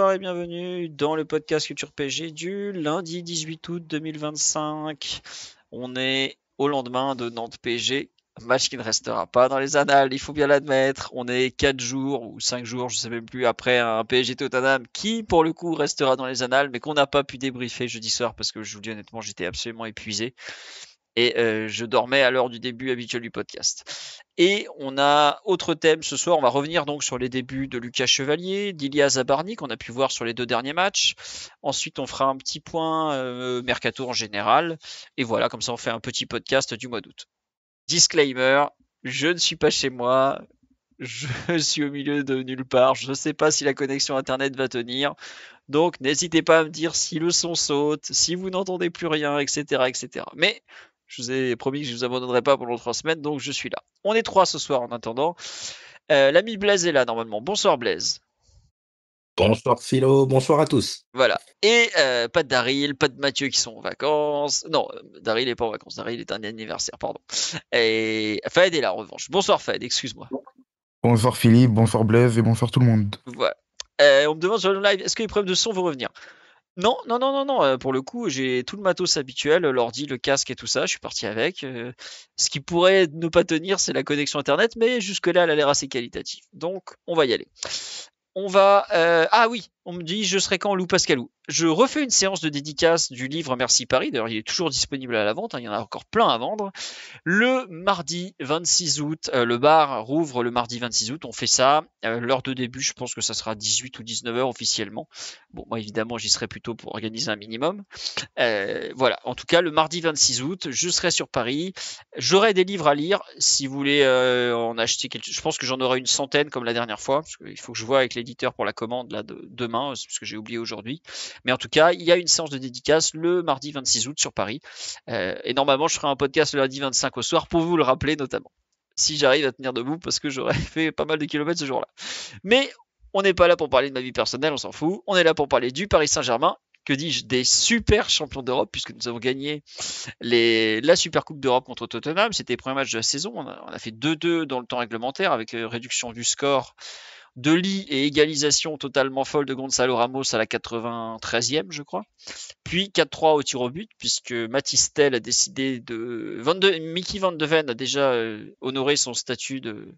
Bonsoir et bienvenue dans le podcast Culture PG du lundi 18 août 2025. On est au lendemain de Nantes PG, match qui ne restera pas dans les annales, il faut bien l'admettre. On est 4 jours ou 5 jours, je ne sais même plus, après un PSG Tottenham qui pour le coup restera dans les annales mais qu'on n'a pas pu débriefer jeudi soir parce que je vous dis honnêtement j'étais absolument épuisé. Et je dormais à l'heure du début habituel du podcast. Et on a autre thème ce soir, on va revenir donc sur les débuts de Lucas Chevalier, d'Ilya Zabarny qu'on a pu voir sur les 2 derniers matchs. Ensuite on fera un petit point mercato en général. Et voilà, comme ça on fait un petit podcast du mois d'août. Disclaimer, je ne suis pas chez moi, je suis au milieu de nulle part, je ne sais pas si la connexion internet va tenir. Donc n'hésitez pas à me dire si le son saute, si vous n'entendez plus rien, etc., etc. Mais je vous ai promis que je ne vous abandonnerai pas pendant 3 semaines, donc je suis là. On est 3 ce soir en attendant. L'ami Blaise est là normalement. Bonsoir Blaise. Bonsoir Philo, bonsoir à tous. Voilà. Et pas de Daryl, pas de Mathieu qui sont en vacances. Non, Daryl n'est pas en vacances. Daryl est un anniversaire, pardon. Et Fahd est là en revanche. Bonsoir Fahd, excuse-moi. Bonsoir Philippe, bonsoir Blaise et bonsoir tout le monde. Voilà. On me demande sur le live, est-ce que les problèmes de son vont revenir? Non, non, non, non, non. Pour le coup, j'ai tout le matos habituel, l'ordi, le casque et tout ça. Je suis parti avec. Ce qui pourrait ne pas tenir, c'est la connexion internet, mais jusque-là, elle a l'air assez qualitative. Donc, on va y aller. On va. Ah oui, on me dit je serai quand Lou Pascalou. Je refais une séance de dédicace du livre Merci Paris. D'ailleurs, il est toujours disponible à la vente. Il y en a encore plein à vendre. Le mardi 26 août, le bar rouvre le mardi 26 août. On fait ça. L'heure de début, je pense que ça sera 18 ou 19 heures officiellement. Bon, moi évidemment, j'y serai plutôt pour organiser un minimum. Voilà, en tout cas, le mardi 26 août, je serai sur Paris. J'aurai des livres à lire. Si vous voulez en acheter quelques, je pense que j'en aurai une centaine comme la dernière fois. Parce qu'il faut que je vois avec l'éditeur pour la commande là de demain, parce que j'ai oublié aujourd'hui. Mais en tout cas, il y a une séance de dédicace le mardi 26 août sur Paris. Et normalement, je ferai un podcast le lundi 25 au soir pour vous le rappeler notamment. Si j'arrive à tenir debout, parce que j'aurais fait pas mal de kilomètres ce jour-là. Mais on n'est pas là pour parler de ma vie personnelle, on s'en fout. On est là pour parler du Paris Saint-Germain, que dis-je, des super champions d'Europe, puisque nous avons gagné la Super Coupe d'Europe contre Tottenham. C'était les premiers matchs de la saison. On a fait 2-2 dans le temps réglementaire, avec réduction du score de Lee et égalisation totalement folle de Gonzalo Ramos à la 93e, je crois. Puis 4-3 au tir au but, puisque Mathys Tel a décidé de... Mickey Van de Ven a déjà honoré son statut de...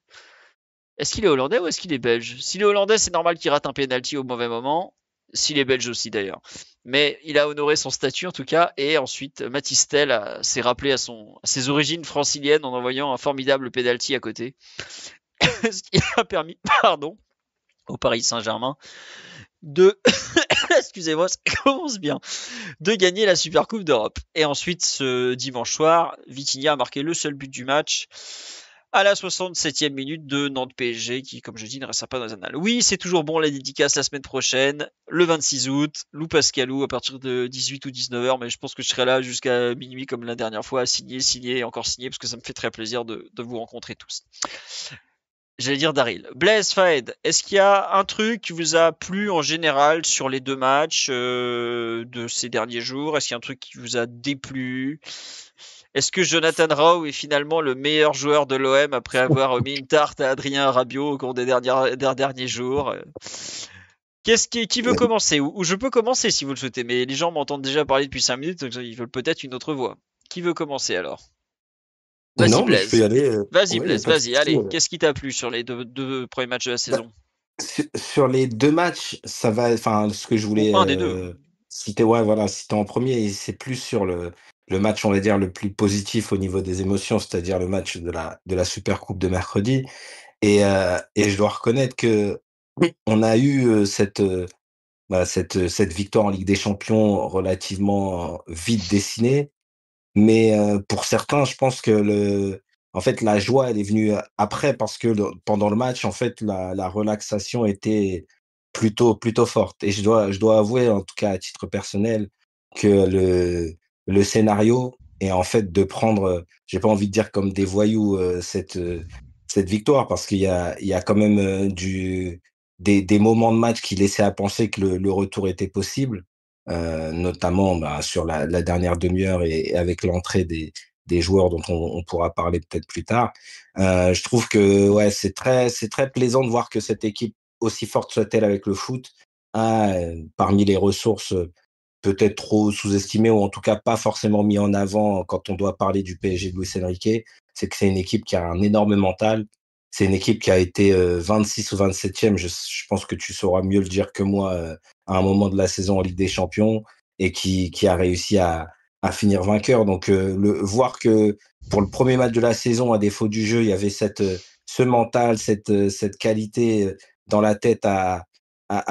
Est-ce qu'il est hollandais ou est-ce qu'il est belge? S'il est hollandais, c'est normal qu'il rate un penalty au mauvais moment. S'il est belge aussi d'ailleurs. Mais il a honoré son statut en tout cas. Et ensuite, Mathys Tel s'est rappelé à ses origines franciliennes en envoyant un formidable penalty à côté. Ce qui a permis, pardon, au Paris Saint-Germain de, excusez-moi, ça commence bien, de gagner la Super Coupe d'Europe. Et ensuite, ce dimanche soir, Vitinha a marqué le seul but du match à la 67e minute de Nantes PSG, qui, comme je dis, ne restera pas dans les annales. Oui, c'est toujours bon la dédicace la semaine prochaine, le 26 août, Lou Pascalou à partir de 18 ou 19 heures, mais je pense que je serai là jusqu'à minuit comme la dernière fois, à signer et encore signer, parce que ça me fait très plaisir de vous rencontrer tous. J'allais dire Daryl. Blaise, Fahd, est-ce qu'il y a un truc qui vous a plu en général sur les 2 matchs de ces derniers jours? Est-ce qu'il y a un truc qui vous a déplu? Est-ce que Jonathan Rowe est finalement le meilleur joueur de l'OM après avoir mis une tarte à Adrien Rabiot au cours des derniers jours? Qui veut commencer? Ou je peux commencer si vous le souhaitez, mais les gens m'entendent déjà parler depuis 5 minutes, donc ils veulent peut-être une autre voix. Qui veut commencer alors? Vas-y Non, mais je peux y Blaise. aller. Vas-y Ouais, y a Blaise, pas de vas-y, souci. allez. Qu'est-ce qui t'a plu sur les deux premiers matchs de la Bah, saison? sur les deux matchs, ça va. Enfin, ce que je Ou voulais un des deux. citer, ouais, voilà, citer en premier, c'est plus sur le match, on va dire, le plus positif au niveau des émotions, c'est-à-dire le match de la Super Coupe de mercredi. Et je dois reconnaître que on a eu cette victoire en Ligue des Champions relativement vite dessinée. Mais pour certains, je pense que en fait, la joie, elle est venue après parce que pendant le match, en fait, la relaxation était plutôt forte et je dois avouer, en tout cas à titre personnel, que le scénario est en fait de prendre, j'ai pas envie de dire comme des voyous, cette victoire parce qu'il y a quand même, des moments de match qui laissaient à penser que le retour était possible. Notamment, bah, sur la dernière demi-heure et avec l'entrée des joueurs dont on pourra parler peut-être plus tard. Je trouve que ouais, c'est très plaisant de voir que cette équipe, aussi forte soit-elle avec le foot, parmi les ressources peut-être trop sous-estimées ou en tout cas pas forcément mis en avant quand on doit parler du PSG de Luis Enrique, c'est que c'est une équipe qui a un énorme mental. C'est une équipe qui a été 26 ou 27e, je pense que tu sauras mieux le dire que moi, à un moment de la saison en Ligue des Champions et qui a réussi à finir vainqueur. Donc, voir que pour le premier match de la saison, à défaut du jeu, il y avait ce mental, cette qualité dans la tête à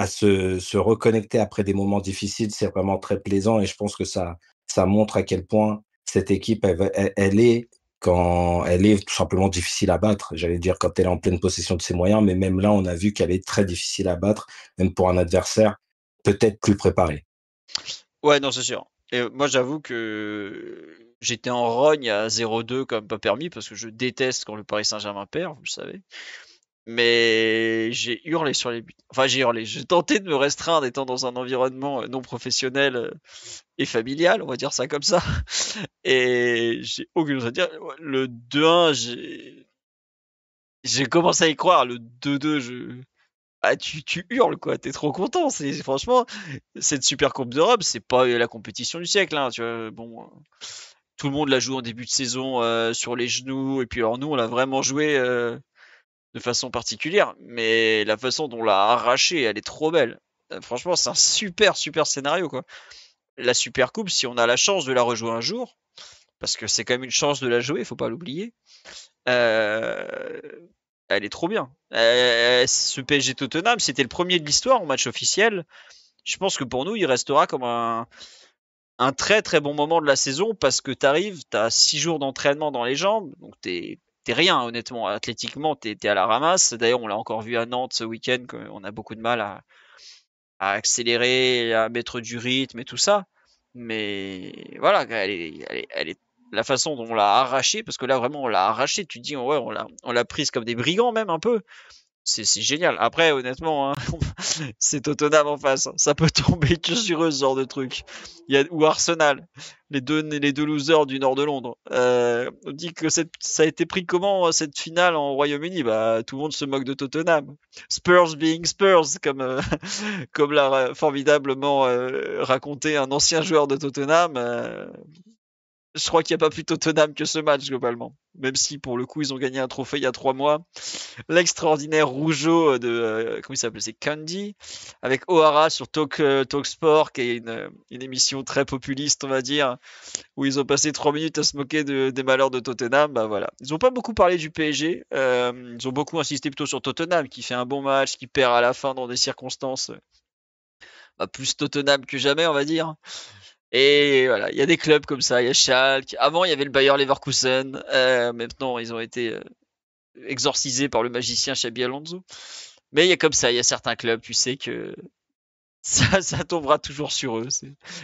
se reconnecter après des moments difficiles, c'est vraiment très plaisant et je pense que ça montre à quel point cette équipe, elle est quand elle est tout simplement difficile à battre. J'allais dire quand elle est en pleine possession de ses moyens, mais même là, on a vu qu'elle est très difficile à battre, même pour un adversaire peut-être plus préparé. Ouais, non, c'est sûr. Et moi, j'avoue que j'étais en rogne à 0-2 comme pas permis parce que je déteste quand le Paris Saint-Germain perd, vous le savez. Mais j'ai hurlé sur les buts. Enfin, j'ai hurlé. J'ai tenté de me restreindre étant dans un environnement non professionnel et familial, on va dire ça comme ça. Et j'ai aucune chose à dire. Le 2-1, j'ai commencé à y croire. Le 2-2, tu hurles quoi. T'es trop content. Franchement, cette Super Coupe d'Europe, c'est pas la compétition du siècle, hein, tu vois. Bon, tout le monde l'a joué en début de saison sur les genoux. Et puis alors nous, on l'a vraiment joué de façon particulière, mais la façon dont on l'a arraché, elle est trop belle. Franchement, c'est un super super scénario quoi. La Super Coupe, si on a la chance de la rejouer un jour, parce que c'est quand même une chance de la jouer, faut pas l'oublier. euh, Elle est trop bien. Ce PSG Tottenham, c'était le premier de l'histoire en match officiel. Je pense que pour nous, il restera comme un très très bon moment de la saison parce que t'as 6 jours d'entraînement dans les jambes, donc t'es rien honnêtement. Athlétiquement, t'es à la ramasse. D'ailleurs, on l'a encore vu à Nantes ce week-end, qu'on a beaucoup de mal à accélérer, à mettre du rythme et tout ça. Mais voilà, elle est la façon dont on l'a arraché, parce que là vraiment on l'a arraché. Tu te dis ouais, on l'a prise comme des brigands même un peu. C'est génial. Après, honnêtement, hein, c'est Tottenham en face, hein. Ça peut tomber que sur eux, ce genre de truc. Ou Arsenal, les deux losers du nord de Londres. On dit que ça a été pris comment cette finale en Royaume-Uni? Bah, tout le monde se moque de Tottenham. Spurs being Spurs, comme l'a formidablement raconté un ancien joueur de Tottenham. Je crois qu'il n'y a pas plus Tottenham que ce match globalement. Même si pour le coup ils ont gagné un trophée il y a 3 mois. L'extraordinaire Rougeau comment il s'appelle, c'est Candy, avec O'Hara sur Talksport, qui est une émission très populiste, on va dire, où ils ont passé 3 minutes à se moquer des malheurs de Tottenham. Bah voilà. Ils ont pas beaucoup parlé du PSG. Ils ont beaucoup insisté plutôt sur Tottenham, qui fait un bon match, qui perd à la fin dans des circonstances plus Tottenham que jamais, on va dire. Et voilà, il y a des clubs comme ça. Il y a Schalke. Avant, il y avait le Bayer Leverkusen. Maintenant, ils ont été exorcisés par le magicien Xabi Alonso. Mais il y a comme ça, il y a certains clubs, tu sais que ça tombera toujours sur eux.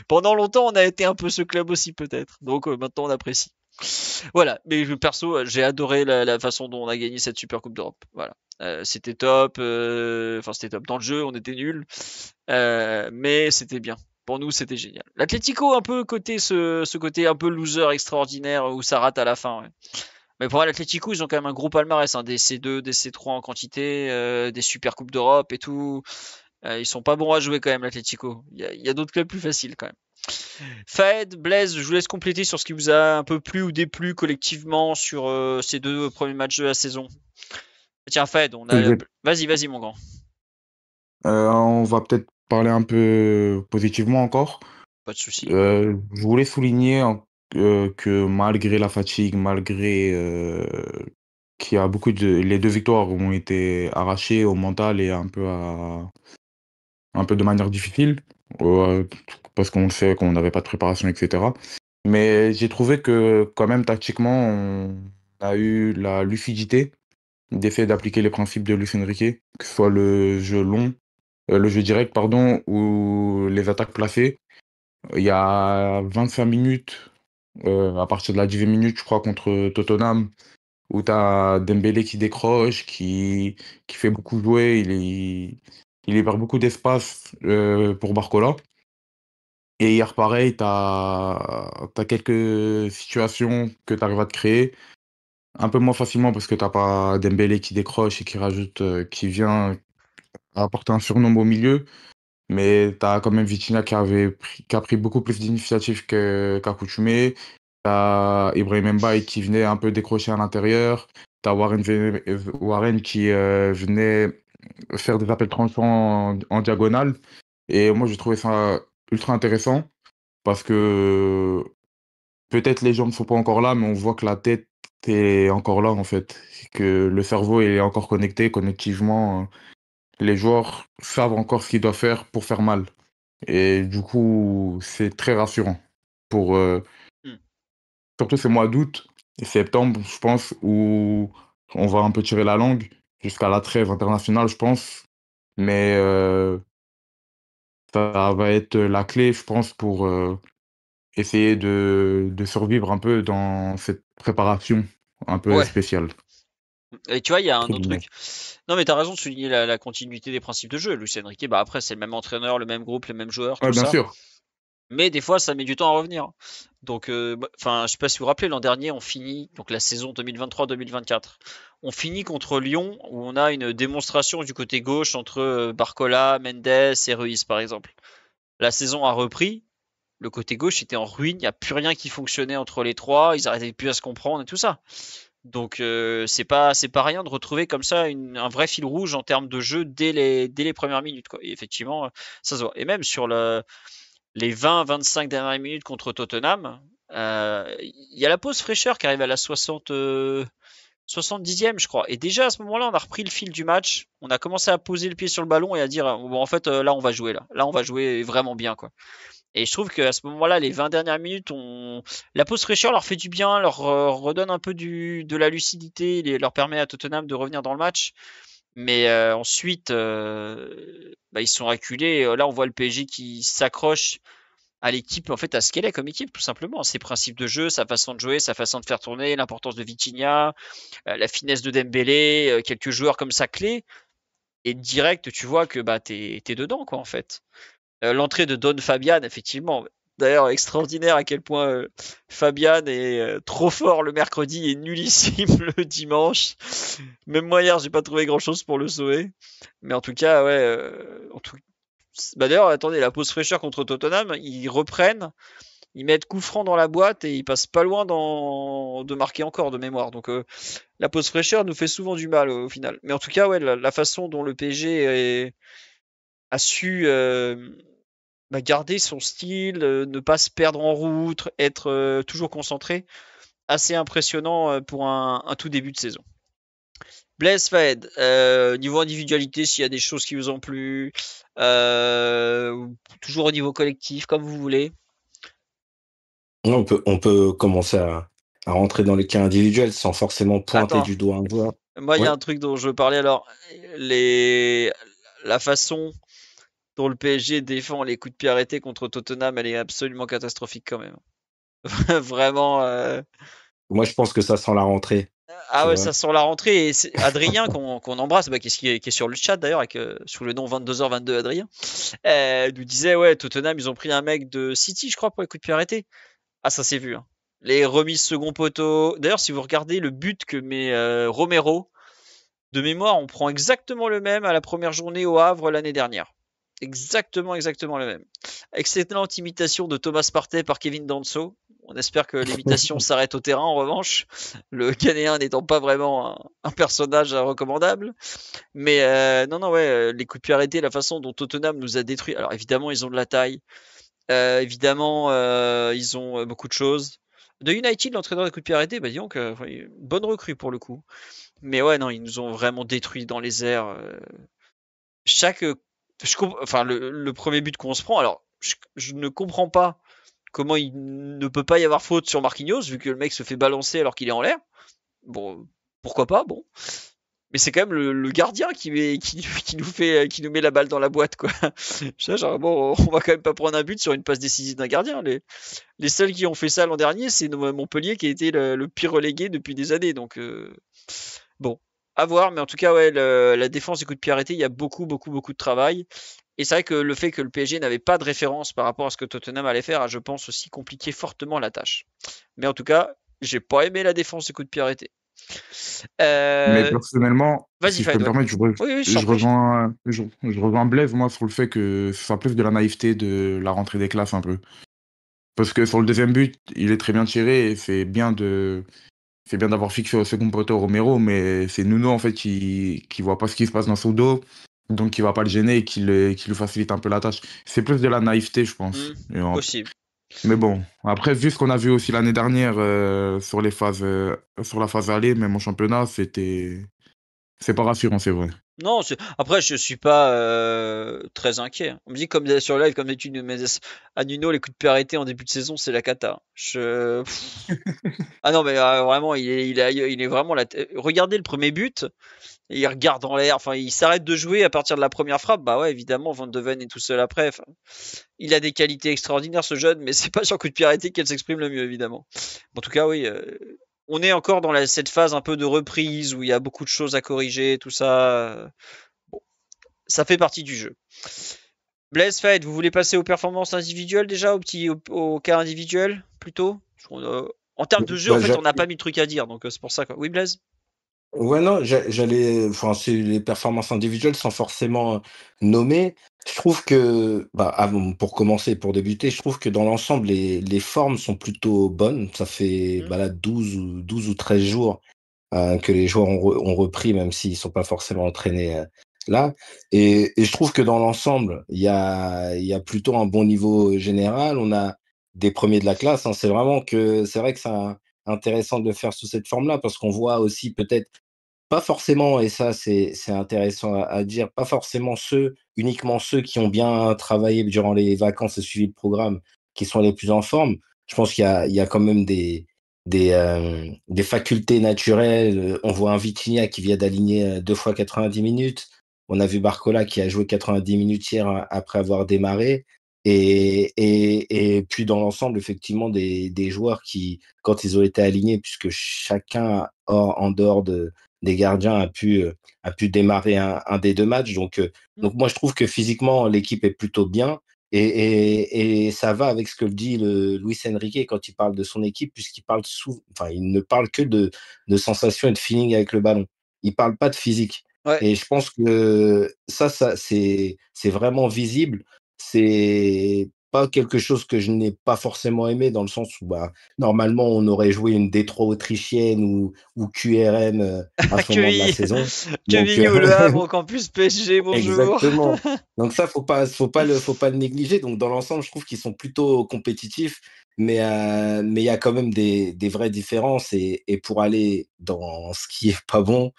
Pendant longtemps, on a été un peu ce club aussi peut-être. Donc maintenant, on apprécie. Voilà, mais perso, j'ai adoré la façon dont on a gagné cette Super Coupe d'Europe. Voilà. C'était top, enfin c'était top. Dans le jeu, on était nuls, mais c'était bien. Pour nous, c'était génial. L'Atlético, un peu ce côté un peu loser extraordinaire où ça rate à la fin. Ouais. Mais pour moi, l'Atlético, ils ont quand même un gros palmarès, hein, des C2, des C3 en quantité, des Super Coupes d'Europe et tout. Ils sont pas bons à jouer quand même, l'Atlético. Il y a d'autres clubs plus faciles quand même. Faed, Blaise, je vous laisse compléter sur ce qui vous a un peu plu ou déplu collectivement sur ces 2 premiers matchs de la saison. Tiens, Faed, Vas-y, mon grand. On va peut-être parler un peu positivement encore. Pas de souci. Je voulais souligner que malgré la fatigue, malgré qu'il y a les 2 victoires ont été arrachées au mental et un peu de manière difficile, euh, parce qu'on sait qu'on n'avait pas de préparation, etc. Mais j'ai trouvé que quand même tactiquement, on a eu la lucidité d'essayer d'appliquer les principes de Luis Enrique, que ce soit le jeu direct, pardon, ou les attaques placées. Il y a 25 minutes, à partir de la 10e minute, je crois, contre Tottenham, où tu as Dembélé qui décroche, qui fait beaucoup jouer, il libère beaucoup d'espace pour Barcola. Et hier, pareil, tu as quelques situations que tu arrives à te créer, un peu moins facilement parce que tu n'as pas Dembélé qui décroche et qui vient apporter un surnombre au milieu. Mais tu as quand même Vitinha qui a pris beaucoup plus d'initiatives qu'accoutumé. Tu as Ibrahim Mbaye qui venait un peu décrocher à l'intérieur. Tu as Warren qui venait faire des appels tranchants en diagonale. Et moi, j'ai trouvé ça ultra intéressant parce que peut-être les jambes ne sont pas encore là, mais on voit que la tête est encore là, en fait. Que le cerveau est encore connecté, connectivement. Les joueurs savent encore ce qu'ils doivent faire pour faire mal. Et du coup, c'est très rassurant. Pour, Hmm. surtout ces mois d'août et septembre, je pense, où on va un peu tirer la langue jusqu'à la trêve internationale, je pense. Mais ça va être la clé, je pense, pour essayer de survivre un peu dans cette préparation un peu Ouais. spéciale, Et tu vois, il y a un entre autre guillemets. truc. Non, mais t'as raison de souligner la continuité des principes de jeu. Luis Enrique, bah après, c'est le même entraîneur, le même groupe, les mêmes joueurs, Ouais, tout bien ça. sûr. Mais des fois, ça met du temps à revenir. Donc, enfin, je sais pas si vous vous rappelez, l'an dernier, on finit, donc la saison 2023-2024. On finit contre Lyon, où on a une démonstration du côté gauche entre Barcola, Mendes et Ruiz, par exemple. La saison a repris, le côté gauche était en ruine, il n'y a plus rien qui fonctionnait entre les trois, ils n'arrivaient plus à se comprendre et tout ça. Donc c'est pas rien de retrouver comme ça un vrai fil rouge en termes de jeu dès les premières minutes, quoi. Et effectivement, ça se voit. Et même sur les 20-25 dernières minutes contre Tottenham, il y a la pause fraîcheur qui arrive à la 70e, je crois. Et déjà à ce moment-là, on a repris le fil du match. On a commencé à poser le pied sur le ballon et à dire bon, en fait, là, on va jouer là. Là, on va jouer vraiment bien, quoi. Et je trouve qu'à ce moment-là, les 20 dernières minutes, la pause fraîcheur leur fait du bien, leur redonne un peu de la lucidité, leur permet à Tottenham de revenir dans le match. Mais ensuite, bah, ils sont acculés. Là, on voit le PSG qui s'accroche à l'équipe, en fait, à ce qu'elle est comme équipe, tout simplement. Ses principes de jeu, sa façon de jouer, sa façon de faire tourner, l'importance de Vitinha, la finesse de Dembélé, quelques joueurs comme ça clés. Et direct, tu vois que bah, t'es dedans, quoi, en fait. L'entrée de Don Fabian, effectivement. D'ailleurs, extraordinaire à quel point Fabian est trop fort le mercredi et nullissime le dimanche. Même moi hier, j'ai pas trouvé grand chose pour le sauver. Mais en tout cas, ouais. Bah d'ailleurs, attendez, la pause fraîcheur contre Tottenham, ils reprennent, ils mettent coup franc dans la boîte et ils passent pas loin de marquer encore de mémoire. Donc la pause fraîcheur nous fait souvent du mal au final. Mais en tout cas, ouais, la façon dont le PSG a su bah, garder son style, ne pas se perdre en route, être toujours concentré. Assez impressionnant pour un tout début de saison. Blaise Faed, niveau individualité, s'il y a des choses qui vous ont plu, toujours au niveau collectif, comme vous voulez. On peut commencer à rentrer dans les cas individuels sans forcément pointer Attends, du doigt un joueur. moi il y a Ouais. un truc dont je veux parler alors. La façon dont le PSG défend les coups de pied arrêtés contre Tottenham, elle est absolument catastrophique quand même. Vraiment. Moi, je pense que ça sent la rentrée, Ah tu ouais, vois. ça sent la rentrée. Et Adrien, qu'on embrasse, bah, qui est sur le chat d'ailleurs, sous le nom 22h22 Adrien, nous disait ouais, Tottenham, ils ont pris un mec de City, je crois, pour les coups de pied arrêtés. Ah, ça s'est vu. Hein. Les remises second poteau. D'ailleurs, si vous regardez le but que met Romero, de mémoire, on prend exactement le même à la première journée au Havre l'année dernière. Exactement le même. Excellente imitation de Thomas Partey par Kevin Danso. On espère que l'imitation s'arrête au terrain en revanche. Le Ghanéen n'étant pas vraiment un personnage recommandable. Mais non, ouais, les coups de pied arrêtés, la façon dont Tottenham nous a détruit. Alors évidemment, ils ont de la taille. Évidemment, ils ont beaucoup de choses. De United, l'entraîneur des coups de pied arrêtés, bah disons que bonne recrue pour le coup. Mais ouais, non, ils nous ont vraiment détruits dans les airs. Chaque, enfin, le premier but qu'on se prend, alors je ne comprends pas comment il ne peut pas y avoir faute sur Marquinhos vu que le mec se fait balancer alors qu'il est en l'air. Bon, pourquoi pas, bon. Mais c'est quand même le gardien qui nous met la balle dans la boîte, quoi. Genre, bon, on va quand même pas prendre un but sur une passe décisive d'un gardien. Les seuls qui ont fait ça l'an dernier, c'est Montpellier qui a été le pire relégué depuis des années. Donc, bon, à voir. Mais en tout cas, ouais, la défense des coups de pied arrêtés, il y a beaucoup de travail. Et c'est vrai que le fait que le PSG n'avait pas de référence par rapport à ce que Tottenham allait faire a, je pense, aussi compliqué fortement la tâche. Mais en tout cas, j'ai pas aimé la défense des coups de pied arrêtés. Mais Euh, personnellement, Vas-y, si je peux Fred, me ouais. permettre, Oui, oui, je t'en je prie. rejoins Blaise, moi, sur le fait que ça plus de la naïveté de la rentrée des classes un peu. Parce que sur le deuxième but, il est très bien tiré et c'est bien d'avoir fixé au second poteau Romero, mais c'est Nuno en fait qui voit pas ce qui se passe dans son dos, donc qui va pas le gêner et qui lui facilite un peu la tâche. C'est plus de la naïveté, je pense. Possible. Mais bon, après, vu ce qu'on a vu aussi l'année dernière sur la phase aller, même en championnat, c'est pas rassurant, c'est vrai. Non, après, je suis pas très inquiet. On me dit comme sur live, comme d'habitude, mais à Nuno, les coups de pied arrêtés en début de saison, c'est la cata. Ah non, mais vraiment, il est vraiment regardez le premier but, et il regarde en l'air, enfin, il s'arrête de jouer à partir de la première frappe. Bah ouais, évidemment, Van de Ven est tout seul après. Enfin, il a des qualités extraordinaires, ce jeune, mais c'est pas sur coup de pied arrêté qu'elle s'exprime le mieux, évidemment. En tout cas, oui, on est encore dans cette phase un peu de reprise où il y a beaucoup de choses à corriger, tout ça. Bon, ça fait partie du jeu. Blaise, Fayed, vous voulez passer aux performances individuelles déjà, au cas individuel plutôt? En termes de jeu, en Bah, fait, on n'a pas mis de truc à dire, donc c'est pour ça. Oui, Blaise? ouais, non, enfin, c'est les performances individuelles sans forcément nommer. Je trouve que, bah, pour commencer, pour débuter, je trouve que dans l'ensemble, les formes sont plutôt bonnes. Ça fait Hmm. bah, là, 12 ou 13 jours que les joueurs ont repris, même s'ils sont pas forcément entraînés là. Et je trouve que dans l'ensemble, il y a plutôt un bon niveau général. On a des premiers de la classe, hein. C'est vrai que c'est intéressant de le faire sous cette forme-là, parce qu'on voit aussi peut-être pas forcément, et ça c'est intéressant à dire, pas forcément uniquement ceux qui ont bien travaillé durant les vacances et suivi le programme, qui sont les plus en forme. Je pense qu'il y a quand même des facultés naturelles. On voit un Vitinha qui vient d'aligner 2 fois 90 minutes. On a vu Barcola qui a joué 90 minutes hier, après avoir démarré, et puis dans l'ensemble, effectivement, des joueurs qui, quand ils ont été alignés, puisque chacun en dehors des gardiens a pu démarrer un des 2 matchs. Donc moi, je trouve que physiquement, l'équipe est plutôt bien, et ça va avec ce que dit Luis Enrique quand il parle de son équipe, puisqu'il parle enfin, il ne parle que de sensations et de feeling avec le ballon. Il parle pas de physique, Ouais. et je pense que ça c'est vraiment visible. C'est pas quelque chose que je n'ai pas forcément aimé, dans le sens où, bah, normalement, on aurait joué une Détroit autrichienne ou QRM, à ce moment de la Quevilly, saison. Donc, Quevilly ou Le Havre au campus PSG, bonjour. exactement. Donc ça, faut pas le négliger. Donc dans l'ensemble, je trouve qu'ils sont plutôt compétitifs, mais il y a quand même des vraies différences, et pour aller dans ce qui est pas bon,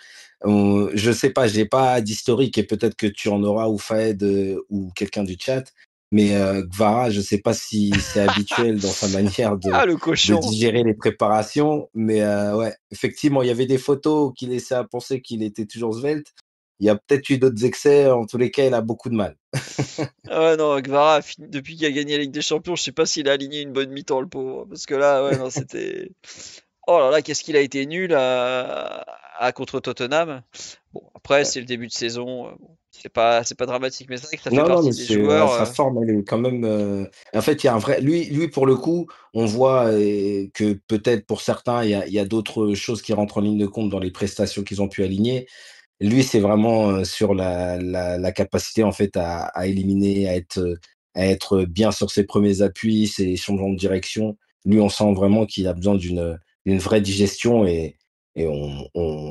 je sais pas, j'ai pas d'historique, et peut-être que tu en auras, ou Fahed, ou quelqu'un du chat, mais Gvara, je sais pas si c'est habituel dans sa manière Ah, de le de cochon. digérer les préparations, mais ouais, effectivement, il y avait des photos qui laissaient à penser qu'il était toujours svelte. Il y a peut-être eu d'autres excès. En tous les cas, il a beaucoup de mal. Ah ouais, non, Gvara, depuis qu'il a gagné la Ligue des Champions, je sais pas s'il a aligné une bonne mi-temps, le pauvre. Parce que là, ouais, non, c'était. Oh là là, qu'est-ce qu'il a été nul contre Tottenham. Bon, après, c'est le début de saison. Bon, c'est pas dramatique, mais c'est vrai que ça fait Non, non, partie mais des c'est ouais, joueurs. sa forme, elle est quand même. En fait, il y a un vrai. Lui, pour le coup, on voit que peut-être pour certains, il y a d'autres choses qui rentrent en ligne de compte dans les prestations qu'ils ont pu aligner. Lui, c'est vraiment sur la capacité, en fait, à éliminer, à être bien sur ses premiers appuis, ses changements de direction. Lui, on sent vraiment qu'il a besoin d'une vraie digestion, et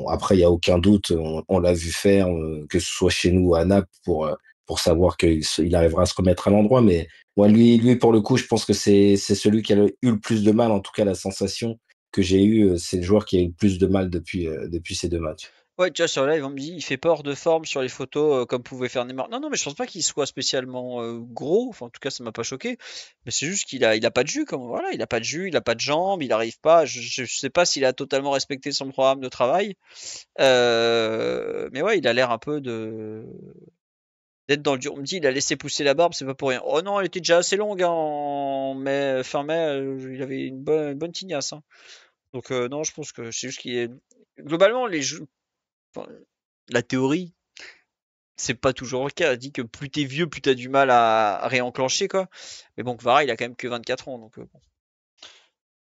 après, il y a aucun doute, on l'a vu faire, que ce soit chez nous ou à Naples, pour savoir qu'il arrivera à se remettre à l'endroit. Mais moi, lui, pour le coup, je pense que c'est celui qui a eu le plus de mal. En tout cas, la sensation que j'ai eue, c'est le joueur qui a eu le plus de mal depuis ces 2 matchs. Ouais, tu vois, sur live, on me dit, il fait pas hors de forme sur les photos, comme pouvait faire Neymar. Non, non, mais je pense pas qu'il soit spécialement gros. Enfin, en tout cas, ça m'a pas choqué. Mais c'est juste qu'il a pas de jus, comme voilà, il a pas de jus, il a pas de jambes, il arrive pas. Je sais pas s'il a totalement respecté son programme de travail. Mais ouais, il a l'air un peu d'être dans le dur. On me dit, il a laissé pousser la barbe, c'est pas pour rien. Oh non, elle était déjà assez longue, hein, fin mai, il avait une bonne tignasse, hein. Donc non, je pense que c'est juste qu'il est globalement enfin, la théorie, c'est pas toujours le cas. Elle dit que plus t'es vieux, plus t'as du mal à réenclencher, quoi. Mais bon, Kvara, il a quand même que 24 ans, donc bon.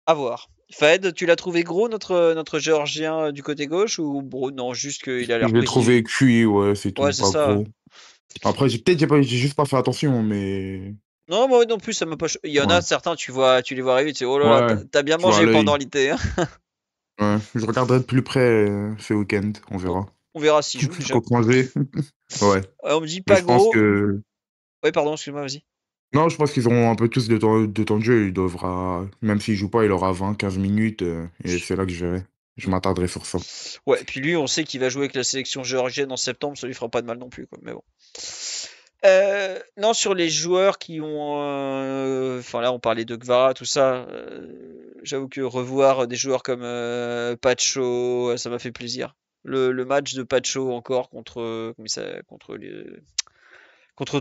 À voir. Faed, tu l'as trouvé gros, notre Géorgien du côté gauche, ou bon, non, juste qu'il a Je l'air l'ai trouvé précis. cuit, ouais, c'est Ouais, tout, c'est pas ça. gros. Après, j'ai juste pas fait attention, mais Non, moi non plus, ça m'a pas. Il y en a ouais, certains, tu les vois arriver, tu sais, oh là là, ouais, t'as bien tu vois à mangé pendant l'œil. l'été, hein. Ouais, je regarderai de plus près ce week-end, on Bon, verra. on verra s'il joue déjà. Contre Angers, ouais. On me dit Mais pas je pense gros. que Ouais, pardon, excuse-moi, vas-y. non, je pense qu'ils auront un peu tous de temps de jeu. Il devra, même s'il joue pas, il aura 20-15 minutes, et c'est là que je verrai. Je m'attarderai sur ça. Ouais, puis lui, on sait qu'il va jouer avec la sélection géorgienne en septembre, ça lui fera pas de mal non plus, quoi. Mais bon. Non, sur les joueurs qui ont. Enfin, là, on parlait de Gvara, tout ça. J'avoue que revoir des joueurs comme Pacho, ça m'a fait plaisir. Le match de Pacho encore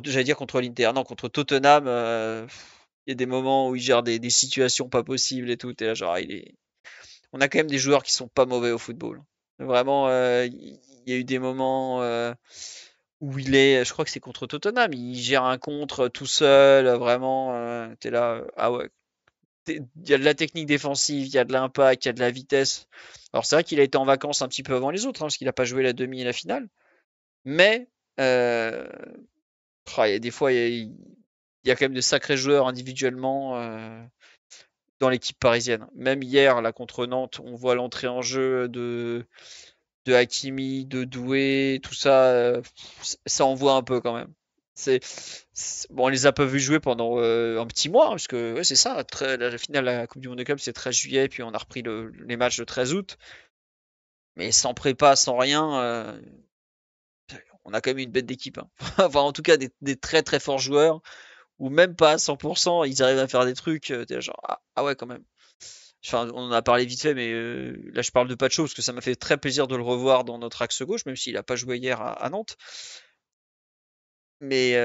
j'allais dire contre l'Inter, non, contre Tottenham. Il y a des moments où il gère des situations pas possibles et tout. Et là, genre, on a quand même des joueurs qui sont pas mauvais au football. Vraiment, il y a eu des moments où je crois que c'est contre Tottenham, il gère un contre tout seul, vraiment, t'es là, ah ouais, il y a de la technique défensive, il y a de l'impact, il y a de la vitesse. Alors c'est vrai qu'il a été en vacances un petit peu avant les autres, hein, parce qu'il n'a pas joué la demi et la finale, mais euh, il y a des fois, il y a quand même de sacrés joueurs individuellement dans l'équipe parisienne. Même hier, là, contre Nantes, on voit l'entrée en jeu de Hakimi, de Doué, tout ça, ça envoie un peu quand même. Bon, on les a pas vus jouer pendant un petit mois, hein, parce que ouais, c'est ça. La finale de la Coupe du Monde de club, c'est 13 juillet, puis on a repris les matchs le 13 août. Mais sans prépa, sans rien, on a quand même une bête d'équipe, hein. Enfin, en tout cas, des très très forts joueurs, ou même pas à 100%, ils arrivent à faire des trucs, t'es genre, ah ouais, quand même. Enfin, on en a parlé vite fait, mais là je parle de Pacho parce que ça m'a fait très plaisir de le revoir dans notre axe gauche, même s'il n'a pas joué hier à Nantes. Mais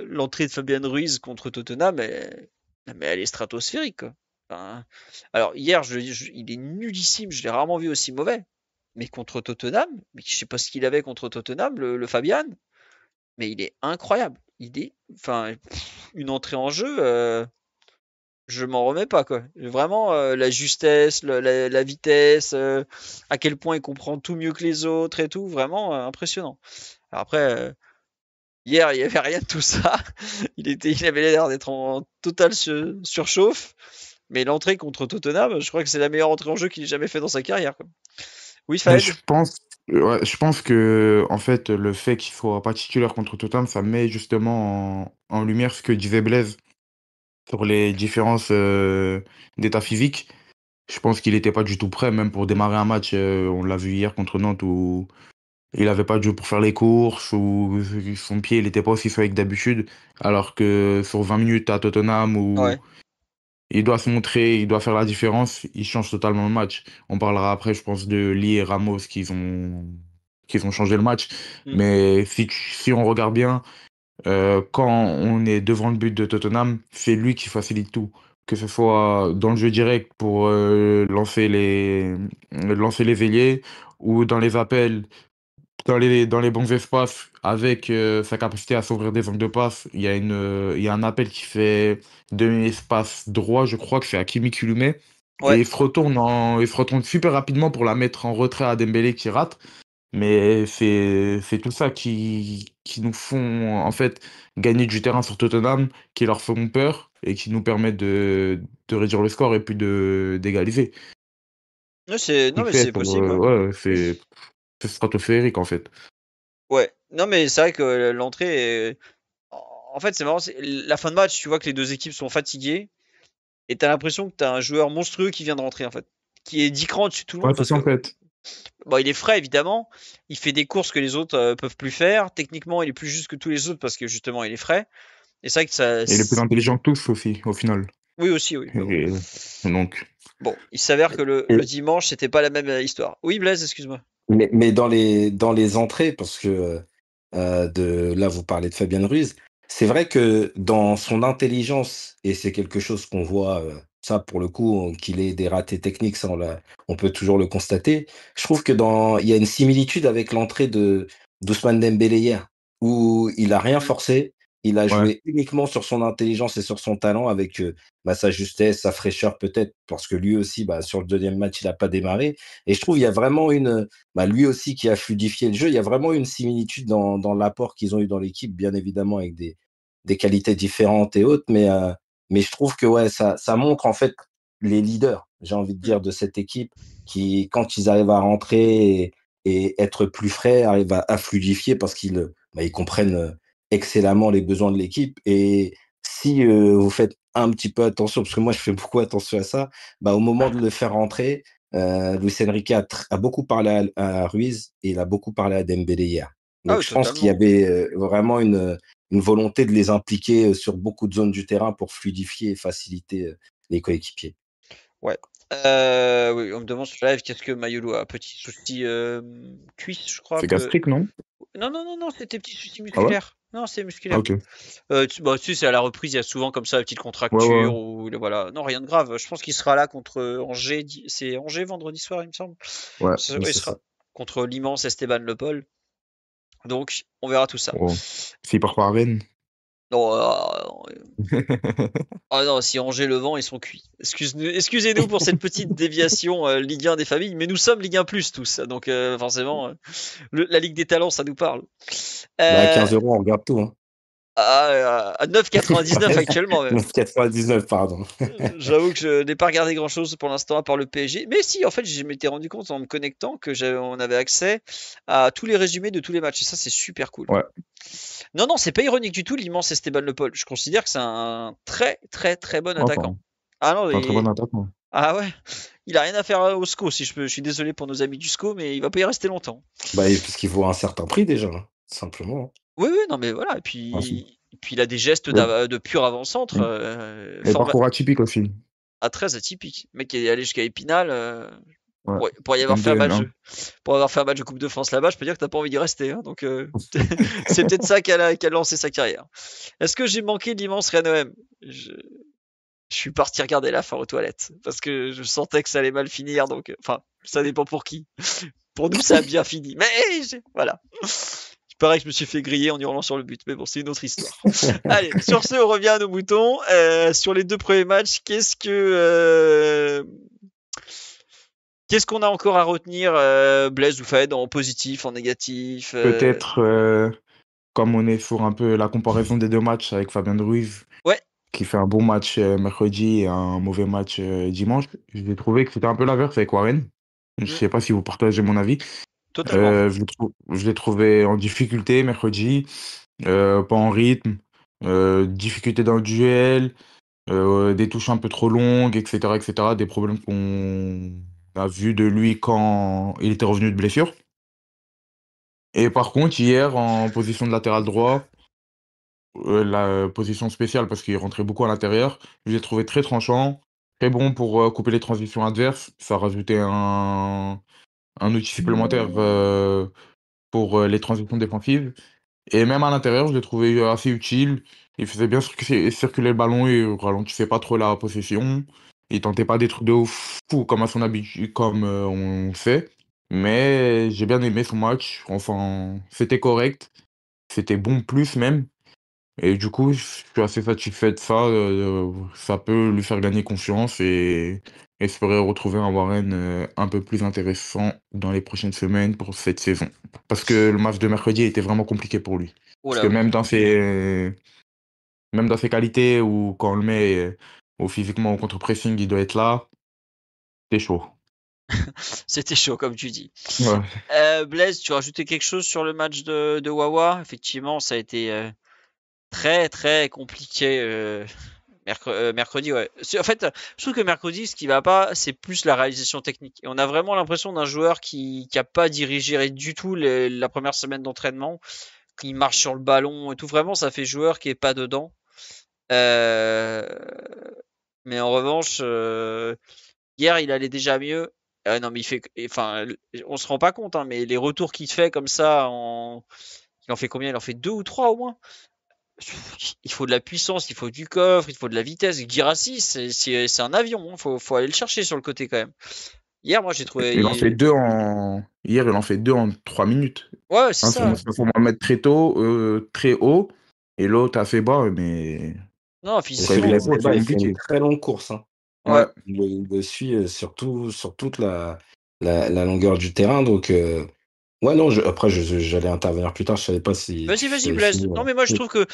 l'entrée de Fabien Ruiz contre Tottenham, mais elle est stratosphérique, quoi. Enfin, alors hier, il est nullissime, je l'ai rarement vu aussi mauvais. Mais contre Tottenham, mais je sais pas ce qu'il avait contre Tottenham, le Fabian, mais il est incroyable. Enfin, une entrée en jeu, je m'en remets pas, quoi. Vraiment, la justesse, la vitesse, à quel point il comprend tout mieux que les autres et tout, vraiment impressionnant. Alors après, hier, il y avait rien de tout ça. Il avait l'air d'être en totale surchauffe. Mais l'entrée contre Tottenham, je crois que c'est la meilleure entrée en jeu qu'il ait jamais fait dans sa carrière, quoi. Oui, Mais Fred? je pense que en fait, le fait qu'il soit pas titulaire contre Tottenham, ça met justement en lumière ce que disait Blaise sur les différences d'état physique. Je pense qu'il n'était pas du tout prêt, même pour démarrer un match. On l'a vu hier contre Nantes où il n'avait pas de jeu pour faire les courses, où son pied il n'était pas aussi solide que d'habitude. Alors que sur 20 minutes à Tottenham, où Ouais. il doit se montrer, il doit faire la différence, il change totalement le match. On parlera après, je pense, de Lee et Ramos qui ont changé le match. Mm. Mais si on regarde bien, quand on est devant le but de Tottenham, c'est lui qui facilite tout. Que ce soit dans le jeu direct pour lancer les ailiers ou dans les appels, dans les bons espaces, avec sa capacité à s'ouvrir des zones de passe. Il y a un appel qui fait demi-espace droit, je crois que c'est Hakimi qui le met. Et Ouais. il se retourne super rapidement pour la mettre en retrait à Dembélé qui rate. Mais c'est tout ça qui nous font en fait gagner du terrain sur Tottenham, qui leur font peur et qui nous permettent de réduire le score et puis d'égaliser. Non, Il mais fait c'est pour, possible, ouais. ouais, c'est stratosphérique en fait. Ouais. Non, mais c'est vrai que l'entrée en fait, c'est marrant, la fin de match, tu vois que les deux équipes sont fatiguées et t'as l'impression que t'as un joueur monstrueux qui vient de rentrer, en fait, qui est 10 crans au-dessus de tout le Ouais, monde c'est parce ça en que fait. bon, il est frais évidemment, il fait des courses que les autres peuvent plus faire. Techniquement, il est plus juste que tous les autres parce que justement, il est frais. Et c'est vrai que Et il est plus intelligent que tous aussi, au final. oui aussi, oui. Mais bon, Et donc, bon, il s'avère que le Et- dimanche, c'était pas la même histoire. Oui, Blaise, excuse-moi. mais dans les entrées, parce que là, vous parlez de Fabien Ruiz, c'est vrai que dans son intelligence, et c'est quelque chose qu'on voit, ça pour le coup, qu'il ait des ratés techniques, ça on peut toujours le constater. Je trouve il y a une similitude avec l'entrée d'Ousmane Dembélé hier, où il a rien Mm. forcé, Il a Ouais, joué uniquement sur son intelligence et sur son talent avec, sa justesse, sa fraîcheur peut-être parce que lui aussi, sur le deuxième match, il a pas démarré et je trouve il y a vraiment lui aussi qui a fluidifié le jeu. Il y a vraiment une similitude dans l'apport qu'ils ont eu dans l'équipe, bien évidemment avec des qualités différentes et autres, mais je trouve que ouais, ça montre en fait les leaders, j'ai envie de Mmh. dire, de cette équipe qui, quand ils arrivent à rentrer et être plus frais, arrivent à fluidifier parce ils comprennent, excellemment les besoins de l'équipe et si, vous faites un petit peu attention, parce que moi je fais beaucoup attention à ça, au moment de le faire rentrer, Luis Enrique a beaucoup parlé à Ruiz et il a beaucoup parlé à Dembélé hier. Ah Donc oui, je pense qu'il y totalement. avait, vraiment une volonté de les impliquer, sur beaucoup de zones du terrain pour fluidifier et faciliter, les coéquipiers. Ouais. Oui, on me demande sur live qu'est-ce que Mayolo a? Petit souci, cuisse, je crois c'est que gastrique, non? non, non, non, non, c'était petit souci Ah ouais? musculaire. Non, c'est Ah, musculaire. ok. Tu sais, c'est à la reprise, il y a souvent comme ça, des petites Ouais, ouais, contractures ouais. ou voilà. Non, rien de grave. Je pense qu'il sera là contre Angers. C'est Angers vendredi soir, il me semble. Ouais. Oui, Ouais, il c'est sera ça. contre l'immense Esteban Le Paul. Donc, on verra tout ça. Bon. S'il part pas à Rennes. Non, ah non, si Angers le vend, ils sont cuits. Excusez-nous pour cette petite déviation Ligue 1 des familles, mais nous sommes Ligue 1 plus tous, donc forcément, la Ligue des talents, ça nous parle. À Euh, 15 € on regarde tout, hein. à 9,99 actuellement même. 9,99 pardon. J'avoue que je n'ai pas regardé grand-chose pour l'instant à part le PSG. Mais si, en fait, je m'étais rendu compte en me connectant que on avait accès à tous les résumés de tous les matchs. Et ça, c'est super cool. Ouais, Non, non, c'est pas ironique du tout, l'immense Esteban Le Paul. Je considère que c'est un très, très, très bon ouais, attaquant. Ah non, c'est un très mais... bon attaquant. Ah ouais, il a rien à faire au SCO, si je peux. Je suis désolé pour nos amis du SCO, mais il va pas y rester longtemps. Parce qu'il vaut un certain prix déjà, hein, simplement, Oui, oui, non, mais voilà. Ah, si. Et puis il a des gestes Le, de pur avant-centre. le parcours atypique aussi. Très atypique. Le mec qui est allé jusqu'à Épinal. Ouais. Pour y avoir fait un N2, match, N1. pour avoir fait un match de Coupe de France là-bas, je peux dire que t'as pas envie d'y rester, hein. Donc c'est peut-être ça qui a lancé sa carrière. Est-ce que j'ai manqué l'immense Rennes-OM? Je suis parti regarder la fin aux toilettes parce que je sentais que ça allait mal finir. Donc, enfin, ça dépend pour qui. Pour nous, ça a bien fini. Mais voilà. Il paraît que je me suis fait griller en hurlant sur le but. Mais bon, c'est une autre histoire. Allez, sur ce, on revient à nos moutons. Sur les deux premiers matchs, qu'est-ce qu'on a encore à retenir, Blaise ou Fed, en positif, en négatif? Peut-être, comme on est sur un peu la comparaison des deux matchs avec Fabien Ruiz, Ouais. qui fait un bon match mercredi et un mauvais match dimanche, j'ai trouvé que c'était un peu l'inverse avec Warren. Je Mm, sais pas si vous partagez mon avis. totalement. Je l'ai trouvé en difficulté mercredi, pas en rythme, difficulté dans le duel, des touches un peu trop longues, etc., etc. Des problèmes qu'on a vus de lui quand il était revenu de blessure. Et par contre, hier, en position de latéral droit, la position spéciale parce qu'il rentrait beaucoup à l'intérieur, je l'ai trouvé très tranchant, très bon pour couper les transitions adverses. Ça rajoutait un outil supplémentaire pour les transitions défensives. Et même à l'intérieur, je l'ai trouvé assez utile. Il faisait bien circuler le ballon et ralentissait pas trop la possession. Il tentait pas des trucs de fou comme à son habitude, comme on sait. Mais j'ai bien aimé son match. Enfin, c'était correct. C'était bon plus même. Et du coup, je suis assez satisfait de ça. Ça peut lui faire gagner confiance et espérer retrouver un Warren un peu plus intéressant dans les prochaines semaines pour cette saison. Parce que le match de mercredi était vraiment compliqué pour lui. Oh Parce là que oui. même dans ses qualités ou quand on le met au physiquement au contre-pressing, il doit être là, c'est chaud. C'était chaud, comme tu dis. Ouais. Blaise, tu rajoutais quelque chose sur le match de Wawa? Effectivement, ça a été très très compliqué mercredi. Ouais. En fait, je trouve que mercredi, ce qui va pas, c'est plus la réalisation technique. Et on a vraiment l'impression d'un joueur qui a pas dirigé du tout la première semaine d'entraînement, qui marche sur le ballon et tout. Vraiment, ça fait joueur qui est pas dedans. Euh, mais en revanche, hier, il allait déjà mieux. Non, mais enfin, on se rend pas compte, hein, mais les retours qu'il fait comme ça, il en fait combien? Il en fait deux ou trois au moins. Il faut de la puissance, il faut du coffre, il faut de la vitesse. Guirassy, c'est un avion, hein. Faut aller le chercher sur le côté quand même. Hier, moi, j'ai Il en fait trouvé. deux en... Hier, il en fait deux en 3 minutes. Ouais, c'est Un sur ça. Mohamed très tôt, très haut. Et l'autre a fait bas, mais Non, Et quand il physiquement, met celui-là, la c'est faute, c'est pas, il fait compliqué. une très longue course, hein. ouais. Ouais. Il le suit sur toute la longueur du terrain. Donc, ouais, non, j'allais intervenir plus tard. Je savais pas si Vas-y, tu vas-y, avais Blaise. fini. Non, mais moi, je trouve que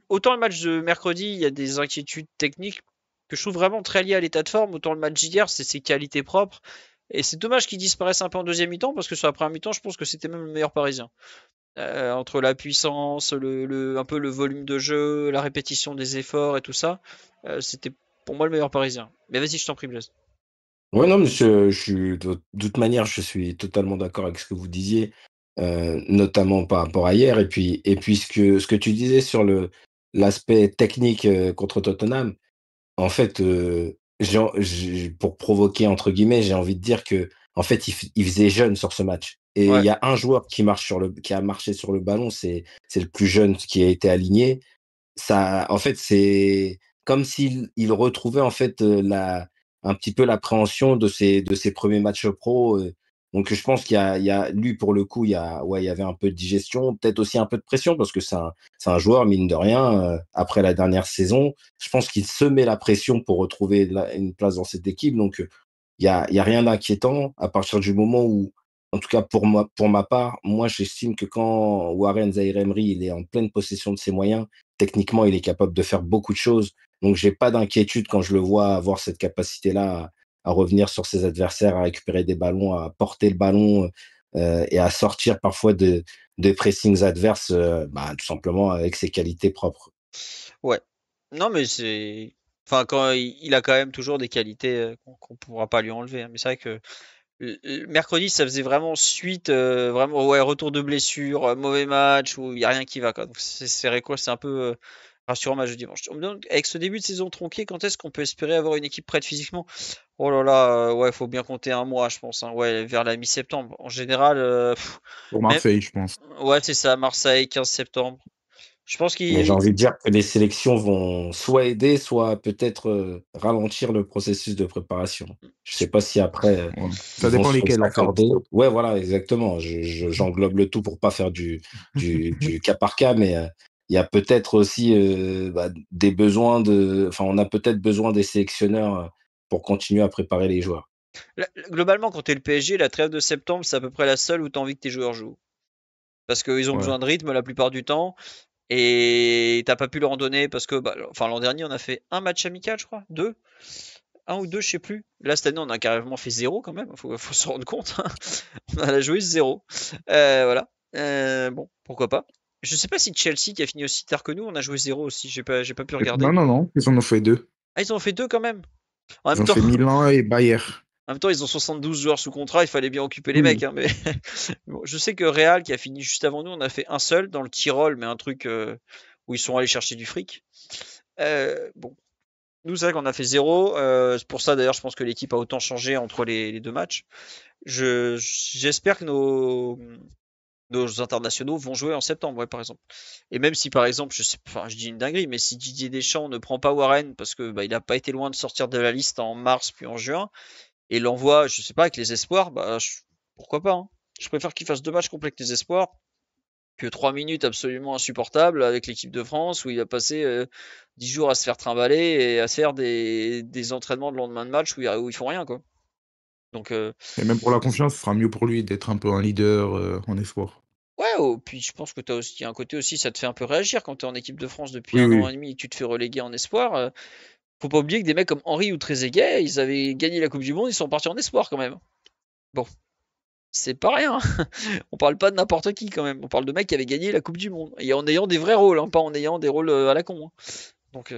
autant le match de mercredi, il y a des inquiétudes techniques que je trouve vraiment très liées à l'état de forme, autant le match d'hier, c'est ses qualités propres. Et c'est dommage qu'ils disparaissent un peu en deuxième mi-temps, parce que sur la première mi-temps, je pense que c'était même le meilleur Parisien. Entre la puissance, un peu le volume de jeu, la répétition des efforts et tout ça, c'était pour moi le meilleur Parisien. Mais vas-y, je t'en prie, Blaise. Ouais, non, mais je suis de toute manière, je suis totalement d'accord avec ce que vous disiez, notamment par rapport à hier. Et puis ce que tu disais sur l'aspect technique contre Tottenham, en fait, pour provoquer entre guillemets, j'ai envie de dire que en fait, il faisait jeune sur ce match. Et il Ouais, y a un joueur qui a marché sur le ballon, c'est le plus jeune qui a été aligné. Ça, en fait, c'est comme s'il retrouvait en fait, un petit peu l'appréhension de ses premiers matchs pro, donc je pense qu'il y a lui pour le coup, il y avait un peu de digestion, peut-être aussi un peu de pression parce que c'est un joueur mine de rien, après la dernière saison. Je pense qu'il se met la pression pour retrouver une place dans cette équipe, donc il y a rien d'inquiétant à partir du moment où, en tout cas pour ma part, moi j'estime que quand Warren Zaïre-Emery, il est en pleine possession de ses moyens, techniquement, il est capable de faire beaucoup de choses. Donc, j'ai pas d'inquiétude quand je le vois avoir cette capacité-là à revenir sur ses adversaires, à récupérer des ballons, à porter le ballon et à sortir parfois de pressings adverses, bah, tout simplement avec ses qualités propres. ouais. Non, mais c'est. Enfin, quand il a quand même toujours des qualités qu'on pourra pas lui enlever, hein. Mais c'est vrai que mercredi, ça faisait vraiment suite, vraiment, ouais, retour de blessure, mauvais match, où il n'y a rien qui va, quoi. Donc c'est un peu rassurant match de dimanche. On me demande, avec ce début de saison tronqué, quand est-ce qu'on peut espérer avoir une équipe prête physiquement? Oh là là, ouais, faut bien compter un mois, je pense, hein. Ouais, vers la mi-septembre. En général, Pour même, Marseille, je pense. ouais, c'est ça, Marseille, 15 septembre. Je pense Mais j'ai qu'il. envie de dire que les sélections vont soit aider, soit peut-être ralentir le processus de préparation. Je sais pas si après, Ouais. ils Ça vont dépend lesquels, en fait. s'accorder. Ouais, voilà, exactement. J'englobe le tout pour pas faire du cas par cas, mais il y a peut-être aussi bah, des besoins enfin, on a peut-être besoin des sélectionneurs pour continuer à préparer les joueurs. Globalement, quand t'es le PSG, la trêve de septembre, c'est à peu près la seule où t'as envie que tes joueurs jouent. Parce qu'ils ont Ouais. besoin de rythme la plupart du temps. Et t'as pas pu leur en donner parce que, bah, enfin, l'an dernier, on a fait un match amical, je crois. Deux. Un ou deux, je sais plus. Là, cette année, on a carrément fait zéro quand même. Faut se rendre compte, hein. On a joué zéro. Voilà. Bon, pourquoi pas. Je sais pas si Chelsea, qui a fini aussi tard que nous, on a joué zéro aussi. J'ai pas pu regarder. Non, non, non, ils en ont fait deux. Ah, ils en ont fait deux quand même. En même Ils ont temps, fait Milan et Bayern. en même temps, ils ont 72 joueurs sous contrat. Il fallait bien occuper les mecs, Oui. hein, mais bon, je sais que Real, qui a fini juste avant nous, on a fait un seul dans le Tyrol, mais un truc où ils sont allés chercher du fric. Bon, nous, c'est vrai qu'on a fait zéro. C'est pour ça, d'ailleurs, je pense que l'équipe a autant changé entre les deux matchs. J'espère que nos internationaux vont jouer en septembre, ouais, par exemple. Et même si, par exemple, enfin, je dis une dinguerie, mais si Didier Deschamps ne prend pas Warren parce que bah, il n'a pas été loin de sortir de la liste en mars puis en juin et l'envoie, je sais pas, avec les espoirs, bah pourquoi pas, hein. Je préfère qu'il fasse deux matchs complets avec les espoirs que 3 minutes absolument insupportables avec l'équipe de France où il a passé 10 jours à se faire trimballer et à se faire des entraînements de lendemain de match où ils font rien, quoi. Donc, Et même pour la confiance, ce sera mieux pour lui d'être un peu un leader en espoir. ouais, oh, puis je pense que t'as aussi, il y a un côté aussi, ça te fait un peu réagir quand t'es en équipe de France depuis Oui, un an oui. et demi et que tu te fais reléguer en espoir. Faut pas oublier que des mecs comme Henry ou Trezeguet, ils avaient gagné la Coupe du Monde, ils sont partis en espoir quand même. Bon, c'est pas rien, hein. On parle pas de n'importe qui quand même. On parle de mecs qui avaient gagné la Coupe du Monde. Et en ayant des vrais rôles, hein, pas en ayant des rôles à la con, hein. Donc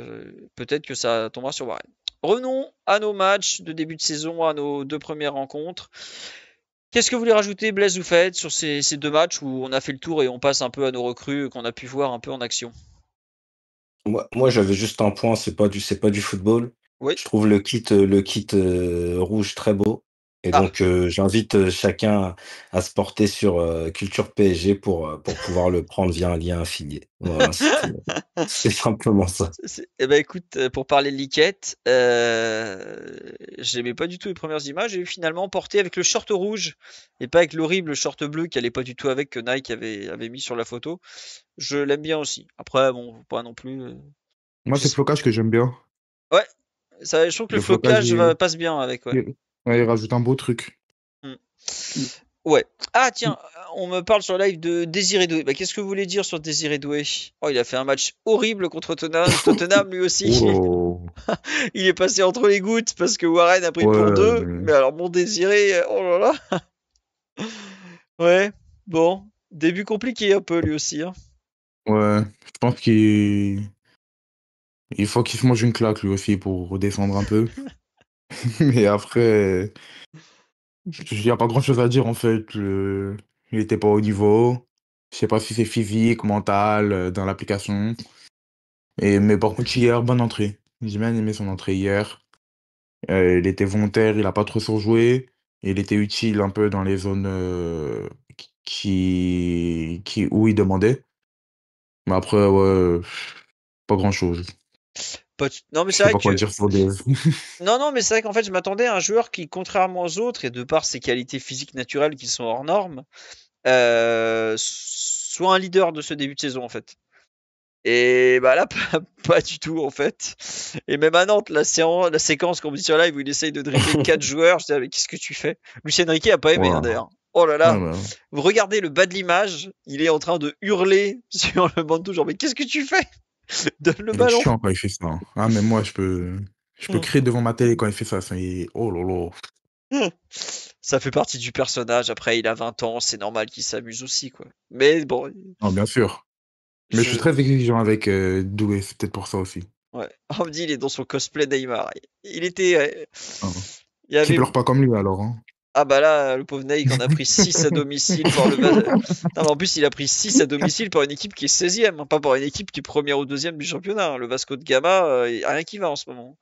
peut-être que ça tombera sur Warren. Revenons à nos matchs de début de saison, à nos deux premières rencontres. Qu'est-ce que vous voulez rajouter, Blaise ou Fed, sur ces deux matchs où on a fait le tour et on passe un peu à nos recrues qu'on a pu voir un peu en action? Moi, j'avais juste un point, c'est pas du football. Oui, Je trouve le kit rouge très beau. Et Ah, donc, j'invite chacun à se porter sur Culture PSG pour pouvoir le prendre via un lien affilié. Voilà, c'était simplement ça. Eh ben écoute, pour parler de liquette, j'aimais pas du tout les premières images et finalement porté avec le short rouge et pas avec l'horrible short bleu qui allait pas du tout avec que Nike avait mis sur la photo. Je l'aime bien aussi. Après, bon, faut pas non plus. Moi, Je c'est le sais- flocage que j'aime bien. Ouais, ça, je trouve que le Le flocage, flocage passe bien avec, ouais. ouais, il rajoute un beau truc. Mm. Ouais. Ah tiens, on me parle sur live de Désiré Doué. Bah, qu'est-ce que vous voulez dire sur Désiré Doué? Oh, il a fait un match horrible contre Tottenham lui aussi. Oh, Il est passé entre les gouttes parce que Warren a pris pour ouais, deux. Mais alors mon Désiré, oh là là. Ouais, bon. Début compliqué un peu lui aussi, hein. ouais. Je pense il faut qu'il se mange une claque lui aussi pour redescendre un peu. Mais après, il n'y a pas grand-chose à dire en fait. Il était pas au niveau. Je sais pas si c'est physique, mental, dans l'application. Mais par contre, hier, bonne entrée. J'ai bien aimé son entrée hier. Il était volontaire, il a pas trop surjoué. Il était utile un peu dans les zones où il demandait. Mais après, ouais, pas grand-chose. Non mais Je c'est sais vrai pas quoi que dire sur Dave. non non mais c'est vrai qu'en fait je m'attendais à un joueur qui contrairement aux autres et de par ses qualités physiques naturelles qui sont hors normes, soit un leader de ce début de saison en fait. Et bah là, pas du tout en fait. Et même à Nantes, la séquence qu'on dit sur live où il essaye de dribbler 4 joueurs, je dis, ah, mais qu'est-ce que tu fais? Lucien Riquet a pas aimé hein, Voilà. d'ailleurs. Oh là Ouais, là, bah, vous regardez le bas de l'image, il est en train de hurler sur le banc de touche, genre mais qu'est-ce que tu fais? Donne le il est ballon. chiant quand il fait ça, hein. Ah, mais moi, je peux crier devant ma télé quand il fait ça. Oh là là. Ça fait partie du personnage. Après, il a 20 ans, c'est normal qu'il s'amuse aussi, quoi. Mais bon, Non, bien sûr. Mais je suis je, très exigeant avec Doué, c'est peut-être pour ça aussi. ouais. On me dit, il est dans son cosplay Neymar. Il était, Ah. il y Qui avait pleure pas comme lui alors, hein. Ah bah là, le pauvre Ney, en a pris 6 à domicile pour le Non, mais en plus, il a pris 6 à domicile pour une équipe qui est 16e, hein, pas pour une équipe qui est première ou deuxième du championnat, hein. Le Vasco de Gama, il y a rien qui va en ce moment.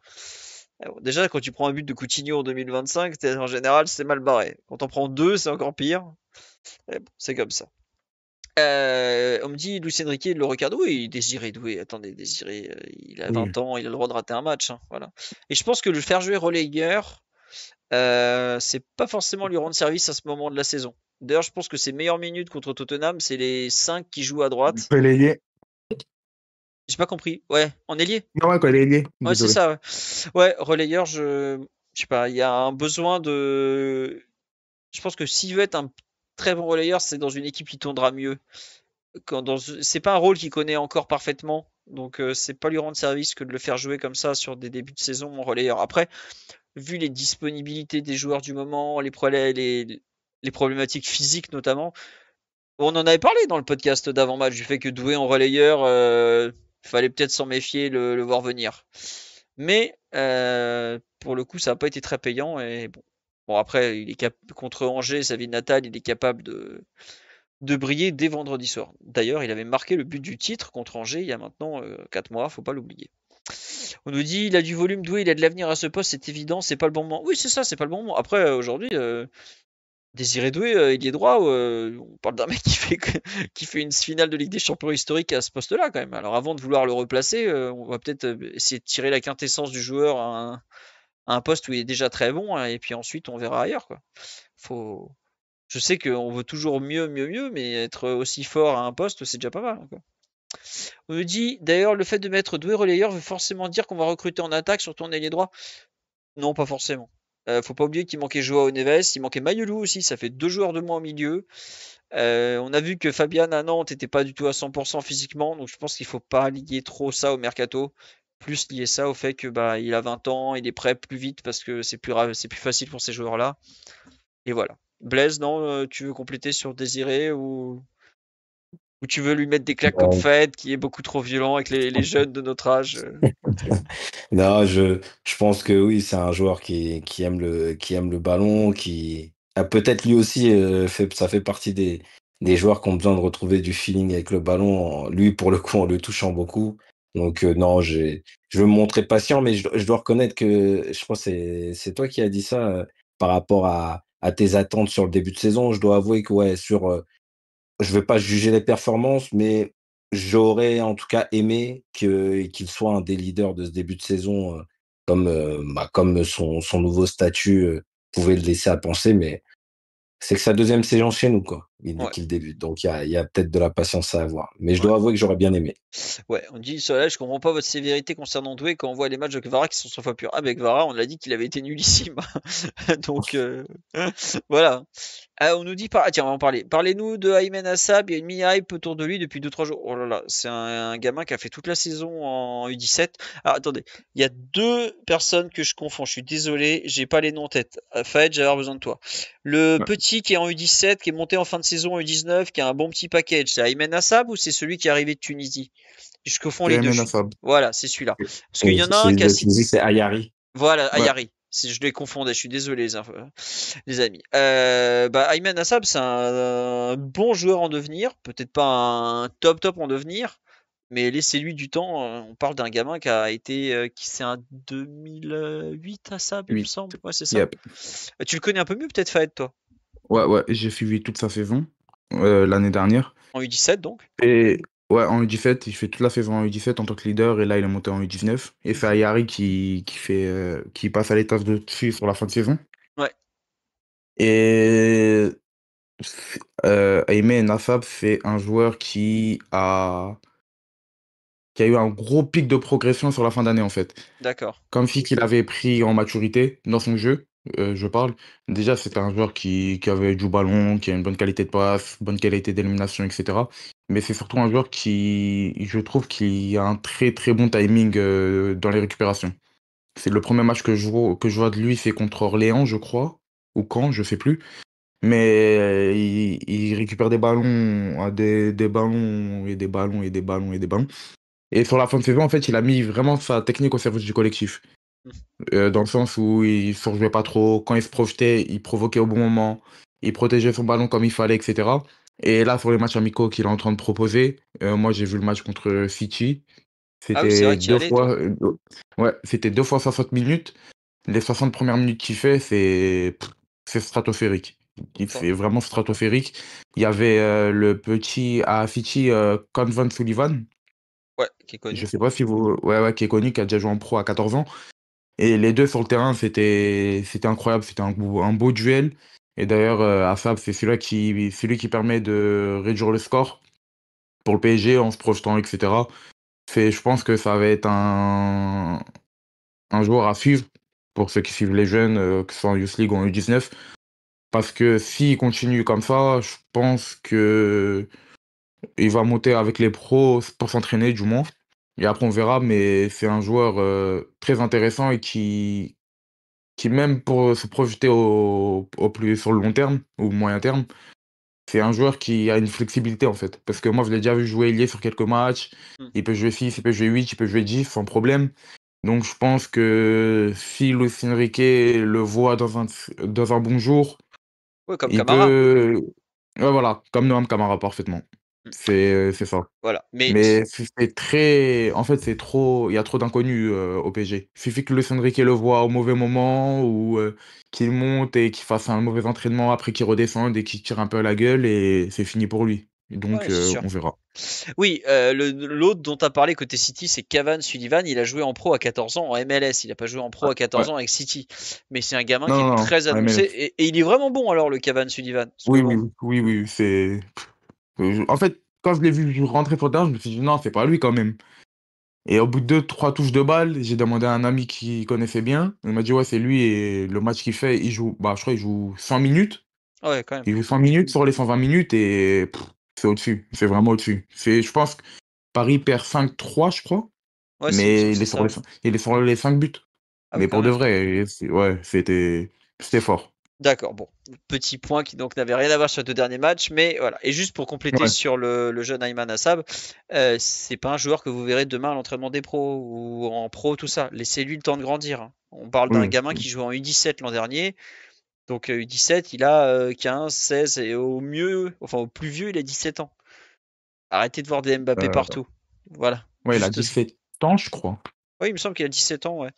Alors, déjà, quand tu prends un but de Coutinho en 2025, en général, c'est mal barré. Quand on prend deux, c'est encore pire. Mais bon, c'est comme ça. On me dit, Luis Enrique, le regarde. Oui, Désiré Doué. Attendez, Désiré, il a Oui. 20 ans, il a le droit de rater un match, hein, voilà. Et je pense que le faire jouer relayeur, c'est pas forcément lui rendre service à ce moment de la saison. D'ailleurs, je pense que ses meilleures minutes contre Tottenham, c'est les 5 qui jouent à droite. Quand il est lié. J'ai pas compris. Ouais, en ailier. Non, ouais, quand il est lié. Ouais, c'est Désolé. ça. Ouais, ouais relayeur, je sais pas. Il y a un besoin de. Je pense que s'il veut être un très bon relayeur, c'est dans une équipe qui tournera mieux. C'est pas un rôle qu'il connaît encore parfaitement. Donc, c'est pas lui rendre service que de le faire jouer comme ça sur des débuts de saison en relayeur. Après, vu les disponibilités des joueurs du moment, les problématiques physiques notamment. On en avait parlé dans le podcast d'avant-match du fait que Doué en relayeur, fallait peut-être s'en méfier, le voir venir. Mais pour le coup, ça n'a pas été très payant. Et bon, bon après, contre Angers, sa ville natale, il est capable de briller dès vendredi soir. D'ailleurs, il avait marqué le but du titre contre Angers il y a maintenant 4 mois, faut pas l'oublier. On nous dit il a du volume, Doué, il a de l'avenir à ce poste, c'est évident, c'est pas le bon moment. Oui, c'est ça, c'est pas le bon moment. Après, aujourd'hui, Désiré Doué, il est droit. On parle d'un mec qui fait une finale de Ligue des Champions historique à ce poste-là, quand même. Alors, avant de vouloir le replacer, on va peut-être essayer de tirer la quintessence du joueur à un poste où il est déjà très bon, hein, et puis ensuite, on verra ailleurs, quoi. Faut... Je sais qu'on veut toujours mieux, mieux, mieux, mais être aussi fort à un poste, c'est déjà pas mal, quoi. On nous dit, d'ailleurs, le fait de mettre Doué relayeur veut forcément dire qu'on va recruter en attaque, surtout en ailier droit. Non, pas forcément. Faut pas oublier qu'il manquait Joao Neves, il manquait Mayulu aussi, ça fait 2 joueurs de moins au milieu. On a vu que Fabian à Nantes était pas du tout à 100% physiquement, donc je pense qu'il faut pas lier trop ça au mercato. Plus lier ça au fait que bah il a 20 ans, il est prêt plus vite parce que c'est plus facile pour ces joueurs-là. Et voilà. Blaise, non, tu veux compléter sur Désiré ou tu veux lui mettre des claques comme Fed qui est beaucoup trop violent avec les jeunes de notre âge Non, je pense que oui, c'est un joueur qui aime le ballon, qui a peut-être lui aussi ça fait partie des joueurs qui ont besoin de retrouver du feeling avec le ballon. Lui, pour le coup, en le touchant beaucoup. Donc non, je veux me montrer patient, mais je dois reconnaître que je crois que c'est toi qui as dit ça. par rapport à tes attentes sur le début de saison. Je dois avouer que ouais, je vais pas juger les performances, mais j'aurais en tout cas aimé qu'il soit un des leaders de ce début de saison, comme son nouveau statut, pouvait le laisser à penser, mais c'est que sa deuxième saison chez nous, quoi, Ouais. qu'il débute. Donc il y a peut-être de la patience à avoir. Mais je Ouais. dois avouer que j'aurais bien aimé. Ouais, on dit cela, je comprends pas votre sévérité concernant Doué quand on voit les matchs de Kvara qui sont 100 fois purs. Ah, mais Kvara, on l'a dit qu'il avait été nullissime. Donc, voilà. Ah, on nous dit par... Ah, tiens, on va en parler. Parlez-nous de Aymen Assab, il y a une mi-hype autour de lui depuis 2-3 jours. Oh là là, c'est un gamin qui a fait toute la saison en U17. Ah, attendez, il y a deux personnes que je confonds, je suis désolé, j'ai pas les noms en tête. Fayed, j'ai avoir besoin de toi. Le Ouais. petit qui est en U17, qui est monté en fin de saison en U19, qui a un bon petit package, c'est Aymen Assab ou c'est celui qui est arrivé de Tunisie? Je confonds C'est les deux. Aymen Assab. Voilà, c'est celui-là. Parce qu'il Et y en a un celui qui a de Tunisie, c'est Ayari. voilà, Ouais. Ayari. Je les confondais, je suis désolé les amis. Bah, Ayman Assab, c'est un bon joueur en devenir, peut-être pas un top en devenir, mais laissez-lui du temps. On parle d'un gamin qui a été, qui c'est un 2008 Assab, il me 8. semble. Ouais, c'est ça. Yep. Tu le connais un peu mieux peut-être, Fayed, toi? Ouais, j'ai suivi toute sa saison l'année dernière. En U17 donc. Et ouais, en U17, il fait toute la saison en U17 en tant que leader et là il est monté en U19. Et c'est Ayari qui passe à l'étage de dessus sur la fin de saison. Ouais, Et Aymen Assab, c'est un joueur qui a eu un gros pic de progression sur la fin d'année en fait. d'accord. Comme si qu'il avait pris en maturité dans son jeu, je parle. Déjà, c'était un joueur qui avait du ballon, qui a une bonne qualité de passe, bonne qualité d'élimination, etc. Mais c'est surtout un joueur qui, je trouve, qui a un très très bon timing dans les récupérations. C'est le premier match que je vois de lui, c'est contre Orléans, je crois, ou Caen, je sais plus. Mais il récupère des ballons, des ballons et des ballons et des ballons et des ballons. Et sur la fin de saison, en fait, il a mis vraiment sa technique au service du collectif. Dans le sens où il surjouait pas trop. Quand il se projetait, il provoquait au bon moment. Il protégeait son ballon comme il fallait, etc. Et là, sur les matchs amicaux qu'il est en train de proposer, moi j'ai vu le match contre City. Ah oui, c'est vrai C'était qu'il y deux allait, toi. fois, ouais, c'était 2 fois 60 minutes. Les 60 premières minutes qu'il fait, c'est stratosphérique. Attends. C'est vraiment stratosphérique. Il y avait le petit à City, Convan Sullivan. Ouais, qui est Je connu. sais pas si vous, ouais, qui est connu, qui a déjà joué en pro à 14 ans. Et les deux sur le terrain, c'était incroyable, c'était un beau duel. Et d'ailleurs, Assab, c'est lui qui permet de réduire le score pour le PSG en se projetant, etc. Je pense que ça va être un joueur à suivre pour ceux qui suivent les jeunes, que ce soit en Youth League ou en U19. Parce que s'il continue comme ça, je pense que il va monter avec les pros pour s'entraîner, du moins. Et après, on verra, mais c'est un joueur très intéressant et qui même pour se projeter au plus sur le long terme ou moyen terme, c'est un joueur qui a une flexibilité en fait. Parce que moi, je l'ai déjà vu jouer ailier sur quelques matchs. Hmm. Il peut jouer 6, il peut jouer 8, il peut jouer 10 sans problème. Donc je pense que si Luis Enrique le voit dans un bon jour, Ouais, comme il Camara. peut. Ouais, voilà, comme Noam Camara parfaitement. Hmm. C'est ça. Voilà. Mais Mais c'est très. En fait, c'est trop. Il y a trop d'inconnus au PSG. Il suffit que Luis Enrique le voit au mauvais moment ou qu'il monte et qu'il fasse un mauvais entraînement après qu'il redescende et qu'il tire un peu à la gueule et c'est fini pour lui. Et donc, ouais, c'est sûr. on verra. Oui, l'autre dont tu as parlé côté City, c'est Cavan Sullivan. Il a joué en pro à 14 ans en MLS. Il n'a pas joué en pro à 14 Ouais. ans avec City. Mais c'est un gamin Non, qui non, est non. très Ouais, annoncé. mais. Et il est vraiment bon alors, le Cavan Sullivan. Parce que Oui, oui, bon. oui, oui, oui. En fait, quand je l'ai vu rentrer sur le terrain, je me suis dit non, c'est pas lui quand même. Et au bout de 2, 3 touches de balle, j'ai demandé à un ami qui connaissait bien. Il m'a dit, ouais, c'est lui. Et le match qu'il fait, il joue, bah, je crois, il joue 100 minutes. Ah ouais, quand même. Il joue 100 minutes sur les 120 minutes et c'est au-dessus. C'est vraiment au-dessus. Je pense que Paris perd 5-3, je crois. Ouais, il me semble Mais que c'est ça. Ouais. il est sur les 5 buts. Ah oui, Mais quand pour de même. vrai, ouais, c'était fort. D'accord, bon. Petit point qui donc n'avait rien à voir sur les deux derniers matchs, mais voilà. Et juste pour compléter Ouais. sur le jeune Ayman Assab, c'est pas un joueur que vous verrez demain à l'entraînement des pros ou en pro, tout ça. Laissez-lui le temps de grandir, hein. On parle d'un Oui, gamin qui jouait en U17 l'an dernier. Donc U17, il a 15, 16 et au mieux, enfin au plus vieux, il a 17 ans. Arrêtez de voir des Mbappé euh, partout. Voilà, ouais, il a juste ça. 17 ans, je crois. Oui, il me semble qu'il a 17 ans, ouais.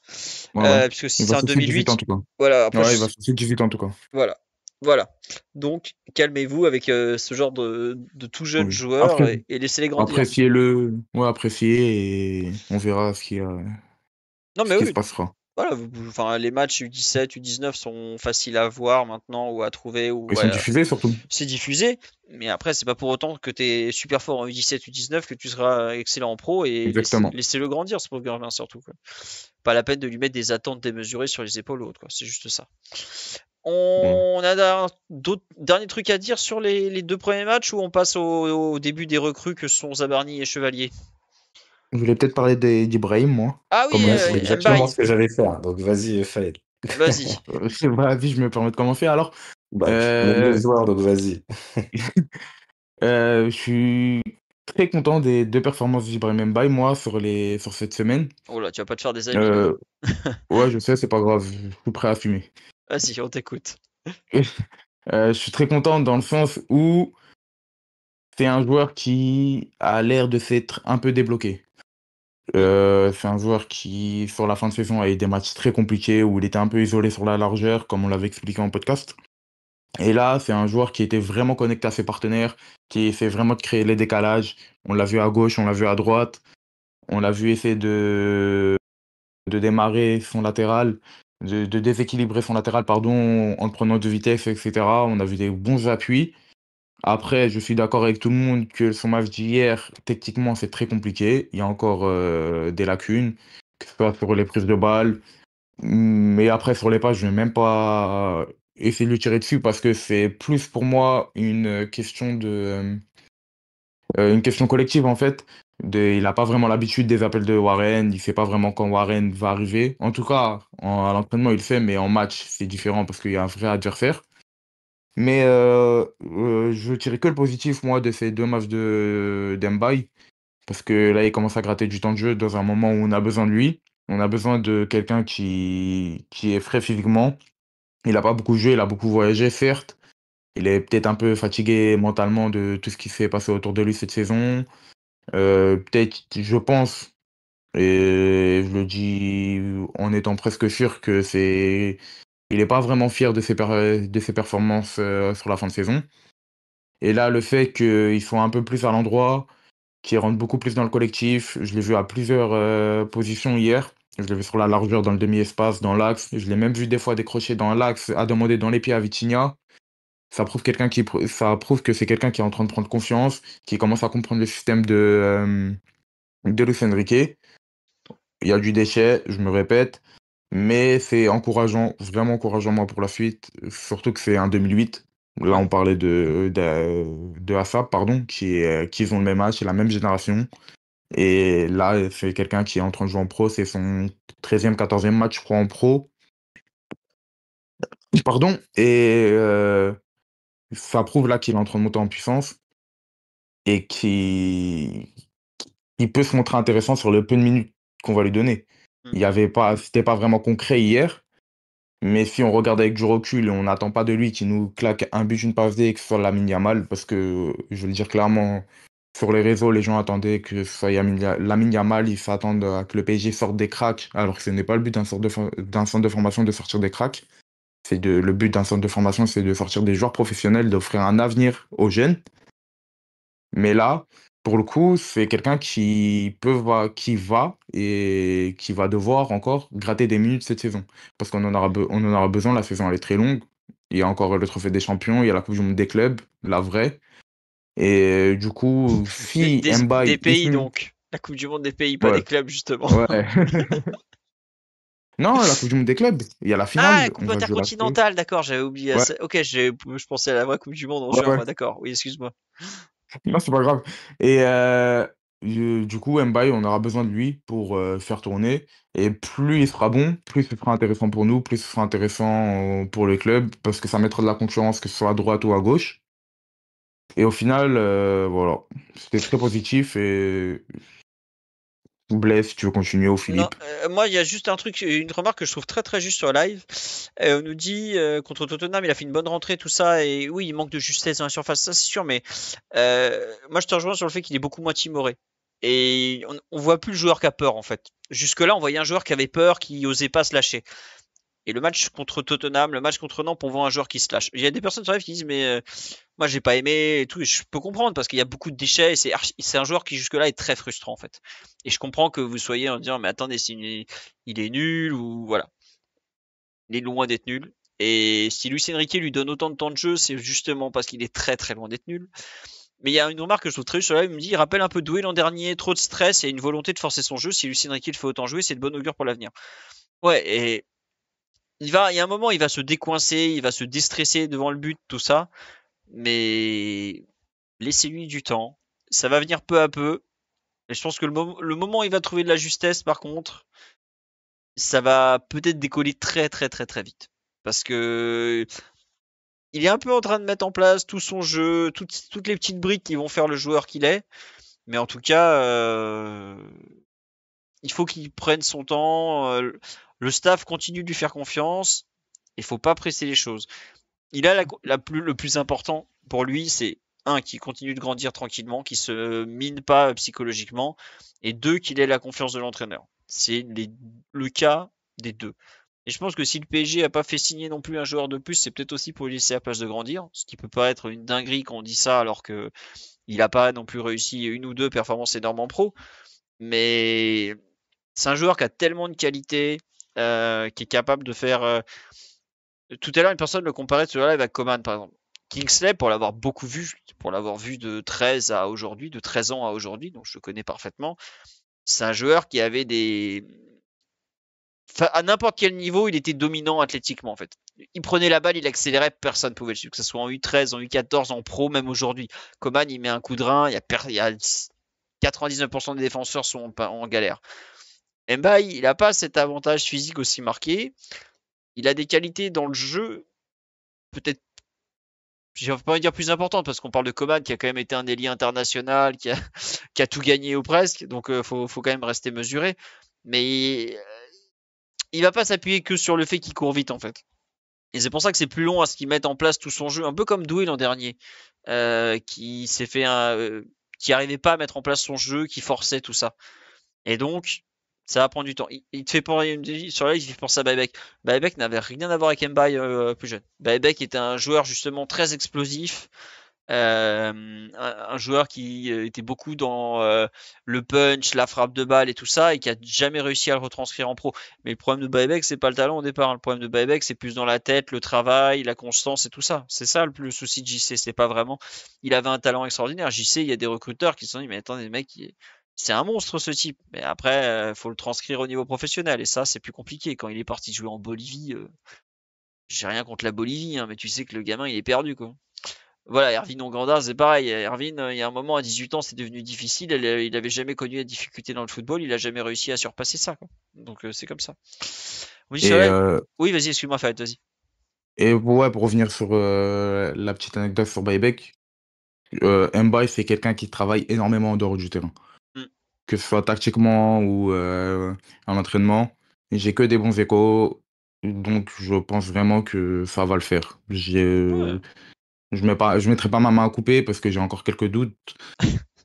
Ouais, ouais. Puisque si Il c'est va un sauter 18 ans, 2008, en tout cas. voilà, après, Ouais, il va sauter 18 ans, en tout cas. voilà. Voilà. Donc, calmez-vous avec ce genre de tout jeunes Oui. joueurs et laissez-les grandir. Appréciez-le. Ouais, appréciez et on verra Non, ce mais qui se oui, passera. voilà, enfin, les matchs U17, U19 sont faciles à voir maintenant ou à trouver ou Ils sont diffusés, surtout. c'est diffusé, mais après c'est pas pour autant que tu es super fort en U17, U19 que tu seras excellent en pro et Exactement. laissez-le grandir ce pauvre gamin surtout quoi. Pas la peine de lui mettre des attentes démesurées sur les épaules ou autre quoi, c'est juste ça. Ouais. On a d'autres derniers trucs à dire sur les deux premiers matchs ou on passe au début des recrues que sont Zabarni et Chevalier. Je voulais peut-être parler d'Ibrahim, moi, Ah oui, comme Ouais, sur c'est les exactement Mbaye, ce que j'allais faire. Donc vas-y, Fayed. vas-y. Vas-y, je me permets de commencer alors. Bah, tu connais mieux le Euh, joueur, donc vas-y. je suis très content des deux performances d'Ibrahim Mbaye, moi, sur cette semaine. Oh là, tu vas pas te faire des amis là. Euh, ouais, je sais, c'est pas grave, je suis prêt à fumer. Vas-y, on t'écoute. Je suis très content dans le sens où c'est un joueur qui a l'air de s'être un peu débloqué. Mm. C'est un joueur qui, sur la fin de saison, a eu des matchs très compliqués où il était un peu isolé sur la largeur, comme on l'avait expliqué en podcast. Et là, c'est un joueur qui était vraiment connecté à ses partenaires, qui essaie vraiment de créer les décalages. On l'a vu à gauche, on l'a vu à droite, on l'a vu essayer de démarrer son latéral, de déséquilibrer son latéral, pardon, en le prenant de vitesse, etc. On a vu des bons appuis. Après, je suis d'accord avec tout le monde que son match d'hier, techniquement, c'est très compliqué. Il y a encore des lacunes, que ce soit sur les prises de balles. Mais après, sur les passes, je ne vais même pas essayer de lui tirer dessus parce que c'est plus pour moi une question collective, en fait. Il n'a pas vraiment l'habitude des appels de Warren. Il ne sait pas vraiment quand Warren va arriver. En tout cas, à l'entraînement, il le fait, mais en match, c'est différent parce qu'il y a un vrai adversaire. Mais je tirais que le positif, moi, de ces deux matchs d'Mbaye, parce que là, il commence à gratter du temps de jeu dans un moment où on a besoin de lui. On a besoin de quelqu'un qui est frais physiquement. Il n'a pas beaucoup joué, il a beaucoup voyagé, certes. Il est peut-être un peu fatigué mentalement de tout ce qui s'est passé autour de lui cette saison. Peut-être, je pense, et je le dis en étant presque sûr que il n'est pas vraiment fier de ses performances sur la fin de saison. Et là, le fait qu'ils soient un peu plus à l'endroit, qu'ils rentrent beaucoup plus dans le collectif, je l'ai vu à plusieurs positions hier. Je l'ai vu sur la largeur, dans le demi-espace, dans l'axe. Je l'ai même vu des fois décrocher dans l'axe, à demander dans les pieds à Vitinha. Ça prouve que c'est quelqu'un qui est en train de prendre confiance, qui commence à comprendre le système de Luis Enrique. Il y a du déchet, je me répète, mais c'est encourageant, vraiment encourageant moi pour la suite, surtout que c'est un 2008. Là, Ouais. on parlait de Assap, pardon, qui ont le même âge, c'est la même génération. Et là, c'est quelqu'un qui est en train de jouer en pro, c'est son 13e, 14e match, je crois, en pro. Pardon, et ça prouve là qu'il est en train de monter en puissance et qu'il peut se montrer intéressant sur le peu de minutes qu'on va lui donner. Mm. C'était pas vraiment concret hier. Mais si on regarde avec du recul et on n'attend pas de lui qu'il nous claque un but, une passe D et que ce soit Lamine Yamal, parce que je vais le dire clairement, sur les réseaux, les gens attendaient que ce soit Lamine Yamal, ils s'attendent à que le PSG sorte des cracks, alors que ce n'est pas le but d'un centre de formation de sortir des cracks. Le but d'un centre de formation, c'est de sortir des joueurs professionnels, d'offrir un avenir aux jeunes. Mais là, pour le coup, c'est quelqu'un qui va et qui va devoir encore gratter des minutes cette saison. Parce on en aura besoin, la saison elle est très longue. Il y a encore le trophée des champions, il y a la Coupe du Monde des clubs, la vraie. Et du coup, si Des Mbaye pays continue. donc. La Coupe du Monde des pays, pas Ouais, des clubs justement. ouais. Non, la Coupe du Monde des clubs, il y a la Ah, finale, on Coupe va jouer la finale. intercontinentale, d'accord, j'avais oublié. Ouais, Ok, je pensais à la vraie Coupe du Monde en ouais, juin, ouais. moi, d'accord. Oui, excuse-moi. Non, c'est pas grave. Et du coup, Mbaye, on aura besoin de lui pour faire tourner. Et plus il sera bon, plus ce sera intéressant pour nous, plus ce sera intéressant pour le club, parce que ça mettra de la concurrence, que ce soit à droite ou à gauche. Et au final, voilà, c'était très positif. Et Blaise, si tu veux continuer, ou Non, Philippe. moi, il y a juste un truc, une remarque que je trouve très très juste sur live. On nous dit contre Tottenham, il a fait une bonne rentrée, tout ça, et oui, il manque de justesse dans la surface, ça c'est sûr, mais moi je te rejoins sur le fait qu'il est beaucoup moins timoré. Et on voit plus le joueur qui a peur en fait. Jusque-là, on voyait un joueur qui avait peur, qui osait pas se lâcher. Et le match contre Tottenham, le match contre Nantes, on voit un joueur qui se lâche. Il y a des personnes sur live qui disent mais moi j'ai pas aimé et tout. Et je peux comprendre parce qu'il y a beaucoup de déchets. Et c'est un joueur qui jusque-là est très frustrant en fait. Et je comprends que vous soyez en disant mais attendez, il est nul ou voilà. Il est loin d'être nul. Et si Luis Enrique lui donne autant de temps de jeu, c'est justement parce qu'il est très très loin d'être nul. Mais il y a une remarque que je trouve très juste sur live, il me dit, il rappelle un peu Doué l'an dernier, trop de stress et une volonté de forcer son jeu. Si Luis Enrique le fait autant jouer, c'est de bon augure pour l'avenir. Ouais, et il y a un moment, il va se décoincer, il va se déstresser devant le but, tout ça. Mais laissez-lui du temps. Ça va venir peu à peu. Et je pense que le moment où il va trouver de la justesse, par contre, ça va peut-être décoller très très très très vite. Parce que il est un peu en train de mettre en place tout son jeu, toutes les petites briques qui vont faire le joueur qu'il est. Mais en tout cas, il faut qu'il prenne son temps. Le staff continue de lui faire confiance. Il faut pas presser les choses. Il a le plus important pour lui, c'est un, qu'il continue de grandir tranquillement, qu'il se mine pas psychologiquement, et deux, qu'il ait la confiance de l'entraîneur. C'est le cas des deux. Et je pense que si le PSG a pas fait signer non plus un joueur de plus, c'est peut-être aussi pour lui laisser la place de grandir, ce qui peut pas être une dinguerie quand on dit ça alors que il a pas non plus réussi une ou deux performances énormes en pro. Mais c'est un joueur qui a tellement de qualité, qui est capable de faire. Tout à l'heure, une personne le comparait sur live avec Coman, par exemple. Kingsley, pour l'avoir beaucoup vu, pour l'avoir vu de 13 à aujourd'hui, de 13 ans à aujourd'hui, donc je le connais parfaitement. C'est un joueur qui avait des. Enfin, à n'importe quel niveau, il était dominant athlétiquement, en fait. Il prenait la balle, il accélérait, personne ne pouvait le suivre, que ce soit en U13, en U14, en pro, même aujourd'hui. Coman, il met un coup de rein, il y a 99% des défenseurs sont en galère. Mbaye, il n'a pas cet avantage physique aussi marqué. Il a des qualités dans le jeu, peut-être, je vais pas envie de dire plus importantes, parce qu'on parle de Coman qui a quand même été un ailier international, qui a tout gagné ou presque, donc faut quand même rester mesuré. Mais il va pas s'appuyer que sur le fait qu'il court vite en fait. Et c'est pour ça que c'est plus long à ce qu'il mette en place tout son jeu, un peu comme Doué l'an dernier, qui s'est fait qui arrivait pas à mettre en place son jeu, qui forçait tout ça. Et donc, ça va prendre du temps. Il te fait penser, sur là, il fait penser à Baebek. Baebek n'avait rien à voir avec Mbaye plus jeune. Baebek était un joueur justement très explosif, un joueur qui était beaucoup dans le punch, la frappe de balle et tout ça, et qui a jamais réussi à le retranscrire en pro. Mais le problème de Baebek, c'est pas le talent au départ. Le problème de Baebek, c'est plus dans la tête, le travail, la constance et tout ça. C'est ça le souci de JC. C'est pas vraiment. Il avait un talent extraordinaire. JC, il y a des recruteurs qui se sont dit, mais attendez, mec, c'est un monstre ce type. Mais après, faut le transcrire au niveau professionnel. Et ça, c'est plus compliqué. Quand il est parti jouer en Bolivie, j'ai rien contre la Bolivie, hein, mais tu sais que le gamin, il est perdu, quoi. Voilà, Erwin Onganda, c'est pareil. Erwin, il y a un moment, à 18 ans, c'est devenu difficile. Il avait jamais connu la difficulté dans le football. Il a jamais réussi à surpasser ça, quoi. Donc, c'est comme ça. Oui, Et, oui, vas-y, excuse-moi, Fayette, vas-y. et ouais, pour revenir sur la petite anecdote sur Baebek, Mbaye, c'est quelqu'un qui travaille énormément en dehors du terrain. Mm. Que ce soit tactiquement ou en entraînement. J'ai que des bons échos, donc je pense vraiment que ça va le faire. Ouais. Je mettrai pas ma main à couper parce que j'ai encore quelques doutes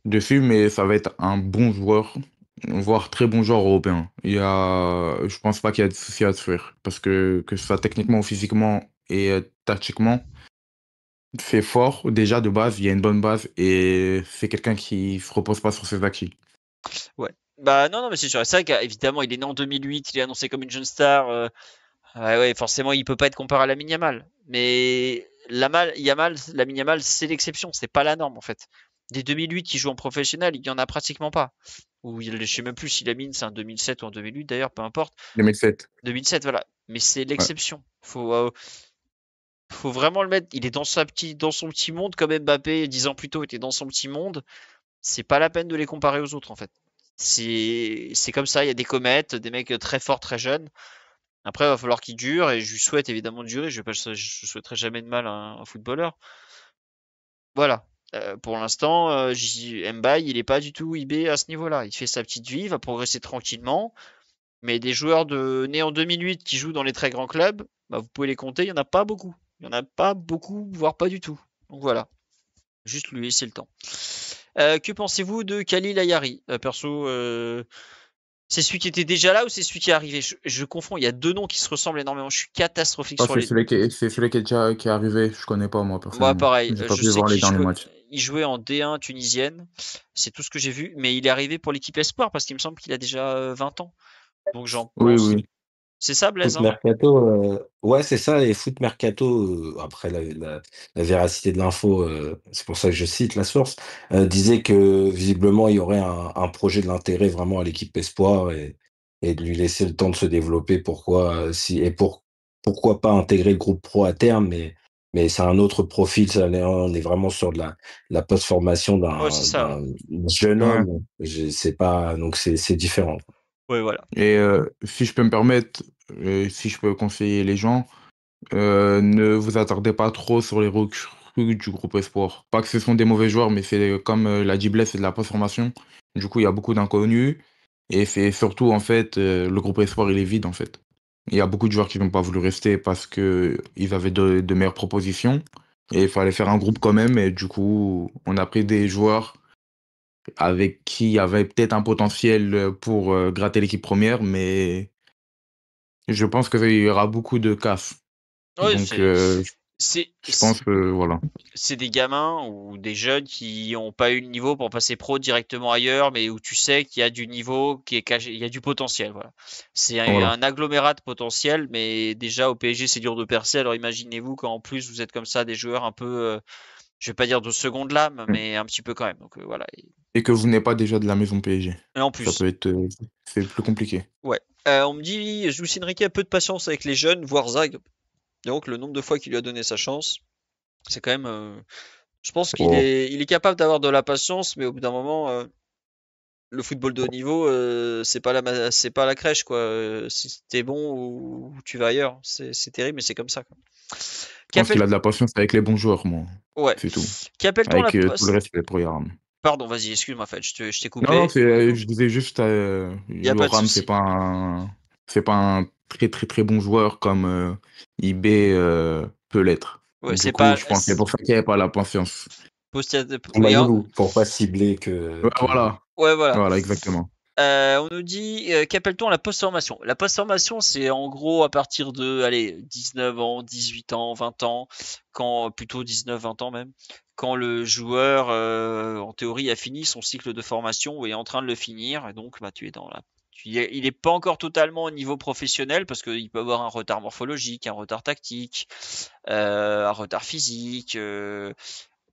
dessus, mais ça va être un bon joueur, voire très bon joueur européen. Je pense pas qu'il y a de souci à se faire parce que ce soit techniquement ou physiquement et tactiquement, c'est fort. Déjà de base, il y a une bonne base et c'est quelqu'un qui se repose pas sur ses acquis. Ouais. Bah, non, non, mais c'est sûr. C'est vrai qu'évidemment, il est né en 2008, il est annoncé comme une jeune star. Ouais, forcément, il peut pas être comparé à Lamine Yamal. Mais Lamine Yamal, c'est l'exception, c'est pas la norme en fait. Des 2008 qui jouent en professionnel, il y en a pratiquement pas. Ou je sais même plus si Lamine c'est un 2007 ou un 2008 d'ailleurs, peu importe. 2007. 2007, voilà. Mais c'est Ouais. l'exception. Faut vraiment le mettre. Il est dans son petit monde comme Mbappé 10 ans plus tôt était dans son petit monde. C'est pas la peine de les comparer aux autres en fait. C'est comme ça. Il y a des comètes, des mecs très forts, très jeunes. Après, il va falloir qu'il dure et je lui souhaite évidemment de durer. Je souhaiterais jamais de mal à un footballeur. Voilà. Pour l'instant, Mbaye, il est pas du tout IB à ce niveau-là. Il fait sa petite vie, il va progresser tranquillement. Mais des joueurs nés en 2008 qui jouent dans les très grands clubs, bah, vous pouvez les compter, il y en a pas beaucoup. Il y en a pas beaucoup, voire pas du tout. Donc voilà. Juste lui laisser le temps. Que pensez-vous de Khalil Ayari? Perso, c'est celui qui était déjà là ou c'est celui qui est arrivé? Je confonds, il y a deux noms qui se ressemblent énormément. Je suis catastrophique Ah, sur les. c'est celui qui est arrivé. Je connais pas, moi, Moi, personnellement. pareil, J'ai pas je pu sais voir les qu'il derniers jouait, matchs. il jouait en D1 tunisienne. C'est tout ce que j'ai vu, mais il est arrivé pour l'équipe Espoir parce qu'il me semble qu'il a déjà 20 ans. Donc j'en Oui, pense. oui. C'est ça, Blaise, Foot hein? Mercato, ouais, c'est ça, et Foot Mercato, après la véracité de l'info, c'est pour ça que je cite la source, disait que visiblement il y aurait un projet de l'intérêt vraiment à l'équipe espoir et de lui laisser le temps de se développer. Pourquoi pas intégrer le groupe pro à terme, mais c'est un autre profil. On est vraiment sur de la post-formation Ouais, c'est ça, ouais. d'un jeune Ouais. homme. C'est pas, donc c'est différent. Ouais, voilà. Et si je peux me permettre, si je peux conseiller les gens, ne vous attardez pas trop sur les recrues du groupe Espoir. Pas que ce sont des mauvais joueurs, mais c'est comme l'a dit Blaise, c'est de la post-formation. Du coup, il y a beaucoup d'inconnus. Et c'est surtout, en fait, le groupe Espoir, il est vide, en fait. Il y a beaucoup de joueurs qui n'ont pas voulu rester parce que ils avaient de meilleures propositions. Et il fallait faire un groupe quand même. Et du coup, on a pris des joueurs avec qui il y avait peut-être un potentiel pour gratter l'équipe première, mais je pense qu'il y aura beaucoup de casse. Ouais, Donc, c'est, je pense que voilà. c'est des gamins ou des jeunes qui ont pas eu le niveau pour passer pro directement ailleurs, mais où tu sais qu'il y a du niveau, qui est caché, il y a du potentiel, voilà. C'est Voilà. un agglomérat de potentiel, mais déjà au PSG c'est dur de percer. Alors imaginez-vous quand en plus vous êtes comme ça des joueurs un peu, je vais pas dire de seconde lame, mais un petit peu quand même. Donc voilà. Et que vous n'êtes pas déjà de la maison PSG. Et en Ça plus, peut être, c'est plus compliqué. ouais. On me dit, Luis Enrique a peu de patience avec les jeunes, voire Zag. Donc le nombre de fois qu'il lui a donné sa chance, c'est quand même. Je pense Oh. il est capable d'avoir de la patience, mais au bout d'un moment, le football de haut niveau, c'est pas la crèche, quoi. Si t'es bon ou tu vas ailleurs, c'est terrible, mais c'est comme ça, quoi. Je pense Qu'appelle, qu'il a de la patience avec les bons joueurs, moi. ouais. C'est tout. Qu'appelle-t-on la Avec tout le poste? respect pour Yoram. Pardon, vas-y, excuse-moi, Fed, je t'ai Non, non, coupé. je disais juste, Y a pas de Yoram, souci. c'est pas un très très très bon joueur comme IB peut l'être. Ouais, Du c'est coup, pas, je pense que c'est pour ça qu'il n'y avait pas la patience. et Mayoulou, pour pas cibler Ouais, que voilà, ouais, voilà. voilà, exactement. On nous dit, qu'appelle-t-on la post-formation? La post-formation, c'est en gros à partir de, allez, 19 ans, 18 ans, 20 ans, plutôt 19, 20 ans même, quand le joueur, en théorie, a fini son cycle de formation ou est en train de le finir, et donc, bah, tu es dans il est pas encore totalement au niveau professionnel parce qu'il peut avoir un retard morphologique, un retard tactique, un retard physique,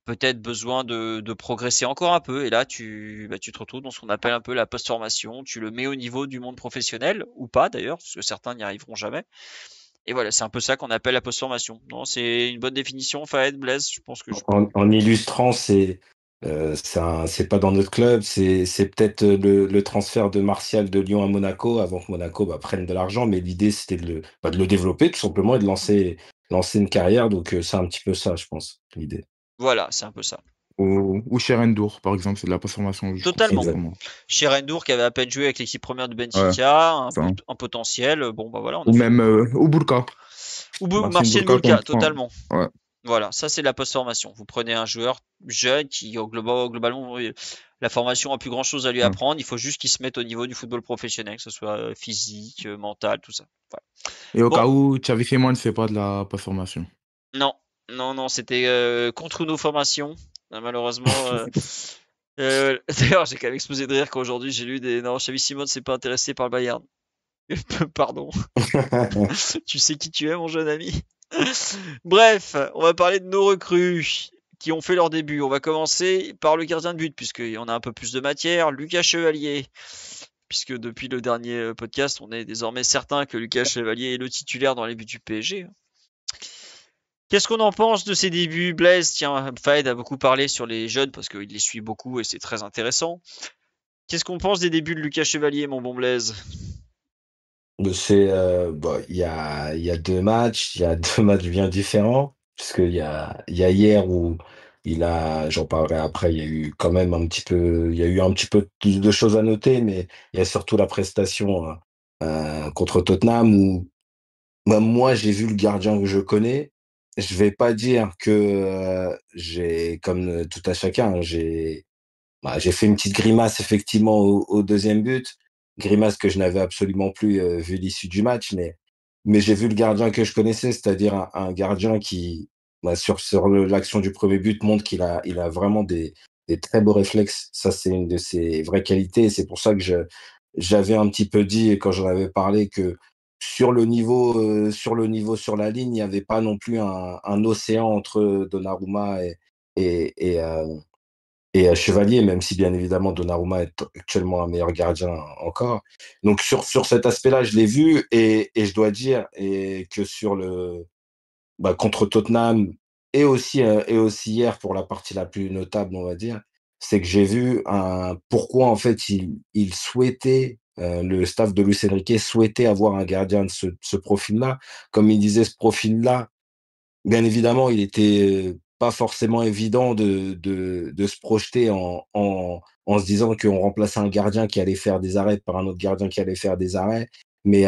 peut-être besoin de progresser encore un peu. Et là, tu te retrouves dans ce qu'on appelle un peu la post-formation. Tu le mets au niveau du monde professionnel, ou pas d'ailleurs, parce que certains n'y arriveront jamais. Et voilà, c'est un peu ça qu'on appelle la post-formation. Non, c'est une bonne définition, Fahed, Blaise. Je pense que je. en illustrant, c'est pas dans notre club, c'est peut-être le transfert de Martial de Lyon à Monaco avant que Monaco prenne de l'argent, mais l'idée c'était de le développer tout simplement et de lancer une carrière. Donc c'est un petit peu ça, je pense, l'idée. Voilà, c'est un peu ça. Ou Cherendour, par exemple, c'est de la post-formation, je considère Totalement. pour Exact. moi. Chez Rendour, qui avait à peine joué avec l'équipe première de Ouais, Benfica, ça. un potentiel. Bon, bah voilà, on a Ou fait. même Oubulka. Ou Marcin Martial Bulka, Boulka, totalement. ouais. Voilà, ça c'est la post-formation. Vous prenez un joueur jeune qui, globalement, oui, la formation a plus grand-chose à lui Ouais. apprendre. Il faut juste qu'il se mette au niveau du football professionnel, que ce soit physique, mental, tout ça. Voilà. Et au Bon, cas où Xavi Simons ne fait pas de la post-formation. non, non, non, c'était contre nos formations. Malheureusement, d'ailleurs, j'ai quand même explosé de rire quand aujourd'hui j'ai lu des. Non, Xavi Simons s'est pas intéressé par le Bayern. Pardon. Tu sais qui tu es, mon jeune ami? Bref, on va parler de nos recrues qui ont fait leur début. On va commencer par le gardien de but, puisqu'on a un peu plus de matière. Lucas Chevalier, puisque depuis le dernier podcast, on est désormais certain que Lucas Chevalier est le titulaire dans les buts du PSG. Qu'est-ce qu'on en pense de ses débuts, Blaise? Tiens, Faed a beaucoup parlé sur les jeunes, parce qu'il les suit beaucoup et c'est très intéressant. Qu'est-ce qu'on pense des débuts de Lucas Chevalier, mon bon Blaise? Il y a deux matchs, il y a deux matchs bien différents, il y a hier où j'en parlerai après, il y a eu un petit peu de choses à noter, mais il y a surtout la prestation contre Tottenham où moi j'ai vu le gardien que je connais je vais pas dire que j'ai, comme tout à chacun, hein, j'ai fait une petite grimace effectivement au deuxième but, grimace que je n'avais absolument plus vu l'issue du match, mais j'ai vu le gardien que je connaissais, c'est-à-dire un gardien qui, sur l'action du premier but, montre il a vraiment des très beaux réflexes. Ça, c'est une de ses vraies qualités. Et c'est pour ça que j'avais un petit peu dit, quand j'en avais parlé, que sur la ligne, il n'y avait pas non plus un océan entre Donnarumma et Chevalier, même si bien évidemment Donnarumma est actuellement un meilleur gardien encore. Donc sur cet aspect-là, je l'ai vu et je dois dire que contre Tottenham et aussi hier pour la partie la plus notable, on va dire, c'est que j'ai vu pourquoi en fait il souhaitait, le staff de Luis Enrique souhaitait avoir un gardien de ce profil-là. Comme il disait, ce profil-là, bien évidemment, il était pas forcément évident de se projeter en se disant qu'on remplaçait un gardien qui allait faire des arrêts par un autre gardien qui allait faire des arrêts. Mais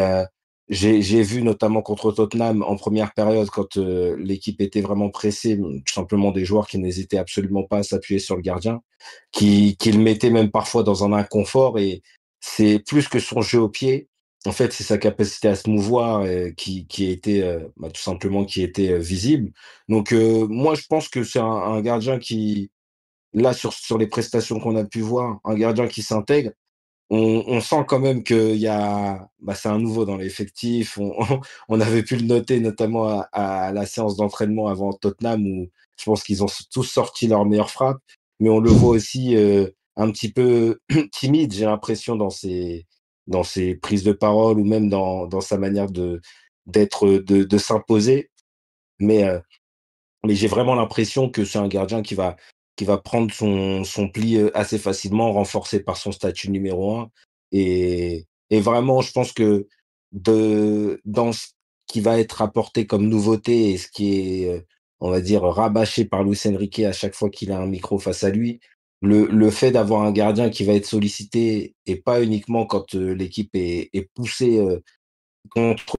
j'ai vu notamment contre Tottenham en première période quand l'équipe était vraiment pressée, tout simplement des joueurs qui n'hésitaient absolument pas à s'appuyer sur le gardien, qui le mettaient même parfois dans un inconfort. Et c'est plus que son jeu au pied, en fait, c'est sa capacité à se mouvoir, qui était, tout simplement qui était, visible. Donc moi je pense que c'est un gardien qui, là, sur les prestations qu'on a pu voir, un gardien qui s'intègre. On sent quand même qu'il y a, c'est un nouveau dans l'effectif. On avait pu le noter notamment à la séance d'entraînement avant Tottenham, où je pense qu'ils ont tous sorti leur meilleure frappe. Mais on le voit aussi un petit peu timide, j'ai l'impression, dans ses prises de parole ou même dans sa manière de s'imposer. Mais j'ai vraiment l'impression que c'est un gardien qui va prendre son pli assez facilement, renforcé par son statut numéro un. Et vraiment, je pense que dans ce qui va être apporté comme nouveauté et ce qui est, on va dire, rabâché par Luis Enrique à chaque fois qu'il a un micro face à lui, le fait d'avoir un gardien qui va être sollicité et pas uniquement quand l'équipe est poussée contre,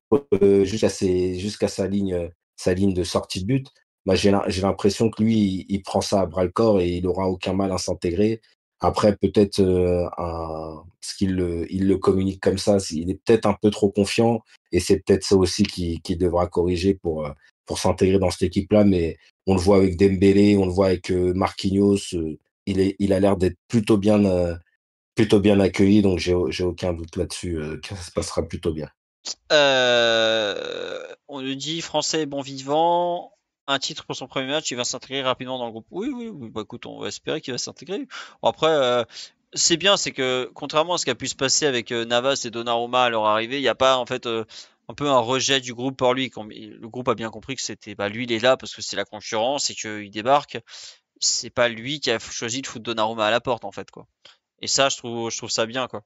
jusqu'à sa ligne de sortie de but. J'ai l'impression que lui, il prend ça à bras le corps et il aura aucun mal à s'intégrer. Après, peut-être, parce qu'il le communique comme ça, il est peut-être un peu trop confiant et c'est peut-être ça aussi qu'il devra corriger pour s'intégrer dans cette équipe-là. Mais on le voit avec Dembélé, on le voit avec Marquinhos, il a l'air d'être plutôt bien accueilli, donc j'ai aucun doute là-dessus, que ça se passera plutôt bien. On nous dit français bon vivant, un titre pour son premier match, il va s'intégrer rapidement dans le groupe. Oui, oui, oui, bah écoute, on va espérer qu'il va s'intégrer. Bon, après, c'est bien, c'est que contrairement à ce qui a pu se passer avec Navas et Donnarumma à leur arrivée, il n'y a pas en fait un peu un rejet du groupe par lui. Le groupe a bien compris que c'était, bah lui, il est là parce que c'est la concurrence et qu'il débarque. C'est pas lui qui a choisi de foutre Donnarumma à la porte en fait, quoi. Et ça, je trouve ça bien, quoi.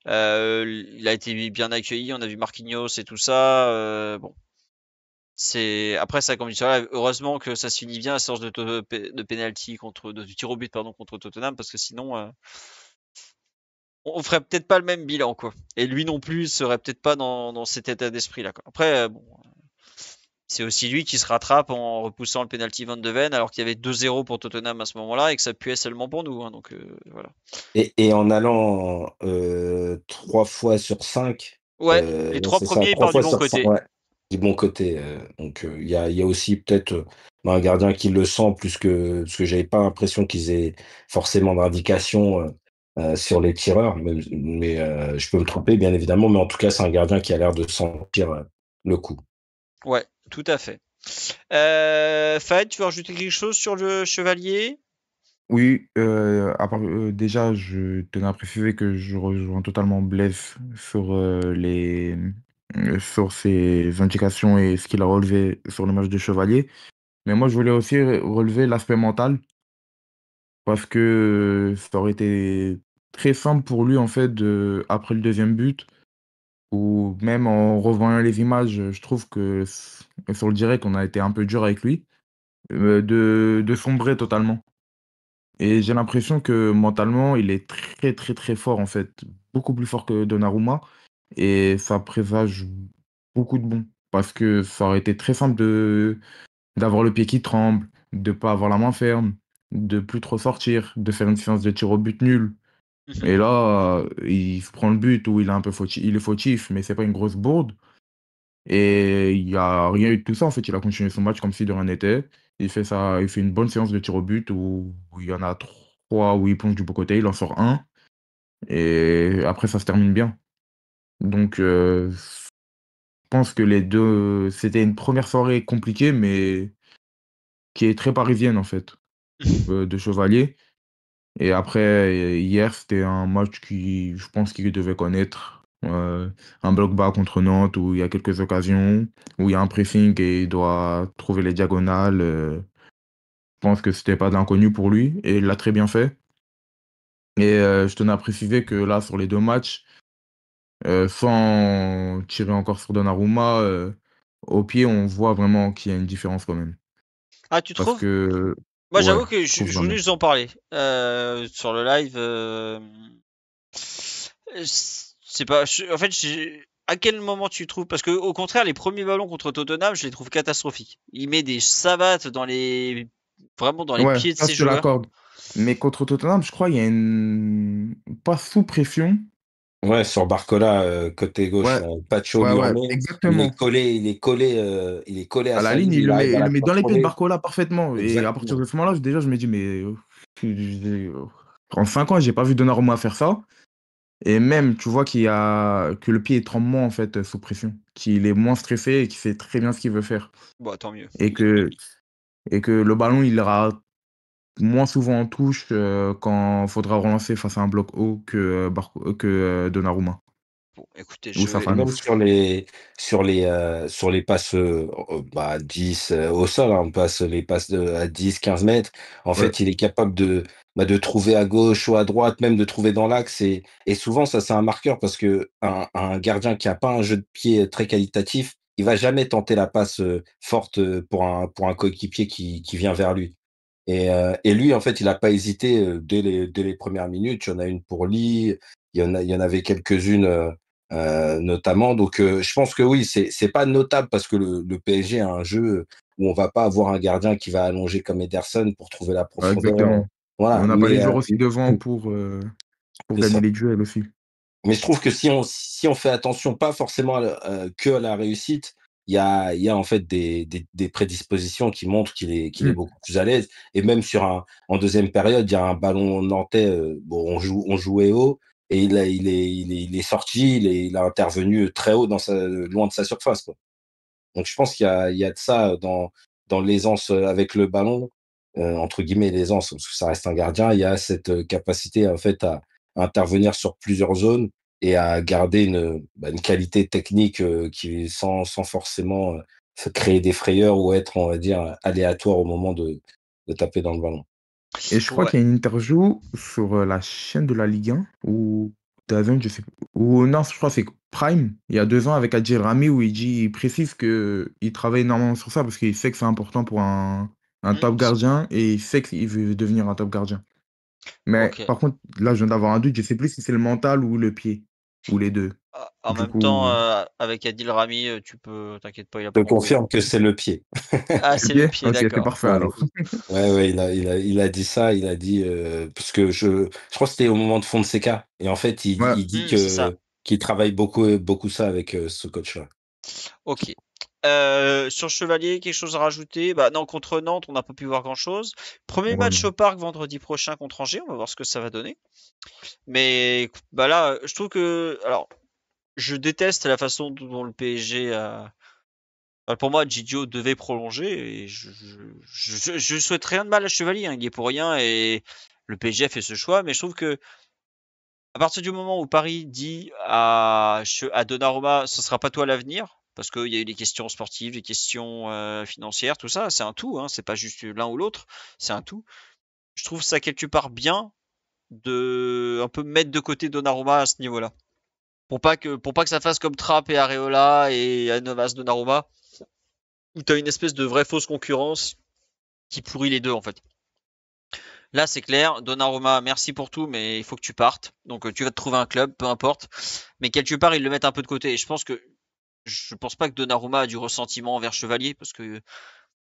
Il a été bien accueilli, on a vu Marquinhos et tout ça. Bon, c'est après ça, comme tu dis, heureusement que ça se finit bien à séance de penalty de tir au but pardon contre Tottenham, parce que sinon on ferait peut-être pas le même bilan, quoi. Et lui non plus serait peut-être pas dans cet état d'esprit là, quoi. Après bon, c'est aussi lui qui se rattrape en repoussant le penalty Van de Ven alors qu'il y avait 2-0 pour Tottenham à ce moment-là et que ça puait seulement pour nous, hein, donc voilà. Et en allant 3 fois sur 5, Ouais, les ouais, trois c'est ça, premiers 3 partent du fois bon sur 5, côté. ouais, du bon côté. Donc il y a aussi peut-être un gardien qui le sent plus que, parce que j'avais pas l'impression qu'ils aient forcément d'indication sur les tireurs, mais je peux me tromper bien évidemment, mais en tout cas c'est un gardien qui a l'air de sentir le coup. Ouais, tout à fait. Fahd, tu veux rajouter quelque chose sur le chevalier? Oui, déjà, je tenais à préciser que je rejoins totalement Blaise sur ses indications et ce qu'il a relevé sur le match de Chevalier. Mais moi, je voulais aussi relever l'aspect mental parce que ça aurait été très simple pour lui, en fait, après le deuxième but, ou même en revoyant les images, je trouve que sur le direct, on a été un peu dur avec lui, de sombrer totalement. Et j'ai l'impression que mentalement, il est très, très, très fort, en fait, beaucoup plus fort que Donnarumma, et ça présage beaucoup de bon. Parce que ça aurait été très simple d'avoir le pied qui tremble, de pas avoir la main ferme, de plus trop sortir, de faire une séance de tir au but nul. Mhm. Et là, il se prend le but où il est un peu il est fautif, mais c'est pas une grosse bourde. Et il y a rien eu de tout ça, en fait. Il a continué son match comme si de rien n'était. Il fait une bonne séance de tir au but où il y en a 3 où il plonge du beau côté, il en sort un. Et après, ça se termine bien. Donc, je pense que les deux, c'était une première soirée compliquée, mais qui est très parisienne, en fait, de Chevalier. Et après, hier, c'était un match qui, je pense qu'il devait connaître. Un bloc bas contre Nantes où il y a quelques occasions, où il y a un pressing et il doit trouver les diagonales. Je pense que c'était pas de l'inconnu pour lui et il l'a très bien fait. Et je tenais à préciser que là, sur les 2 matchs, sans tirer encore sur Donnarumma, au pied, on voit vraiment qu'il y a une différence quand même. Ah, tu Parce trouves? que Moi, ouais, j'avoue que je trouve je voulais vraiment. vous en parler sur le live. C'est pas. En fait, à quel moment tu trouves? Parce que au contraire, les premiers ballons contre Tottenham, je les trouve catastrophiques. Il met des savates vraiment dans les Ouais, pieds de ça, ses je te joueurs. l'accorde. Mais contre Tottenham, je crois il y a une pas sous pression. Ouais, sur Barcola, côté gauche, Ouais, là, Pacho lui en ouais, met. exactement. Il est collé à À la sa ligne, ligne, il arrive à il la le met dans les pieds de contrôler. Barcola parfaitement. Et à partir Exactement. de ce moment-là, déjà, je me dis, mais en 5 ans, j'ai pas vu Donnarumma faire ça. Et même, tu vois que le pied tremble moins en fait sous pression, qu'il est moins stressé et qu'il sait très bien ce qu'il veut faire. Bon, tant mieux. Et que, et que le ballon, il ira moins souvent en touche quand faudra relancer face à un bloc haut que Donnarumma Bon, écoutez, ou je Et vais. même Safanov. sur les passes 10 au sol, hein, on passe les passes à 10-15 mètres. En Ouais, fait, il est capable de trouver à gauche ou à droite, même de trouver dans l'axe. Et souvent, ça, c'est un marqueur parce que un gardien qui a pas un jeu de pied très qualitatif, il va jamais tenter la passe forte pour un coéquipier qui vient vers lui. Et lui, en fait, il a pas hésité dès les premières minutes. Il y en a une pour Lee, il y en avait quelques-unes notamment. Donc, je pense que oui, c'est pas notable parce que le PSG a un jeu où on va pas avoir un gardien qui va allonger comme Ederson pour trouver la ouais, profondeur. exactement. Et Voilà, on n'a pas les joueurs aussi devant pour c'est gagner ça. les duels aussi. Mais je trouve que si on fait attention, pas forcément que à la réussite, il y a en fait des prédispositions qui montrent qu'il est Mm, beaucoup plus à l'aise. Et même en deuxième période, il y a un ballon nantais, bon, on jouait haut et il est sorti, il a intervenu très haut loin de sa surface, quoi. Donc je pense il y a de ça dans l'aisance avec le ballon, entre guillemets l'aisance, parce que ça reste un gardien. Il y a cette capacité en fait à intervenir sur plusieurs zones et à garder une qualité technique sans forcément se créer des frayeurs ou être, on va dire, aléatoire au moment de taper dans le ballon. Et je crois Ouais. qu'il y a une interview sur la chaîne de la Ligue 1 ou DAZN, je sais pas. Ou non, je crois que c'est Prime, il y a 2 ans avec Adjel Rami où il précise qu'il travaille énormément sur ça parce qu'il sait que c'est important pour un top gardien et il sait qu'il veut devenir un top gardien. Mais Ok. par contre, là, je viens d'avoir un doute, je sais plus si c'est le mental ou le pied, ou les deux. En Du même temps, coup, avec Adil Rami, t'inquiète pas, il a Je pas te embrouillé. confirme que c'est le pied. Ah, le c'est le pied? pied, Ok, c'est d'accord. parfait Ouais. alors. Ouais, ouais, il a dit ça, il a dit, parce que je crois que c'était au moment de Fonseca. Et en fait, Ouais. il dit C'est ça. qu'il travaille beaucoup ça avec ce coach-là. Ok. Sur Chevalier, quelque chose à rajouter? Bah non, contre Nantes, on n'a pas pu voir grand-chose. Premier Ouais, match non. au Parc vendredi prochain contre Angers, on va voir ce que ça va donner. Mais écoute, bah là, je trouve que, alors, je déteste la façon dont le PSG a. Pour moi, Gigio devait prolonger et je souhaite rien de mal à Chevalier, hein, il y est pour rien et le PSG a fait ce choix, mais je trouve que à partir du moment où Paris dit à Donnarumma, ce sera pas toi l'avenir, parce qu'il y a eu des questions sportives, des questions financières, tout ça, c'est un tout, hein, c'est pas juste l'un ou l'autre, c'est un tout. Je trouve ça quelque part bien de un peu mettre de côté Donnarumma à ce niveau-là, pour pas que ça fasse comme Trapp et Areola et Novas Donnarumma, où t'as une espèce de vraie fausse concurrence qui pourrit les deux en fait. Là, c'est clair. Donnarumma, merci pour tout, mais il faut que tu partes. Donc, tu vas te trouver un club, peu importe. Mais quelque part, ils le mettent un peu de côté. Et je pense pas que Donnarumma a du ressentiment envers Chevalier, parce que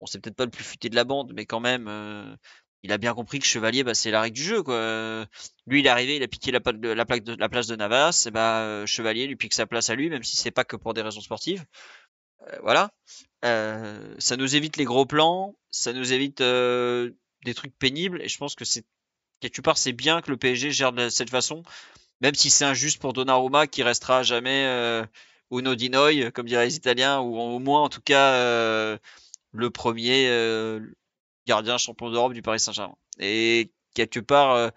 Bon, c'est peut-être pas le plus futé de la bande, mais quand même, il a bien compris que Chevalier, bah, c'est la règle du jeu, quoi. Lui, il est arrivé, il a piqué la place de Navas, et bah, Chevalier lui pique sa place à lui, même si c'est pas que pour des raisons sportives. Voilà. Ça nous évite les gros plans, ça nous évite des trucs pénibles, et je pense que quelque part, c'est bien que le PSG gère de cette façon, même si c'est injuste pour Donnarumma qui restera à jamais uno di noi, comme diraient les Italiens, ou au moins en tout cas le premier gardien champion d'Europe du Paris Saint-Germain. Et quelque part,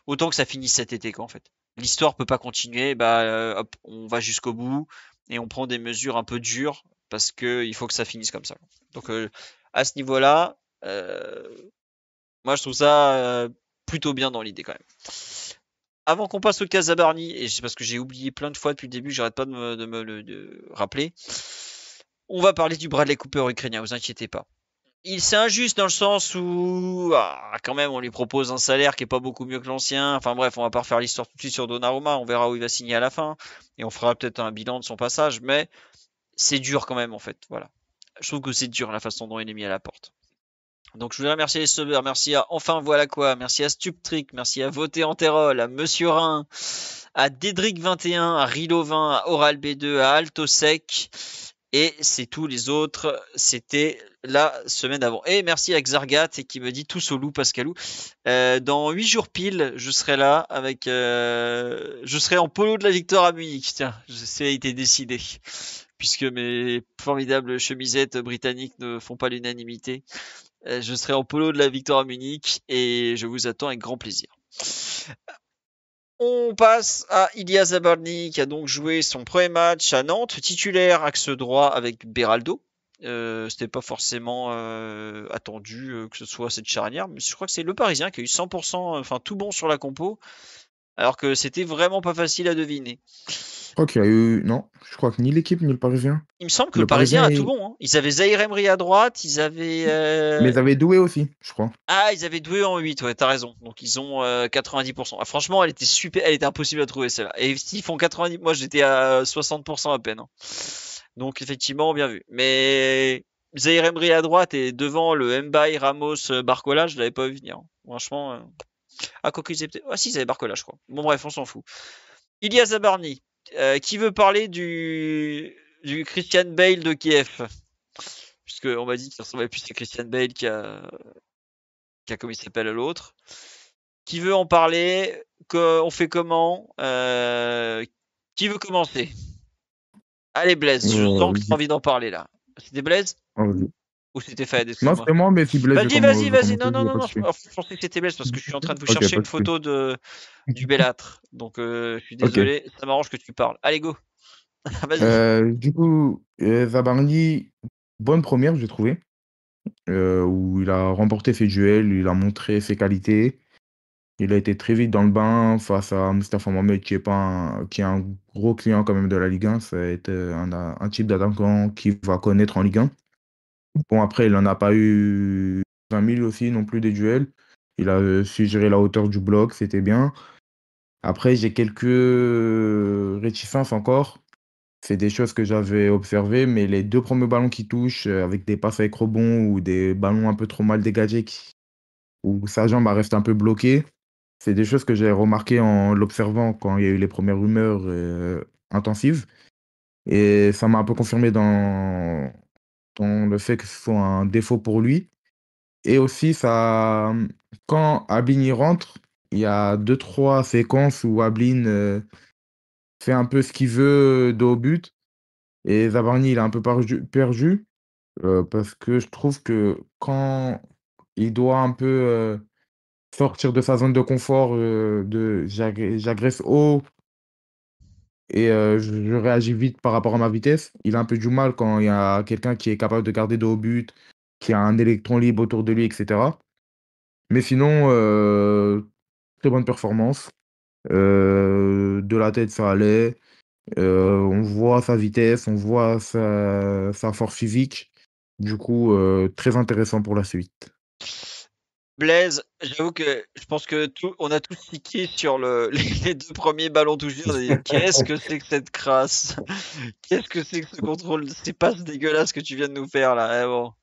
autant que ça finisse cet été, quoi, en fait. L'histoire peut pas continuer, bah hop, on va jusqu'au bout et on prend des mesures un peu dures parce que il faut que ça finisse comme ça. Donc à ce niveau-là, moi je trouve ça plutôt bien dans l'idée quand même. Avant qu'on passe au cas Zabarni, et c'est parce que j'ai oublié plein de fois depuis le début, j'arrête pas de me le rappeler. On va parler du Bradley Cooper ukrainien, vous inquiétez pas. C'est injuste dans le sens où, quand même, on lui propose un salaire qui est pas beaucoup mieux que l'ancien. Enfin bref, on va pas refaire l'histoire tout de suite sur Donnarumma, on verra où il va signer à la fin, et on fera peut-être un bilan de son passage, mais c'est dur quand même en fait, voilà. Je trouve que c'est dur la façon dont il est mis à la porte. Donc je voudrais remercier les subs, merci à Enfin Voilà Quoi, merci à Stuptrick, merci à Voté Anterol, à Monsieur Rhin, à Dédric21, à Rilo20, à Oral B2, à Altosec, et c'est tous les autres, c'était la semaine avant. Et merci à Xargat qui me dit tous au loup Pascalou. Dans 8 jours pile, je serai là avec, je serai en polo de la victoire à Munich. Tiens, ça a été décidé. Puisque mes formidables chemisettes britanniques ne font pas l'unanimité. Je serai en polo de la victoire à Munich et je vous attends avec grand plaisir. On passe à Ilya Zabarny qui a donc joué son premier match à Nantes, titulaire axe droit avec Beraldo. C'était pas forcément attendu que ce soit cette charnière, mais je crois que c'est le Parisien qui a eu 100%, enfin tout bon sur la compo, alors que c'était vraiment pas facile à deviner. Je crois qu'il y a eu. Non, je crois que ni l'équipe ni le Parisien. Il me semble que Le le Parisien a Parisien tout bon. Hein. Ils avaient Zahir Emery à droite, ils avaient. Mais ils avaient Doué aussi, je crois. Ah, ils avaient Doué en 8, ouais, t'as raison. Donc ils ont 90%. Ah, franchement, elle était super, elle était impossible à trouver celle-là. Et s'ils font 90, moi j'étais à 60% à peine. Hein. Donc effectivement, bien vu. Mais Zahir Emery à droite et devant le Mbaye, Ramos, Barcola, je l'avais pas vu venir. Hein. Franchement. Ah, quoi qu'ils aient peut-être. Ah si, ils avaient Barcola, je crois. Bon bref, on s'en fout. Ilya Zabarny, qui veut parler du Christian Bale de Kiev? Puisque on m'a dit qu'il ressemblait plus à Christian Bale qu'à comme il s'appelle l'autre. Qui veut en parler? On fait comment? Qui veut commencer? Allez Blaise, je sens que tu as envie d'en parler là. C'était Blaise? Ou c'était Fayed? Non, Excuse-moi. c'était moi, mais si Blaise. Vas-y. Non. Je pensais que c'était Blaise parce que je suis en train de vous chercher une photo du Bellâtre. Donc je suis désolé, ça m'arrange que tu parles. Allez, go. Vas-y. Du coup, Zabarny, bonne première, j'ai trouvé. Où il a remporté ses duels, il a montré ses qualités. Il a été très vite dans le bain face à Moustapha Mohamed, qui est un gros client quand même de la Ligue 1. Ça a été un type d'attaquant qui va connaître en Ligue 1. Bon, après, il n'en a pas eu 20 000 aussi non plus des duels. Il a su gérer la hauteur du bloc, c'était bien. Après, j'ai quelques réticences encore. C'est des choses que j'avais observées, mais les 2 premiers ballons qu'il touche, avec des passes avec rebond ou des ballons un peu trop mal dégagés où sa jambe reste un peu bloquée, c'est des choses que j'ai remarquées en l'observant quand il y a eu les premières rumeurs intensives. Et ça m'a un peu confirmé dans le fait que ce soit un défaut pour lui. Et aussi, quand Ablin y rentre, il y a 2-3 séquences où Ablin fait un peu ce qu'il veut de haut but. Et Zabarny, il est un peu perdu parce que je trouve que quand il doit un peu sortir de sa zone de confort, j'agresse haut et je réagis vite par rapport à ma vitesse. Il a un peu du mal quand il y a quelqu'un qui est capable de garder de haut but, qui a un électron libre autour de lui, etc. Mais sinon, très bonne performance. De la tête, ça allait. On voit sa vitesse, on voit sa force physique. Du coup, très intéressant pour la suite. Blaise, j'avoue que je pense que on a tous cliqué sur les 2 premiers ballons touchés. On a dit, qu'est-ce que c'est que cette crasse? Qu'est-ce que c'est que ce contrôle? C'est pas dégueulasse que tu viens de nous faire là. Eh bon.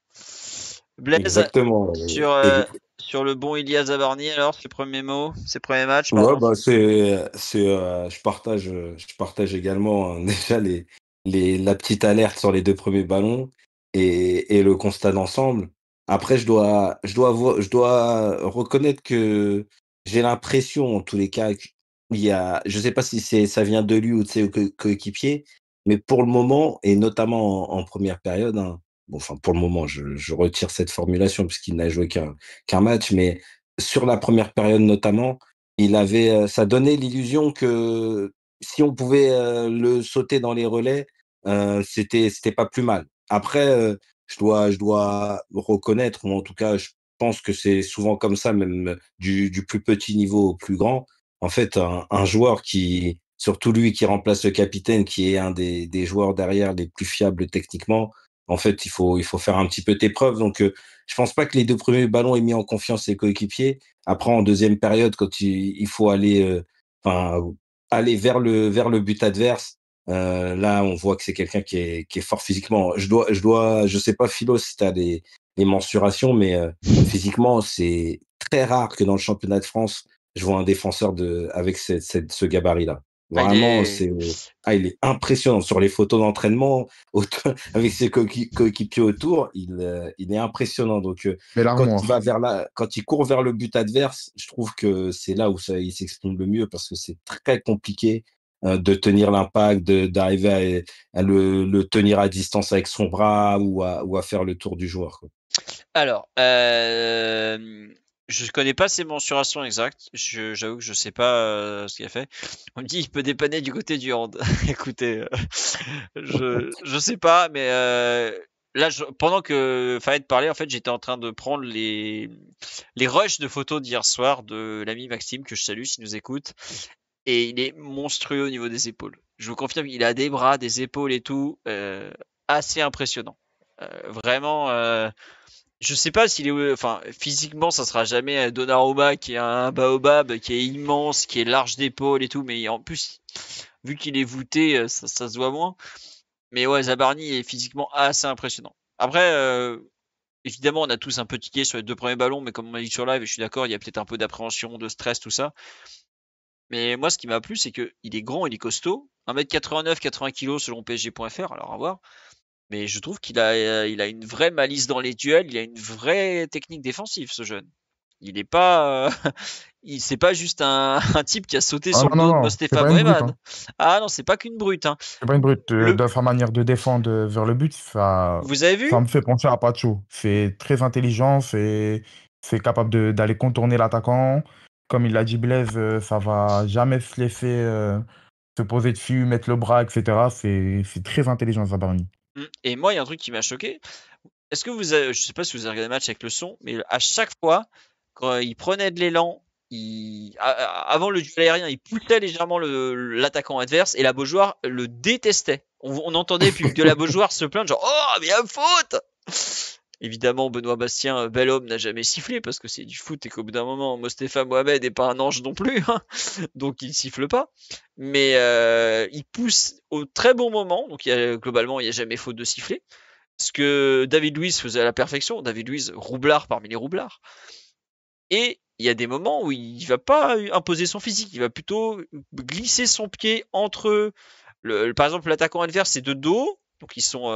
Blaise, Exactement. sur, Et- euh, sur le bon Ilias Zabarny, alors, ses premiers mots, ses premiers matchs, Ouais, pardon. bah je partage également hein, déjà la petite alerte sur les 2 premiers ballons et le constat d'ensemble. Après, je dois reconnaître que j'ai l'impression, en tous les cas, qu'il y a, je sais pas si ça vient de lui ou de ses coéquipiers, mais pour le moment, et notamment en première période, hein, bon, enfin, pour le moment, je retire cette formulation puisqu'il n'a joué qu'un match, mais sur la première période notamment, ça donnait l'illusion que si on pouvait, le sauter dans les relais, c'était pas plus mal. Après, je dois reconnaître ou en tout cas, je pense que c'est souvent comme ça même, du plus petit niveau au plus grand. En fait, un joueur qui surtout lui qui remplace le capitaine, qui est un des joueurs derrière les plus fiables techniquement, en fait, il faut faire un petit peu tes preuves donc je pense pas que les 2 premiers ballons aient mis en confiance ses coéquipiers. Après, en deuxième période, quand il faut aller, enfin, aller vers le but adverse, là, on voit que c'est quelqu'un qui est fort physiquement. Je sais pas, Philo, si tu as les mensurations, mais physiquement, c'est très rare que dans le championnat de France, je vois un défenseur avec ce gabarit-là. Ah, il Vraiment, est, il est impressionnant. Sur les photos d'entraînement, avec ses coéquipiers autour, il est impressionnant. Donc, Mais l'armoire. quand il court vers le but adverse, je trouve que c'est là où il s'exprime le mieux parce que c'est très compliqué de tenir l'impact, d'arriver à le tenir à distance avec son bras ou à faire le tour du joueur, quoi. Alors, je connais pas ses mensurations exactes. J'avoue que je sais pas ce qu'il a fait. On me dit il peut dépanner du côté du hand. Écoutez, je sais pas, mais là, pendant que Fayed parlait, en fait, j'étais en train de prendre les rushs de photos d'hier soir de l'ami Maxime que je salue s'il nous écoute, et il est monstrueux au niveau des épaules. Je vous confirme, il a des bras, des épaules et tout, assez impressionnant. Vraiment. Je sais pas s'il est, enfin, physiquement, ça sera jamais Donnarumma qui est un baobab, qui est immense, qui est large d'épaule et tout, mais en plus, vu qu'il est voûté, ça se voit moins. Mais ouais, Zabarni est physiquement assez impressionnant. Après, évidemment, on a tous un peu tiqué sur les 2 premiers ballons, mais comme on a dit sur live, et je suis d'accord, il y a peut-être un peu d'appréhension, de stress, tout ça. Mais moi, ce qui m'a plu, c'est que il est grand, il est costaud, 1m89, 80 kg selon PSG.fr, alors à voir. Mais je trouve il a une vraie malice dans les duels, il a une vraie technique défensive, ce jeune. Il est pas, c'est pas juste un type qui a sauté Ah sur le non, non, dos de non, c'est Mostefa pas une brute, Mohamed. hein. Ah non, c'est pas qu'une brute, hein. C'est pas une brute. Le, Dans sa manière de défendre vers le but, vous avez vu? ça me fait penser à Pacho. C'est très intelligent, c'est capable d'aller contourner l'attaquant. Comme il l'a dit Blaise, ça va jamais se laisser se poser dessus, mettre le bras, etc. C'est très intelligent, Zabarni. Et moi, il y a un truc qui m'a choqué. Est-ce que je sais pas si vous avez regardé le match avec le son, mais à chaque fois, quand il prenait de l'élan, avant le duel aérien, il poussait légèrement l'attaquant adverse et la Beaujoire le détestait. On entendait plus de la Beaujoire se plaindre, genre oh, mais il y a faute! Évidemment, Benoît Bastien, bel homme, n'a jamais sifflé parce que c'est du foot et qu'au bout d'un moment, Mostefa Mohamed n'est pas un ange non plus, hein, donc il siffle pas. Mais il pousse au très bon moment, donc globalement, il n'y a jamais faute de siffler. Ce que David Luiz faisait à la perfection, David Luiz, roublard parmi les roublards. Et il y a des moments où il va pas imposer son physique, il va plutôt glisser son pied entre par exemple, l'attaquant adverse est de dos, donc ils sont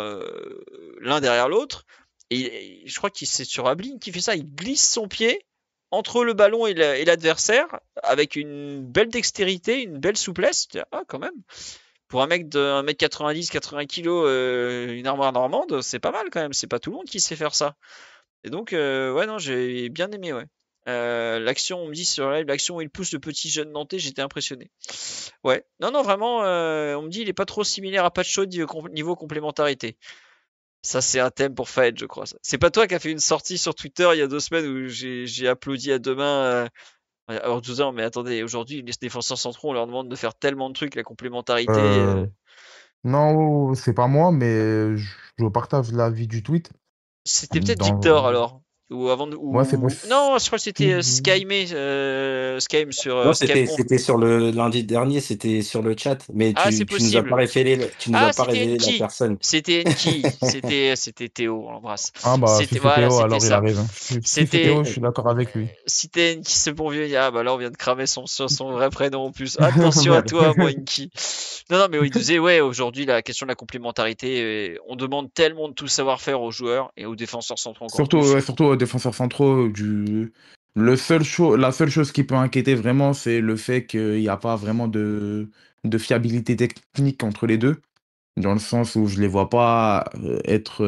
l'un derrière l'autre. Et je crois que c'est sur Ablin qui fait ça, il glisse son pied entre le ballon et l'adversaire avec une belle dextérité, une belle souplesse. Ah, quand même. Pour un mec de 1m90, 80 kg, une armoire normande, c'est pas mal quand même. C'est pas tout le monde qui sait faire ça. Et donc, ouais, non, j'ai bien aimé, ouais. L'action, on me dit sur live, l'action où il pousse le petit jeune Nantais, j'étais impressionné. Ouais, non, non, vraiment, on me dit il est pas trop similaire à Pacho niveau complémentarité. Ça, c'est un thème pour Fayed, je crois. C'est pas toi qui as fait une sortie sur Twitter il y a 2 semaines où j'ai applaudi à deux mains en disant, mais attendez, aujourd'hui, les défenseurs centraux, on leur demande de faire tellement de trucs, la complémentarité. Euh, non, c'est pas moi, mais je partage l'avis du tweet. C'était peut-être Dans, Victor alors. Ou avant Moi, c'est Non, je crois que c'était possible. Skyme sur Non, Skype Conf. c'était sur le lundi dernier, c'était sur le chat, mais Ah, c'est tu nous as pas possible. révélé, tu nous Ah, as pas c'était révélé la Enki. personne. C'était Enki. C'était Théo, on l'embrasse. Ah bah, si C'était c'est voilà, Théo, c'était alors il a ça. raison. Si c'est C'était Théo, je suis d'accord avec lui. si t'es Enki, ce bon vieux. Ah bah là, on vient de cramer son vrai prénom en plus. Attention à Merde. toi, mon Enki. Non, mais il disait, ouais, aujourd'hui, la question de la complémentarité, on demande tellement de tout savoir-faire aux joueurs et aux défenseurs centraux encore Surtout, plus. ouais, surtout aux défenseurs centraux, la seule chose qui peut inquiéter vraiment, c'est le fait qu'il n'y a pas vraiment de fiabilité technique entre les deux, dans le sens où je les vois pas être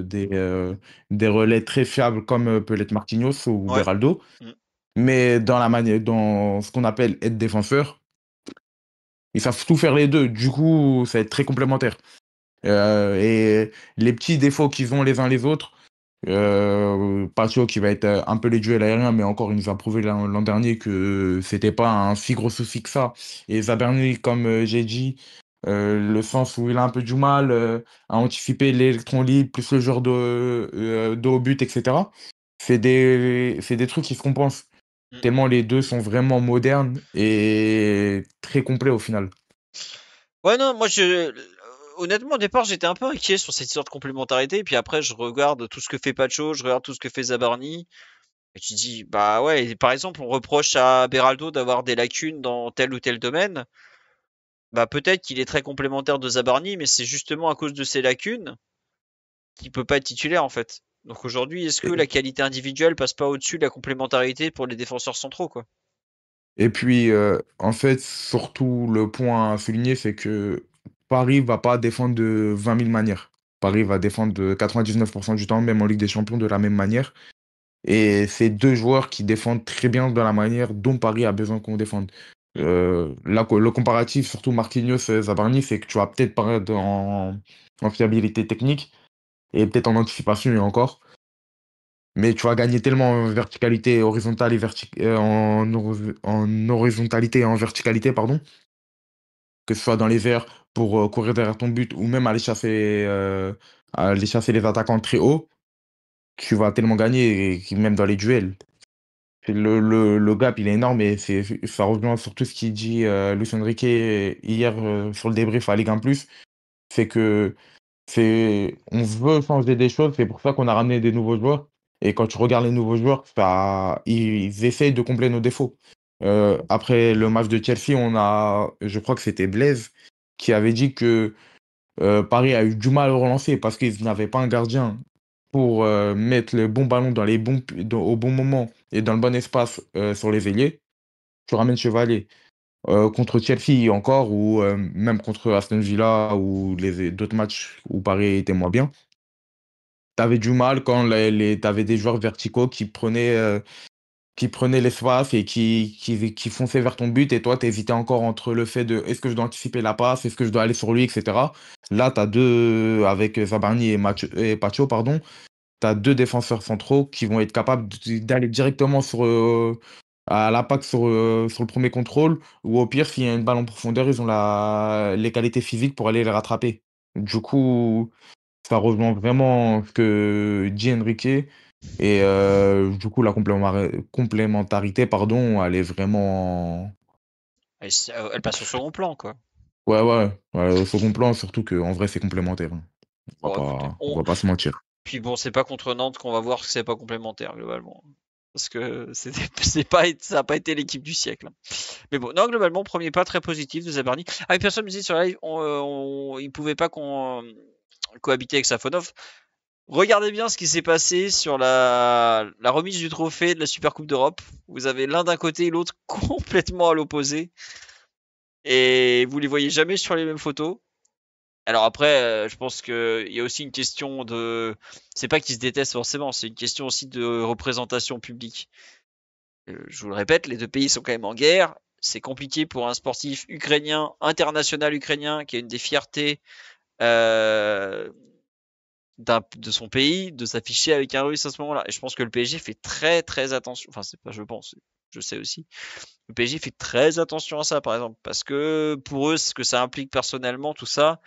des relais très fiables comme peut l'être Marquinhos ou Ouais. Beraldo, Mm. mais dans ce qu'on appelle être défenseur, ils savent tout faire les deux. Du coup, ça va être très complémentaire. Et les petits défauts qu'ils ont les uns les autres. Patio qui va être un peu les duels aériens, mais encore, il nous a prouvé l'an dernier que c'était pas un si gros souci que ça. Et Zaberny, comme j'ai dit, le sens où il a un peu du mal à anticiper l'électron libre, plus le genre de haut but, etc. C'est des trucs qui se compensent. Mm. Tellement les deux sont vraiment modernes et très complets au final. Ouais, non, moi, honnêtement, au départ, j'étais un peu inquiet sur cette histoire de complémentarité. Et puis après, je regarde tout ce que fait Pacho, je regarde tout ce que fait Zabarni. Et tu dis, bah ouais, et par exemple, on reproche à Beraldo d'avoir des lacunes dans tel ou tel domaine. Bah peut-être qu'il est très complémentaire de Zabarni, mais c'est justement à cause de ces lacunes qu'il peut pas être titulaire en fait. Donc aujourd'hui, est-ce que la qualité individuelle passe pas au-dessus de la complémentarité pour les défenseurs centraux, quoi? Et puis, en fait, surtout, le point à souligner, c'est que Paris va pas défendre de 20 000 manières. Mm. Paris va défendre de 99% du temps, même en Ligue des Champions, de la même manière. Et c'est deux joueurs qui défendent très bien de la manière dont Paris a besoin qu'on défende. Mm. Là, le comparatif, surtout Marquinhos et Zabarni, c'est que tu vas peut-être paraître en fiabilité technique et peut-être en anticipation et encore. Mais tu vas gagner tellement en verticalité horizontale et en horizontalité et en verticalité, pardon, que ce soit dans les airs pour courir derrière ton but ou même aller chasser les attaquants très haut, tu vas tellement gagner, même dans les duels. Le gap, il est énorme et ça rejoint sur tout ce qu'il dit Luis Enrique hier sur le débrief à Ligue 1+. C'est que on veut changer des choses, c'est pour ça qu'on a ramené des nouveaux joueurs. Et quand tu regardes les nouveaux joueurs, ils essayent de combler nos défauts. Après le match de Chelsea, je crois que c'était Blaise qui avait dit que Paris a eu du mal à relancer parce qu'ils n'avaient pas un gardien pour mettre le bon ballon au bon moment et dans le bon espace sur les ailiers. Tu ramènes Chevalier. Contre Chelsea encore, ou même contre Aston Villa, ou d'autres matchs où Paris était moins bien, t'avais du mal quand t'avais des joueurs verticaux qui prenaient l'espace et qui fonçaient vers ton but, et toi, t'hésitais encore entre le fait de est-ce que je dois anticiper la passe, est-ce que je dois aller sur lui, etc. Là, avec Zabarni et Pacho, pardon, t'as deux défenseurs centraux qui vont être capables d'aller directement à l'impact sur le premier contrôle, ou au pire, s'il y a une balle en profondeur, ils ont les qualités physiques pour aller les rattraper. Du coup, ça rejoint vraiment ce que dit Enrique. Et du coup, la complémentarité, pardon, elle est vraiment. Elle passe au second plan, quoi. Ouais, ouais, ouais, au second plan, surtout qu'en vrai, c'est complémentaire, hein. Bon, écoutez, On va pas se mentir. puis bon, c'est pas contre Nantes qu'on va voir que c'est pas complémentaire globalement. Parce que ça a pas été l'équipe du siècle, hein. Mais bon, non, globalement, premier pas très positif de Zabarni. Ah, une personne me disait sur la live, il pouvait pas cohabiter avec Safonov. Regardez bien ce qui s'est passé sur la remise du trophée de la Super Coupe d'Europe. Vous avez l'un d'un côté et l'autre complètement à l'opposé. Et vous les voyez jamais sur les mêmes photos. Alors après, je pense qu'il y a aussi une question de. C'est pas qu'ils se détestent forcément, c'est une question aussi de représentation publique. Je vous le répète, les deux pays sont quand même en guerre. C'est compliqué pour un sportif ukrainien, international ukrainien, qui a une des fiertés euh, de son pays, de s'afficher avec un russe à ce moment-là. Et je pense que le PSG fait très très attention. Enfin, c'est pas je pense, je sais aussi. Le PSG fait très attention à ça, par exemple, parce que pour eux, ce que ça implique personnellement, tout ça,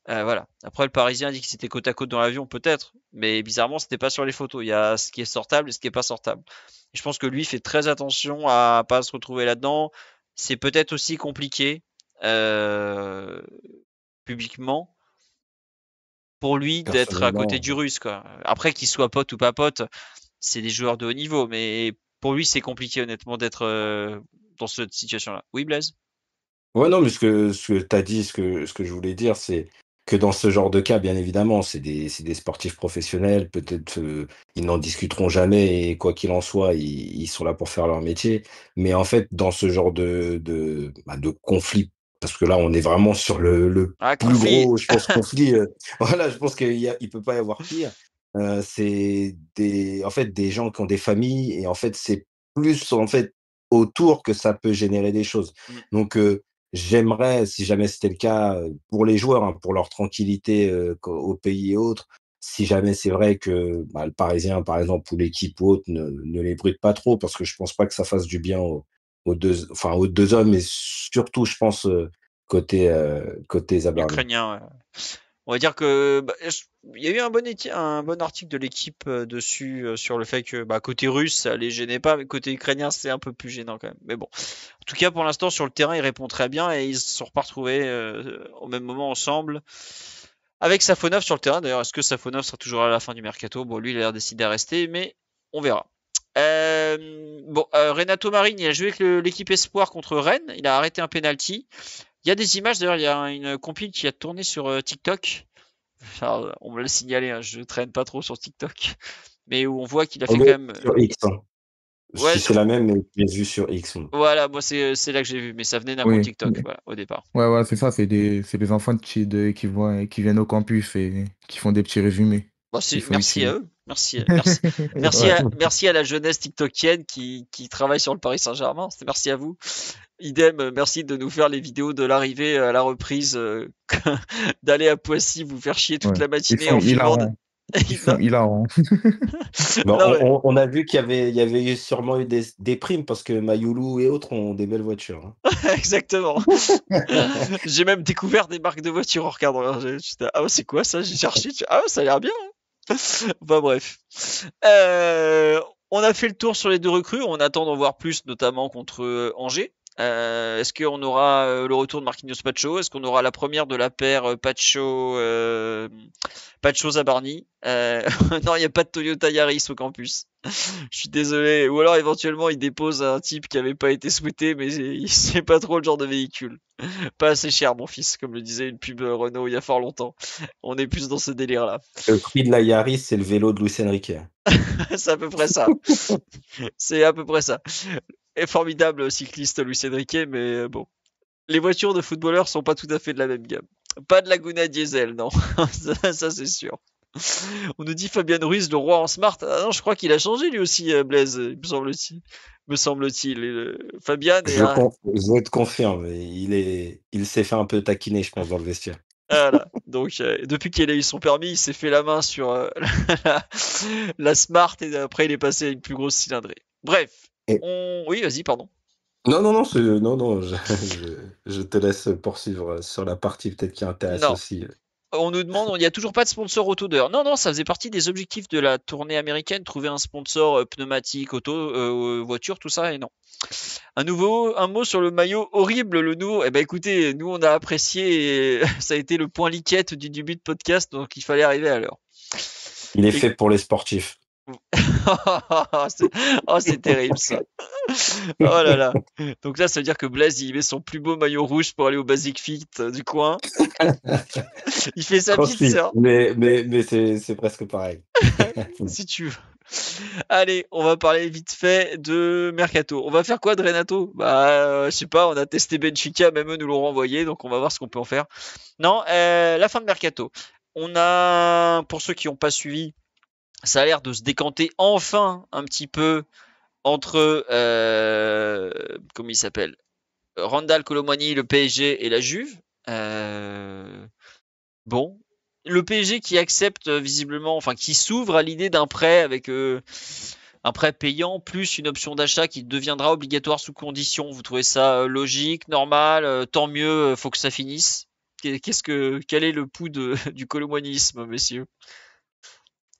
Voilà. Après, le Parisien dit que c'était côte à côte dans l'avion, peut-être, mais bizarrement, c'était pas sur les photos. Il y a ce qui est sortable et ce qui est pas sortable. Et je pense que lui fait très attention à pas se retrouver là-dedans. C'est peut-être aussi compliqué euh, publiquement pour lui d'être à côté Personnellement, du Russe, quoi. Après, qu'il soit pote ou pas pote, c'est des joueurs de haut niveau, mais pour lui, c'est compliqué honnêtement d'être dans cette situation-là. Oui, Blaise? ouais, non, mais ce que tu as dit, ce que je voulais dire, c'est que dans ce genre de cas, bien évidemment, c'est des sportifs professionnels, peut-être, ils n'en discuteront jamais et quoi qu'il en soit, ils sont là pour faire leur métier. Mais en fait, dans ce genre de conflit, parce que là, on est vraiment sur le Ah, plus conflit. gros, je pense, conflit, voilà, je pense qu'il peut pas y avoir pire. C'est en fait, des gens qui ont des familles et en fait, c'est plus, en fait, autour que ça peut générer des choses. Mm. Donc j'aimerais, si jamais c'était le cas, pour les joueurs, hein, pour leur tranquillité, au pays et autres, si jamais c'est vrai que, bah, le Parisien, par exemple, ou l'équipe ou autre ne les brute pas trop parce que je pense pas que ça fasse du bien aux 2 hommes et surtout, je pense, côté Zabarni. Ukrainien. Ouais. On va dire que bah, il y a eu un bon article de l'équipe dessus sur le fait que bah, côté russe ça les gênait pas, mais côté ukrainien c'est un peu plus gênant quand même. Mais bon, en tout cas pour l'instant sur le terrain il répond très bien et ils se sont pas retrouvés au même moment ensemble avec Safonov sur le terrain. D'ailleurs, est-ce que Safonov sera toujours à la fin du mercato? Bon, lui il a l'air décidé à rester, mais on verra. Bon, Renato Marin il a joué avec l'équipe espoir contre Rennes, il a arrêté un penalty. Il y a des images, d'ailleurs, il y a une compile qui a tourné sur TikTok. Alors, on me l'a signalé, hein, je traîne pas trop sur TikTok. Mais où on voit qu'il a On fait met quand même. sur X, hein. Ouais, Si c'est la même, mais je l'ai vu sur X, moi. voilà, moi c'est là que j'ai vu, mais ça venait d'un compte Oui. TikTok, voilà, au départ. Ouais, ouais, c'est ça, c'est des enfants qui viennent au campus et qui font des petits résumés. Bon, Ils sont merci à utiles. eux. Merci, Ouais. merci à la jeunesse TikTokienne qui travaille sur le Paris Saint-Germain. Merci à vous. Idem, merci de nous faire les vidéos de l'arrivée à la reprise, d'aller à Poissy, vous faire chier toute Ouais. la Ils matinée sont en filmant. hilarants. Ils Non, sont hilarants. Bah, non, mais on a vu qu'il y avait sûrement eu des primes parce que Mayulu et autres ont des belles voitures, hein. exactement. J'ai même découvert des marques de voitures en regardant. J'étais, ah ouais, c'est quoi ça? J'ai cherché. Ah ouais, ça a l'air bien, hein. Enfin bref. On a fait le tour sur les deux recrues. On attend d'en voir plus, notamment contre Angers. Est-ce qu'on aura le retour de Marquinhos Pacho? Est-ce qu'on aura la première de la paire Pacho Zabarni? Non, il n'y a pas de Toyota Yaris au campus. Je suis désolé. Ou alors éventuellement il dépose un type qui avait pas été souhaité, mais c'est pas trop le genre de véhicule. Pas assez cher, mon fils, comme le disait une pub Renault il y a fort longtemps. On est plus dans ce délire-là. Le prix de la Yaris, c'est le vélo de Luis Enrique. C'est à peu près ça. C'est à peu près ça. Et formidable cycliste Luis Enrique, mais bon. Les voitures de footballeurs sont pas tout à fait de la même gamme. Pas de Laguna diesel, non. Ça c'est sûr. On nous dit Fabien Ruiz, le roi en smart. Ah non, je crois qu'il a changé lui aussi, Blaise, me semble-t-il. Me semble-t-il. Fabian est un. Je te confirme, il s'est fait un peu taquiner, je pense, dans le vestiaire. Voilà. Donc, depuis qu'il a eu son permis, il s'est fait la main sur la, la Smart et après il est passé à une plus grosse cylindrée. Bref. Et Oui, vas-y, pardon. non, non, non, non, non, je te laisse poursuivre sur la partie peut-être qui intéresse Non. aussi. On nous demande, il n'y a toujours pas de sponsor autodeur. Non, non, ça faisait partie des objectifs de la tournée américaine, trouver un sponsor pneumatique, auto, voiture, tout ça, et non. Un mot sur le maillot horrible, le nouveau. Eh ben écoutez, nous on a apprécié, et ça a été le point liquette du début de podcast, donc il fallait arriver à l'heure. Il est Et... fait pour les sportifs. c'est terrible ça. Oh là là. Donc là, ça veut dire que Blaise, il met son plus beau maillot rouge pour aller au Basic Fit du coin. Il fait sa petite CrossFit, sœur, mais c'est presque pareil. si tu veux. Allez, on va parler vite fait de Mercato. On va faire quoi de Renato? Bah, je sais pas, on a testé Benfica, même eux nous l'ont renvoyé, donc on va voir ce qu'on peut en faire. Non, la fin de Mercato. On a, pour ceux qui n'ont pas suivi, ça a l'air de se décanter enfin un petit peu entre, comment il s'appelle? Randal Colomwani, le PSG et la Juve. Bon, le PSG qui accepte visiblement, enfin qui s'ouvre à l'idée d'un prêt avec un prêt payant plus une option d'achat qui deviendra obligatoire sous condition. Vous trouvez ça logique, normal, tant mieux, faut que ça finisse. Quel est le pouls du colomonisme, messieurs?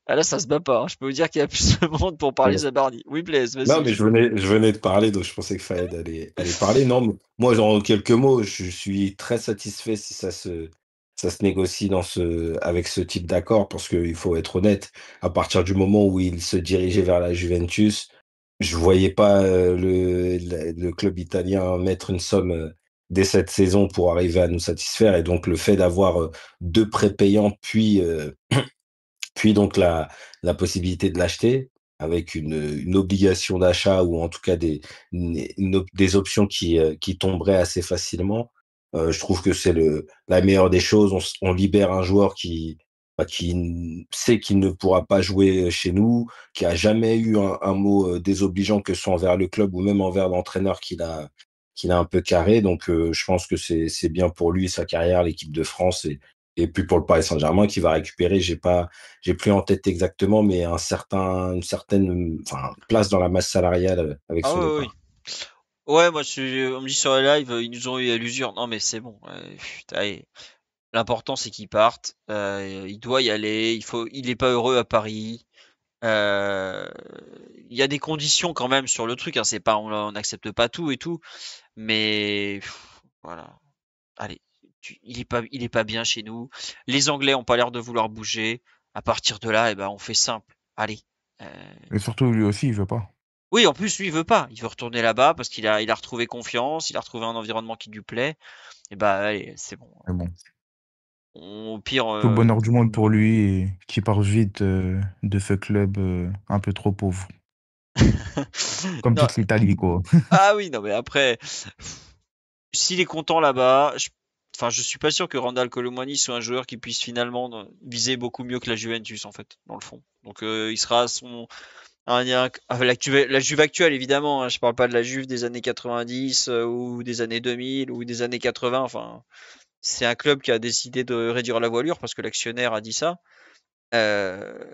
Ah là, ça se bat pas, hein. Je peux vous dire qu'il y a plus de monde pour parler Zabarni. Oui, Blaise, Non, vas-y. mais je venais de parler, donc je pensais que Fayed allait parler. Non, moi, genre, en quelques mots, je suis très satisfait si ça se négocie avec ce type d'accord, parce qu'il faut être honnête, à partir du moment où il se dirigeait vers la Juventus, je voyais pas le club italien mettre une somme dès cette saison pour arriver à nous satisfaire. Et donc, le fait d'avoir deux prêts payants, puis donc la possibilité de l'acheter avec une obligation d'achat ou en tout cas des options qui tomberaient assez facilement. Je trouve que c'est la meilleure des choses. On libère un joueur qui sait qu'il ne pourra pas jouer chez nous, qui a jamais eu un mot désobligeant, que ce soit envers le club ou même envers l'entraîneur qu'il a un peu carré. Donc, je pense que c'est bien pour lui, sa carrière, l'équipe de France et puis pour le Paris Saint-Germain qui va récupérer, j'ai plus en tête exactement, mais une certaine, enfin, place dans la masse salariale avec Ah son oui, oui. départ. Ouais, moi, on me dit sur la live, ils nous ont eu à l'usure. Non, mais c'est bon. Putain, allez. L'important, c'est qu'il parte. Il doit y aller. Il est pas heureux à Paris. Euh, Il y a des conditions quand même sur le truc, hein. C'est pas, on n'accepte pas tout et tout, mais voilà. Allez, il est pas bien chez nous. Les Anglais ont pas l'air de vouloir bouger. À partir de là, eh ben, on fait simple. Allez. Et surtout, lui aussi, il veut pas. Oui, en plus, lui, il veut pas. Il veut retourner là-bas parce il a retrouvé confiance, il a retrouvé un environnement qui lui plaît. Et bah, allez, c'est bon. Mais bon, Au pire, tout le bonheur du monde pour lui et qu'il parte vite de ce club un peu trop pauvre. Comme non. toute l'Italie, quoi. Ah oui, non, mais après, s'il est content là-bas, enfin, je suis pas sûr que Randal Colomwani soit un joueur qui puisse finalement viser beaucoup mieux que la Juventus, en fait, dans le fond. Donc, il sera à son, la Juve actuelle, évidemment, hein. Je parle pas de la Juve des années 90 ou des années 2000 ou des années 80. Enfin, c'est un club qui a décidé de réduire la voilure parce que l'actionnaire a dit ça.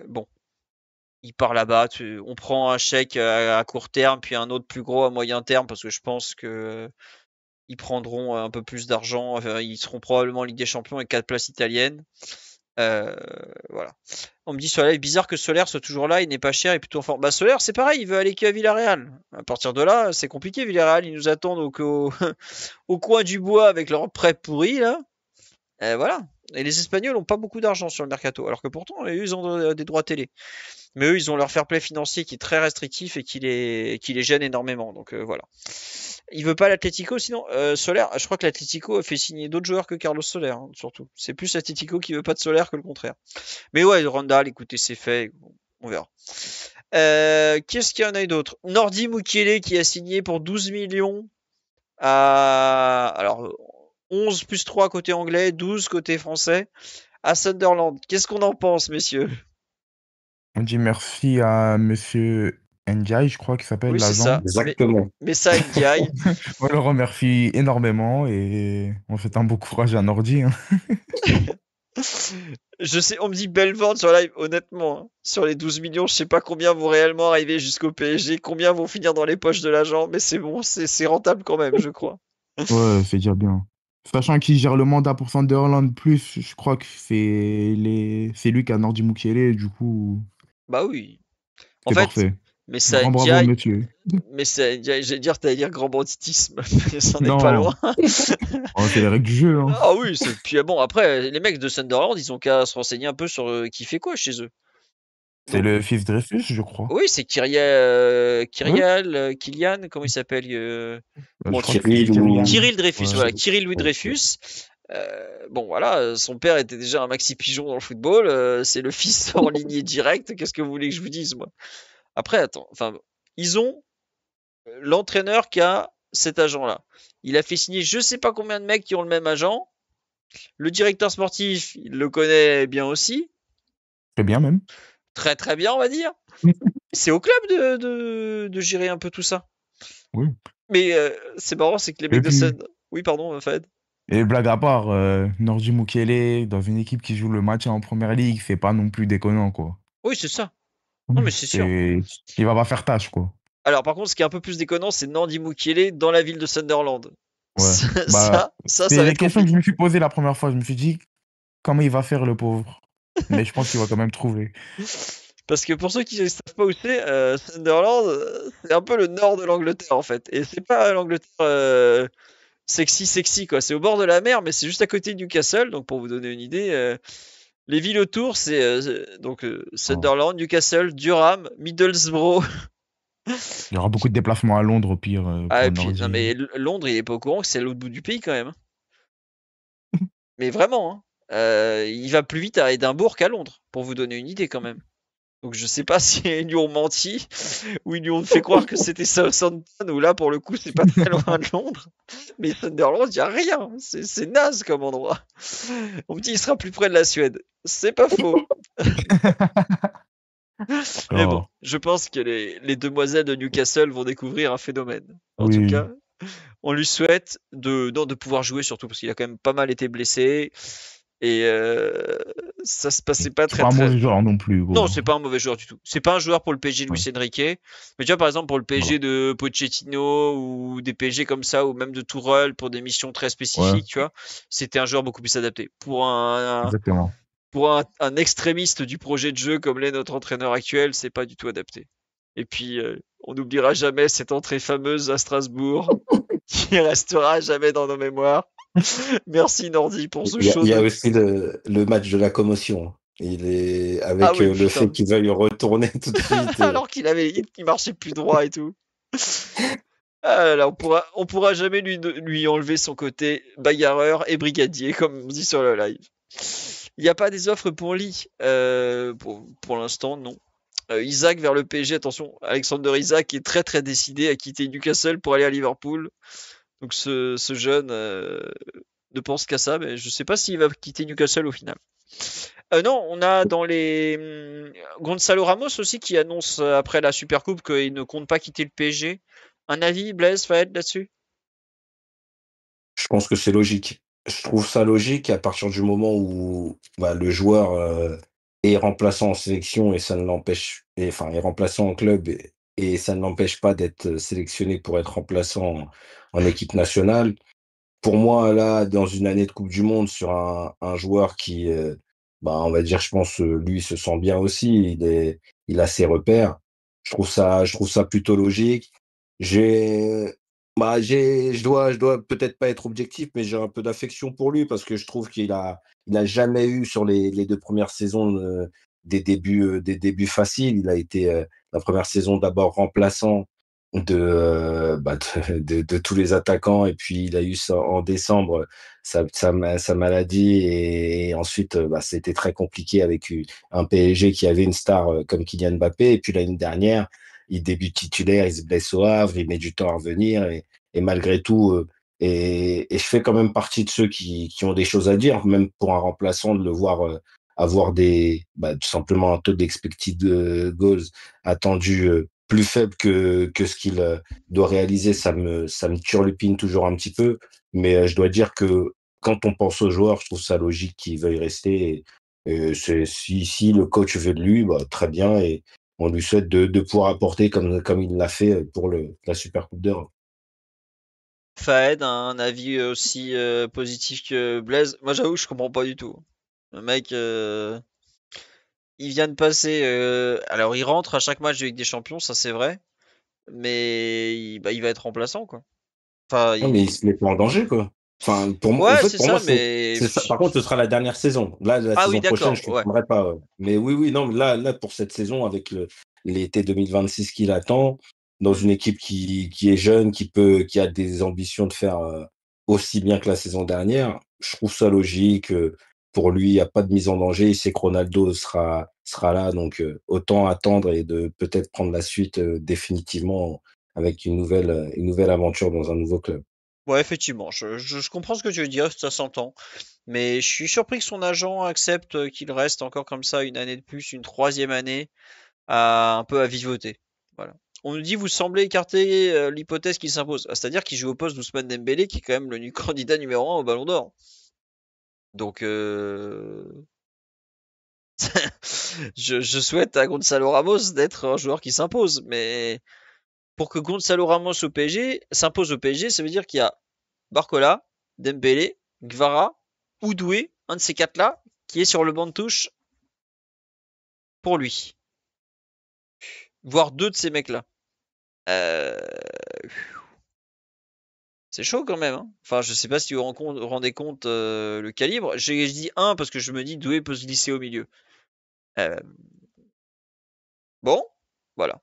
Bon, il part là-bas. On prend un chèque à court terme, puis un autre plus gros à moyen terme parce que je pense que ils prendront un peu plus d'argent. Enfin, ils seront probablement en Ligue des Champions et 4 places italiennes. Euh, voilà. On me dit Solaire, bizarre que Solaire soit toujours là, il n'est pas cher, il est plutôt en forme. Bah Solaire, c'est pareil, il veut aller qu'à Villarreal. À partir de là, c'est compliqué Villarreal, ils nous attendent au coin du bois avec leur prêt pourri là. Voilà. Et les Espagnols ont pas beaucoup d'argent sur le mercato, alors que pourtant eux, ils ont des droits télé. Mais eux, ils ont leur fair play financier qui est très restrictif et qui les gêne énormément. Donc voilà. Il veut pas l'Atlético, sinon Soler. Je crois que l'Atlético a fait signer d'autres joueurs que Carlos Soler, hein, surtout. C'est plus l'Atlético qui veut pas de Soler que le contraire. Mais ouais, Randall, écoutez, c'est fait. On verra. Qu'est-ce qu'il y en a d'autre? Nordi Mukiele qui a signé pour 12 millions alors 11 plus 3 côté anglais, 12 côté français à Sunderland. Qu'est-ce qu'on en pense, messieurs? On dit merci à monsieur Ndiaye, je crois qu'il s'appelle Oui, c'est l'agent. ça. Exactement. Mais ça, Ndiaye. On le remercie énormément et on fait un beau courage à Nordi, hein. Je sais, on me dit belle vente sur live, honnêtement, hein. Sur les 12 millions, je sais pas combien vont réellement arriver jusqu'au PSG, combien vont finir dans les poches de l'agent, mais c'est bon, c'est rentable quand même, je crois. Ouais, c'est déjà bien. Sachant qu'il gère le mandat pour Sunderland plus, je crois que c'est lui qui a Nordi Mukiele, du coup, Bah oui. En c'est fait, parfait. mais ça Grand bravo, Ndiaye, monsieur. j'allais dire, t'allais dire grand banditisme, mais c'en est pas Non, loin. oh, c'est les règles du jeu, hein. Ah oui, puis bon, après, les mecs de Sunderland, ils ont qu'à se renseigner un peu sur qui fait quoi chez eux. C'est Donc, le fils Dreyfus, je crois. oui, c'est Ouais, Kylian, comment il s'appelle je bon, crois que c'est Kirill Kylian. Kirill Dreyfus, Ouais, voilà, Kirill Louis ouais. Dreyfus. Bon, voilà, son père était déjà un maxi pigeon dans le football. C'est le fils en lignée directe. Qu'est-ce que vous voulez que je vous dise, moi? Après, attends, enfin, ils ont l'entraîneur qui a cet agent-là. Il a fait signer je sais pas combien de mecs qui ont le même agent. Le directeur sportif, il le connaît bien aussi. Très bien, même. Très très bien, on va dire. C'est au club de gérer un peu tout ça. Oui. Mais c'est marrant, c'est que les Et mecs de puis, scène. Oui, pardon, Fahd. et blague à part, Nordi Mukiele, dans une équipe qui joue le match en première ligue, c'est pas non plus déconnant, quoi. Oui, c'est ça. Non, mais c'est sûr. Il va pas faire tâche, quoi. Alors, par contre, ce qui est un peu plus déconnant, c'est Nordi Mukiele dans la ville de Sunderland. Ouais. Ça, ça C'est va les être questions que compliqué. je me suis posées la première fois. Je me suis dit, comment il va faire le pauvre? Mais je pense qu'il va quand même trouver. Parce que pour ceux qui ne savent pas où c'est, Sunderland, c'est un peu le nord de l'Angleterre en fait. Et c'est pas l'Angleterre sexy quoi. C'est au bord de la mer, mais c'est juste à côté de Newcastle. Donc pour vous donner une idée, les villes autour, c'est Ah. Sunderland, Newcastle, Durham, Middlesbrough. Il y aura beaucoup de déplacements à Londres au pire Ah, pour et puis, non Nordi. mais Londres, il est pas au courant que c'est à l'autre bout du pays quand même, hein. Mais vraiment, hein. Il va plus vite à Édimbourg qu'à Londres, pour vous donner une idée quand même. Donc je sais pas si ils lui ont menti ou ils lui ont fait croire que c'était Southampton ou là pour le coup c'est pas très loin de Londres. Mais Sunderland, y a rien. C'est naze comme endroit. On me dit il sera plus près de la Suède. C'est pas faux. Mais bon, Oh, je pense que les demoiselles de Newcastle vont découvrir un phénomène. En tout oui. cas, on lui souhaite de pouvoir jouer surtout parce qu'il a quand même pas mal été blessé et ça se passait pas C'est très pas un très. mauvais joueur non plus, Non, quoi. c'est pas un mauvais joueur du tout. C'est pas un joueur pour le PSG de Ouais, Luis Enrique. Mais tu vois, par exemple, pour le voilà. PSG de Pochettino ou des PSG comme ça, ou même de Tourelle pour des missions très Ouais, spécifiques, tu vois, c'était un joueur beaucoup plus adapté. exactement. Pour un extrémiste du projet de jeu comme l'est notre entraîneur actuel, c'est pas du tout adapté. Et puis, on n'oubliera jamais cette entrée fameuse à Strasbourg qui restera jamais dans nos mémoires. Merci Nordi pour ce Il show y a de. aussi le match de la commotion. Il est Ah avec oui, le fait putain. qu'il veuille retourner tout de suite. Alors il marchait plus droit et tout. Ah là là, on pourra jamais lui enlever son côté bagarreur et brigadier, comme on dit sur le live. Il n'y a pas des offres pour Lee. Pour l'instant, non. Isaac vers le PSG, attention, Alexander Isaac est très très décidé à quitter Newcastle pour aller à Liverpool. Donc ce jeune ne pense qu'à ça, mais je ne sais pas s'il va quitter Newcastle au final. Non, on a dans les Gonzalo Ramos aussi qui annonce après la Supercoupe qu'il ne compte pas quitter le PSG. Un avis, Blaise, Fayed, là-dessus? Je pense que c'est logique. Je trouve ça logique à partir du moment où bah, le joueur est remplaçant en sélection et ça ne l'empêche, enfin, est remplaçant en club et ça ne l'empêche pas d'être sélectionné pour être remplaçant en équipe nationale. Pour moi, là, dans une année de Coupe du Monde, sur un joueur qui, bah, on va dire, je pense, lui se sent bien aussi. Il a ses repères. Je trouve ça plutôt logique. J'ai, je dois peut-être pas être objectif, mais j'ai un peu d'affection pour lui parce que je trouve il a jamais eu sur les 2 premières saisons, des débuts faciles. Il a été, la première saison d'abord remplaçant bah, de tous les attaquants et puis il a eu ça en décembre, sa maladie et ensuite, bah, c'était très compliqué avec un PSG qui avait une star, comme Kylian Mbappé et puis l'année dernière, il débute titulaire, il se blesse au Havre, il met du temps à revenir et malgré tout, et je fais quand même partie de ceux qui ont des choses à dire, même pour un remplaçant de le voir, avoir bah, tout simplement un taux d'expected, goals attendu, plus faible que ce qu'il doit réaliser, ça me turlupine toujours un petit peu. Mais je dois dire que quand on pense au joueur, je trouve ça logique qu'il veuille rester. Et si le coach veut de lui, bah, très bien. Et on lui souhaite de pouvoir apporter comme il l'a fait pour la Super Coupe d'Europe. Fayed, un avis aussi positif que Blaise. Moi, j'avoue, je comprends pas du tout. Le mec, il vient de passer. Alors, il rentre à chaque match de Ligue des Champions, ça c'est vrai. Mais bah, il va être remplaçant, quoi. Enfin, Non, mais il se met pas en danger, quoi. Enfin, en ouais, fait, c'est pour moi, ça, mais. c'est ça. Par contre, ce sera la dernière saison. Là, la Ah oui, saison prochaine, d'accord, je ne ouais. comprendrai pas. Ouais. Mais oui, oui, non, mais là, pour cette saison, avec l'été 2026 qui l'attend, dans Hmm. une équipe qui est jeune, qui a des ambitions de faire aussi bien que la saison dernière, je trouve ça logique. Pour lui, il n'y a pas de mise en danger. Il sait que Ronaldo sera là. Donc, autant attendre et de peut-être prendre la suite définitivement avec une nouvelle aventure dans un nouveau club. Ouais, effectivement, je comprends ce que tu veux dire, ça s'entend. Mais je suis surpris que son agent accepte qu'il reste encore comme ça une année de plus, une troisième année, un peu à vivoter. Voilà. On nous dit, vous semblez écarter l'hypothèse qu'il s'impose. Ah, c'est-à-dire qu'il joue au poste d'Ousmane Dembélé, qui est quand même le candidat numéro 1 au Ballon d'Or. Donc, je souhaite à Gonzalo Ramos d'être un joueur qui s'impose. Mais pour que Gonzalo Ramos au PSG s'impose au PSG, ça veut dire qu'il y a Barcola, Dembélé, Gvara ou Doué, un de ces quatre-là, qui est sur le banc de touche pour lui. Voire deux de ces mecs-là. Euh, C'est chaud quand même. Hein. Enfin, je sais pas si vous vous rendez compte le calibre. J'ai dit un parce que je me dis Doué peut se glisser au milieu. Euh, Bon, voilà.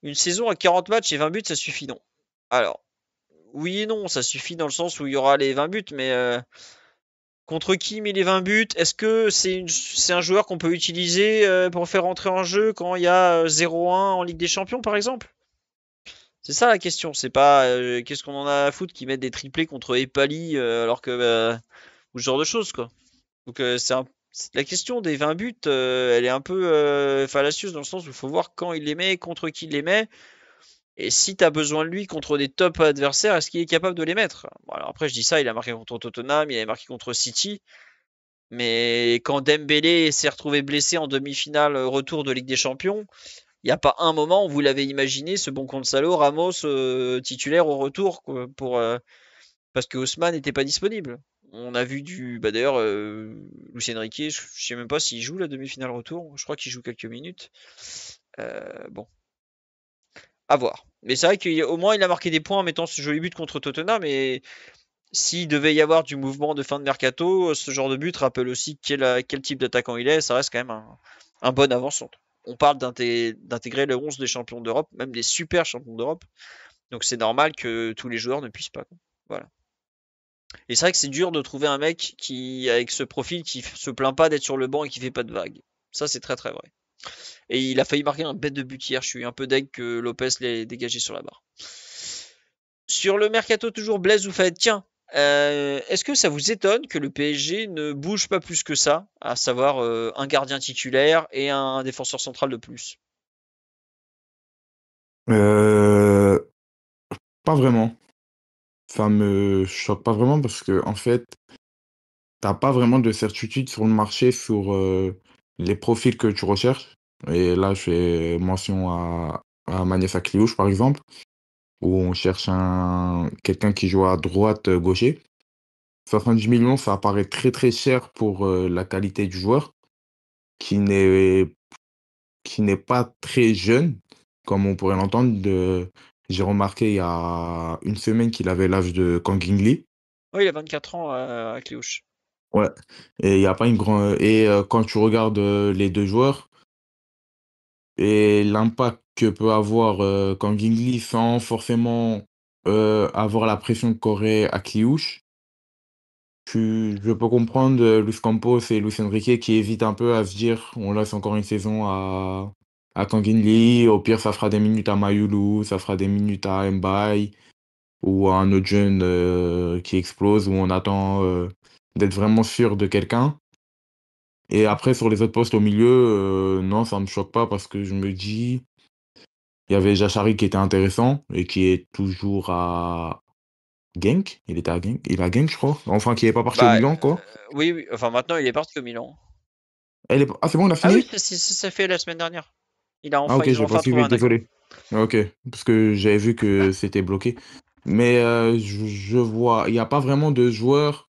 Une saison à 40 matchs et 20 buts, ça suffit non? Alors, oui et non, ça suffit dans le sens où il y aura les 20 buts, mais contre qui met les 20 buts? Est-ce que c'est un joueur qu'on peut utiliser pour faire entrer en jeu quand il y a 0-1 en Ligue des Champions, par exemple? C'est ça la question. C'est pas qu'est-ce qu'on en a à foutre qui mettent des triplés contre Epali alors que ou ce genre de choses quoi. Donc la question des 20 buts, elle est un peu fallacieuse dans le sens où il faut voir quand il les met, contre qui il les met. Et si tu as besoin de lui contre des top adversaires, est-ce qu'il est capable de les mettre? Bon, alors après, je dis ça, il a marqué contre Tottenham, il a marqué contre City. Mais quand Dembélé s'est retrouvé blessé en demi-finale retour de Ligue des Champions, il n'y a pas un moment où vous l'avez imaginé, ce bon Gonzalo Ramos titulaire au retour, quoi, parce que Ousmane n'était pas disponible. On a vu bah d'ailleurs, Luis Enrique, je sais même pas s'il joue la demi-finale retour. Je crois qu'il joue quelques minutes. Bon, à voir. Mais c'est vrai qu'au moins il a marqué des points en mettant ce joli but contre Tottenham. Et s'il devait y avoir du mouvement de fin de mercato, ce genre de but rappelle aussi quel type d'attaquant il est. Ça reste quand même un bon avançant. On parle d'intégrer le 11 des champions d'Europe, même des super champions d'Europe. Donc c'est normal que tous les joueurs ne puissent pas. Voilà. Et c'est vrai que c'est dur de trouver un mec qui, avec ce profil, qui se plaint pas d'être sur le banc et qui fait pas de vagues. Ça, c'est très très vrai. Et il a failli marquer un bête de but hier. Je suis un peu deg que Lopez l'ait dégagé sur la barre. Sur le mercato, toujours Blaise ou Fayette. Tiens, est-ce que ça vous étonne que le PSG ne bouge pas plus que ça, à savoir un gardien titulaire et un défenseur central de plus? Euh, Pas vraiment. Ça me choque pas vraiment parce que en fait, t'as pas vraiment de certitude sur le marché sur les profils que tu recherches. Et là, je fais mention à Magnus Akliouche, par exemple, où on cherche quelqu'un qui joue à droite gaucher. 70 millions, ça paraît très très cher pour la qualité du joueur, qui n'est qui n'est pas très jeune, comme on pourrait l'entendre. J'ai remarqué il y a une semaine qu'il avait l'âge de Kang Lee. Oui, il a 24 ans à Cléouche. Ouais. Et il y a pas une grande. Et quand tu regardes les deux joueurs et l'impact que peut avoir Kang Lee sans forcément avoir la pression qu'aurait Akliouche, je peux comprendre Luis Campos et Luis Enrique qui hésitent un peu à se dire on laisse encore une saison à Kang Lee, au pire ça fera des minutes à Mayulu, ça fera des minutes à Mbaye ou à un autre jeune qui explose où on attend d'être vraiment sûr de quelqu'un. Et après sur les autres postes au milieu, non ça me choque pas parce que je me dis il y avait Jachari qui était intéressant et qui est toujours à Genk, il était à Genk, il est à Genk je crois, enfin qui est pas parti au Bah Milan quoi. oui, oui, enfin maintenant il est parti au Milan. Ah, c'est bon, on a Ah oui, fini? ça fait la semaine dernière. Ah, ok, Ils ont j'ai pas enfin trouvé suivi, un accord. désolé. Ah, ok, parce que j'avais vu que c'était bloqué. Mais je vois, il n'y a pas vraiment de joueur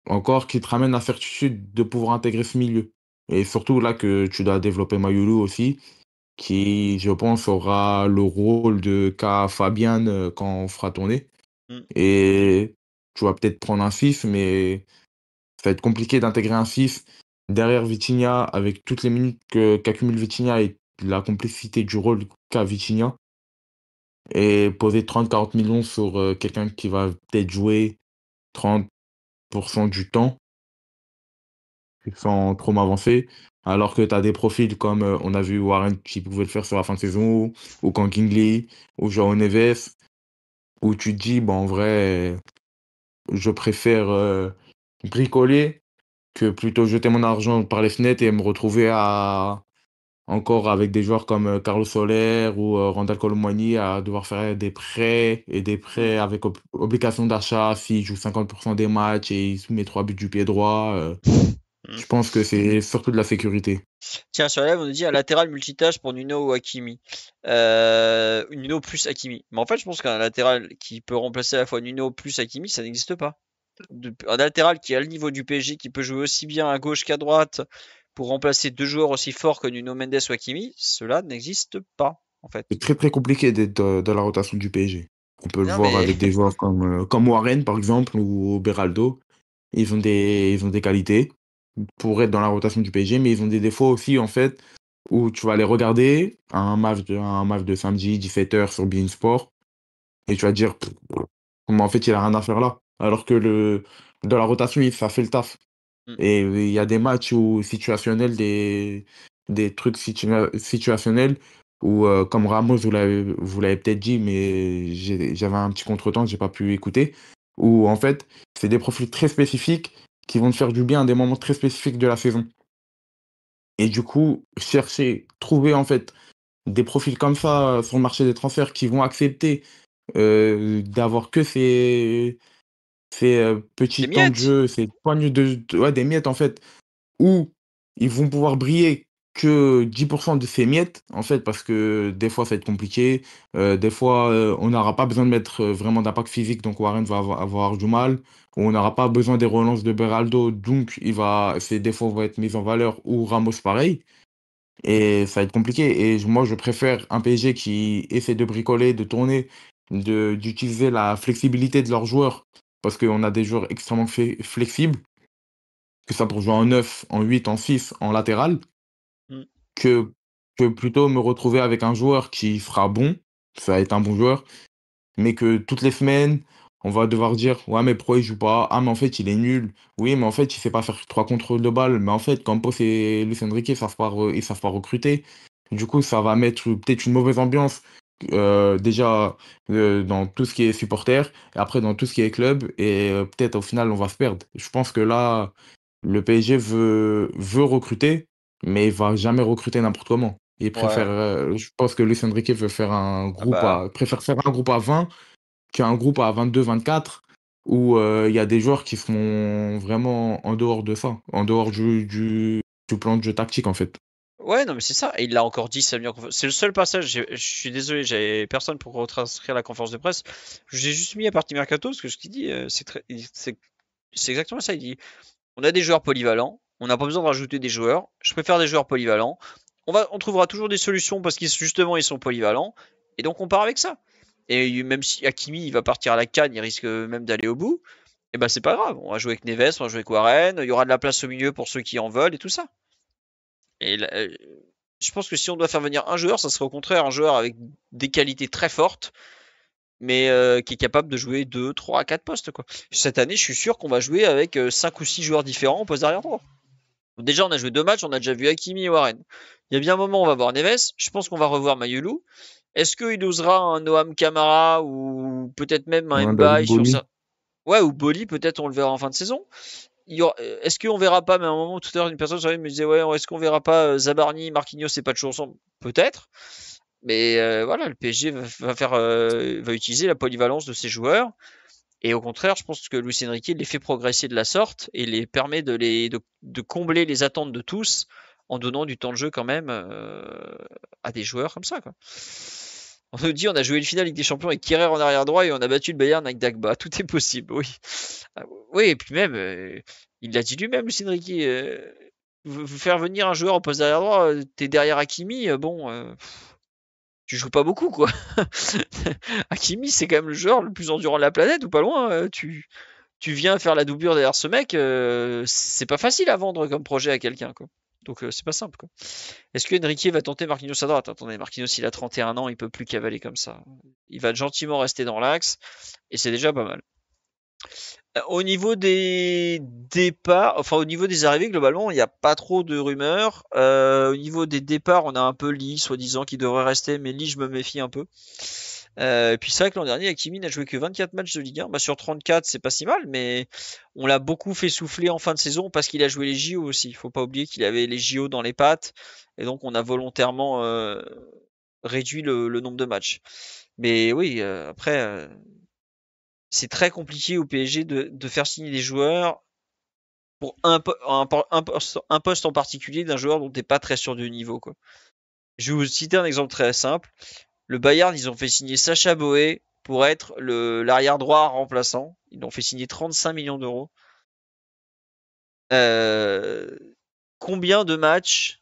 encore qui te ramène la certitude de pouvoir intégrer ce milieu. Et surtout là que tu dois développer Mayulu aussi, qui, je pense, aura le rôle de qu'a Fabian quand on fera tourner. Mm. Et tu vas peut-être prendre un fif, mais ça va être compliqué d'intégrer un fif derrière Vitinha avec toutes les minutes qu'accumule Vitinha et la complexité du rôle qu'a Vitinha. Et poser 30-40 millions sur quelqu'un qui va peut-être jouer 30% du temps sans trop m'avancer. Alors que tu as des profils comme on a vu Warren qui pouvait le faire sur la fin de saison, ou Kang Lee, ou João Neves, où tu te dis, bon, en vrai, je préfère bricoler que plutôt jeter mon argent par les fenêtres et me retrouver encore avec des joueurs comme Carlos Soler ou Randal Colomwani à devoir faire des prêts et des Mm. prêts avec obligation d'achat s'il joue 50% des matchs et il met 3 buts du pied droit. Hmm. Je pense que c'est surtout de la sécurité. Tiens, sur la live, on nous dit un latéral multitâche pour Nuno ou Hakimi. Nuno plus Hakimi. Mais en fait, je pense qu'un latéral qui peut remplacer à la fois Nuno plus Hakimi, ça n'existe pas. Un latéral qui est à le niveau du PSG, qui peut jouer aussi bien à gauche qu'à droite pour remplacer deux joueurs aussi forts que Nuno Mendes ou Hakimi, cela n'existe pas, en fait. C'est très très compliqué d'être dans la rotation du PSG. On peut le Non, voir mais avec des joueurs comme Warren, par exemple, ou Beraldo. Ils ont des qualités pour être dans la rotation du PSG, mais ils ont des défauts aussi, en fait, où tu vas les regarder à un match de samedi, 17h sur beIN Sport, et tu vas te dire, pff, comment en fait il a rien à faire là. Alors que dans la rotation, ça fait le taf. hmm, Et il y a des matchs où situationnels, des trucs situationnels, où, comme Ramos, vous l'avez peut-être dit, mais j'avais un petit contretemps, j'ai pas pu écouter, où en fait, c'est des profils très spécifiques qui vont te faire du bien à des moments très spécifiques de la saison. Et du coup, trouver en fait des profils comme ça sur le marché des transferts qui vont accepter d'avoir que ces des petits temps de miettes. jeu, ces poignées ouais, des miettes en fait, où ils vont pouvoir briller que 10% de ces miettes, en fait, parce que des fois, ça va être compliqué. Des fois, on n'aura pas besoin de mettre vraiment d'impact physique, donc Warren va avoir du mal. Ou on n'aura pas besoin des relances de Beraldo, donc ces défauts vont être mis en valeur, ou Ramos pareil. Et ça va être compliqué. Et moi, je préfère un PSG qui essaie de bricoler, de tourner, d'utiliser la flexibilité de leurs joueurs, parce qu'on a des joueurs extrêmement flexibles, que ça pour jouer en 9, en 8, en 6, en latéral, Hmm. que, que plutôt me retrouver avec un joueur qui sera bon, ça va être un bon joueur, mais que toutes les semaines, on va devoir dire, ouais, mais pourquoi il joue pas? Ah, mais en fait, il est nul. Oui, mais en fait, il sait pas faire trois contrôles de balle. Mais en fait, Campos et Luis Enrique, ils savent pas recruter. Du coup, ça va mettre peut-être une mauvaise ambiance, déjà, dans tout ce qui est supporter, et après dans tout ce qui est club, et peut-être au final, on va se perdre. Je pense que là, le PSG veut recruter, mais il va jamais recruter n'importe comment. Ouais. Je pense que Luis Enrique Ah bah. préfère faire un groupe à 20 qu'un groupe à 22-24 où il y a des joueurs qui sont vraiment en dehors de ça, en dehors du plan de jeu tactique en fait. Ouais, non, mais c'est ça. Et il l'a encore dit, Samir. C'est le seul passage. Je suis désolé, j'avais personne pour retranscrire la conférence de presse. J'ai juste mis à partie Mercato, parce que ce qu'il dit, c'est exactement ça. Il dit, on a des joueurs polyvalents. On n'a pas besoin de rajouter des joueurs. Je préfère des joueurs polyvalents. On trouvera toujours des solutions parce qu'ils justement ils sont polyvalents. Et donc on part avec ça. Et même si Hakimi il va partir à la CAN, il risque même d'aller au bout. Et ben c'est pas grave. On va jouer avec Neves, on va jouer avec Warren. Il y aura de la place au milieu pour ceux qui en veulent et tout ça. Et je pense que si on doit faire venir un joueur, ça serait au contraire un joueur avec des qualités très fortes, mais qui est capable de jouer 2, 3, 4 postes, quoi. Cette année, je suis sûr qu'on va jouer avec 5 ou 6 joueurs différents au poste d'arrière droit. Déjà, on a joué 2 matchs, on a déjà vu Hakimi et Warren. Il y a bien un moment, on va voir Neves. Je pense qu'on va revoir Mayulu. Est-ce qu'il osera un Noam Kamara ou peut-être même un Ouais, David Mbaye sur Bowie. ça? Ouais, ou Boli, peut-être on le verra en fin de saison. Est-ce qu'on verra pas, mais à un moment tout à l'heure, une personne sur me disait, ouais, est-ce qu'on verra pas Zabarni, Marquinhos, c'est pas toujours ensemble? Peut-être. Mais voilà, le PSG va utiliser la polyvalence de ses joueurs. Et au contraire, je pense que Luis Enrique les fait progresser de la sorte et les permet de combler les attentes de tous en donnant du temps de jeu quand même à des joueurs comme ça, quoi. On nous dit on a joué une finale Ligue des Champions avec Kehrer en arrière droit et on a battu le Bayern avec Dagba. Tout est possible, oui. Oui, et puis même, il l'a dit lui-même, Luis Enrique. Vous faire venir un joueur au poste d'arrière droit, t'es derrière Hakimi, bon, tu joues pas beaucoup, quoi. Hakimi, c'est quand même le joueur le plus endurant de la planète, ou pas loin. Tu viens faire la doublure derrière ce mec, c'est pas facile à vendre comme projet à quelqu'un, quoi. Donc c'est pas simple, quoi. Est-ce que Enrique va tenter Marquinhos à droite? Attendez, Marquinhos, il a 31 ans, il peut plus cavaler comme ça. Il va gentiment rester dans l'axe, et c'est déjà pas mal. Au niveau des départs, enfin au niveau des arrivées, globalement, il n'y a pas trop de rumeurs. Au niveau des départs, on a un peu Lee, soi-disant, qui devrait rester, mais Lee, je me méfie un peu. Et puis c'est vrai que l'an dernier, Hakimi n'a joué que 24 matchs de Ligue 1. Bah, sur 34, c'est pas si mal, mais on l'a beaucoup fait souffler en fin de saison parce qu'il a joué les JO aussi. Il faut pas oublier qu'il avait les JO dans les pattes, et donc on a volontairement réduit le nombre de matchs. Mais oui, après, c'est très compliqué au PSG de faire signer des joueurs pour un poste en particulier d'un joueur dont t'es pas très sûr du niveau, quoi. Je vais vous citer un exemple très simple. Le Bayern, ils ont fait signer Sacha Boey pour être l'arrière droit remplaçant. Ils l'ont fait signer 35 millions d'euros. Combien de matchs,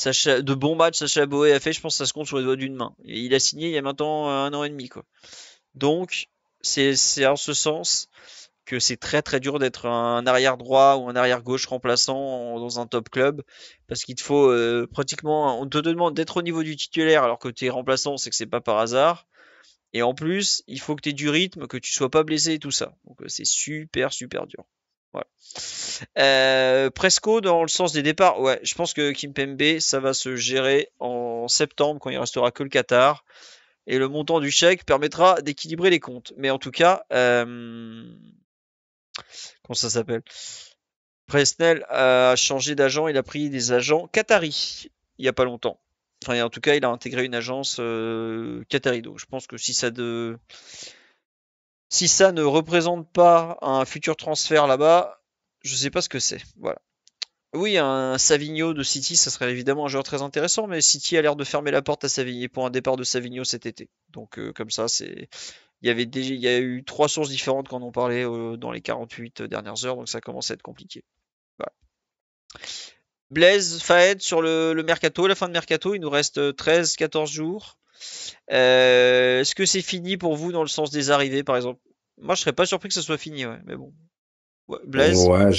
de bons matchs Sacha Boey a fait? Je pense que ça se compte sur les doigts d'une main. Et il a signé il y a maintenant 1 an et demi, quoi. Donc, c'est en ce sens que c'est très très dur d'être un arrière droit ou un arrière gauche remplaçant dans un top club, parce qu'il te faut pratiquement, on te demande d'être au niveau du titulaire alors que tu es remplaçant, c'est que c'est pas par hasard. Et en plus, il faut que tu aies du rythme, que tu sois pas blessé et tout ça. Donc c'est super super dur. Voilà. Presco dans le sens des départs, ouais, je pense que Kimpembe, ça va se gérer en septembre quand il restera que le Qatar. Et le montant du chèque permettra d'équilibrer les comptes. Mais en tout cas, comment ça s'appelle? Presnel a changé d'agent, il a pris des agents qataris il y a pas longtemps. Enfin, en tout cas, il a intégré une agence qatari. Donc, je pense que si ça ne représente pas un futur transfert là-bas, je sais pas ce que c'est. Voilà. Oui, un Savigno de City, ça serait évidemment un joueur très intéressant, mais City a l'air de fermer la porte à Savigno pour un départ de Savigno cet été. Donc, comme ça, il y a eu 3 sources différentes qui en ont parlé dans les 48 dernières heures, donc ça commence à être compliqué. Voilà. Blaise, Faed, sur le mercato, la fin de mercato, il nous reste 13-14 jours. Est-ce que c'est fini pour vous dans le sens des arrivées, par exemple? Moi, je serais pas surpris que ce soit fini, ouais, mais bon. Ouais, Blaise? Ouais,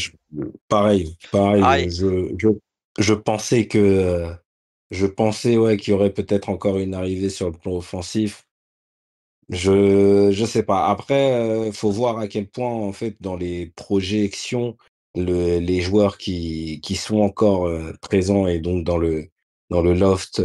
pareil, Allez, je pensais ouais, qu'il y aurait peut-être encore une arrivée sur le plan offensif. Je sais pas. Après, faut voir à quel point, en fait, dans les projections, les joueurs qui sont encore, présents et donc dans le loft,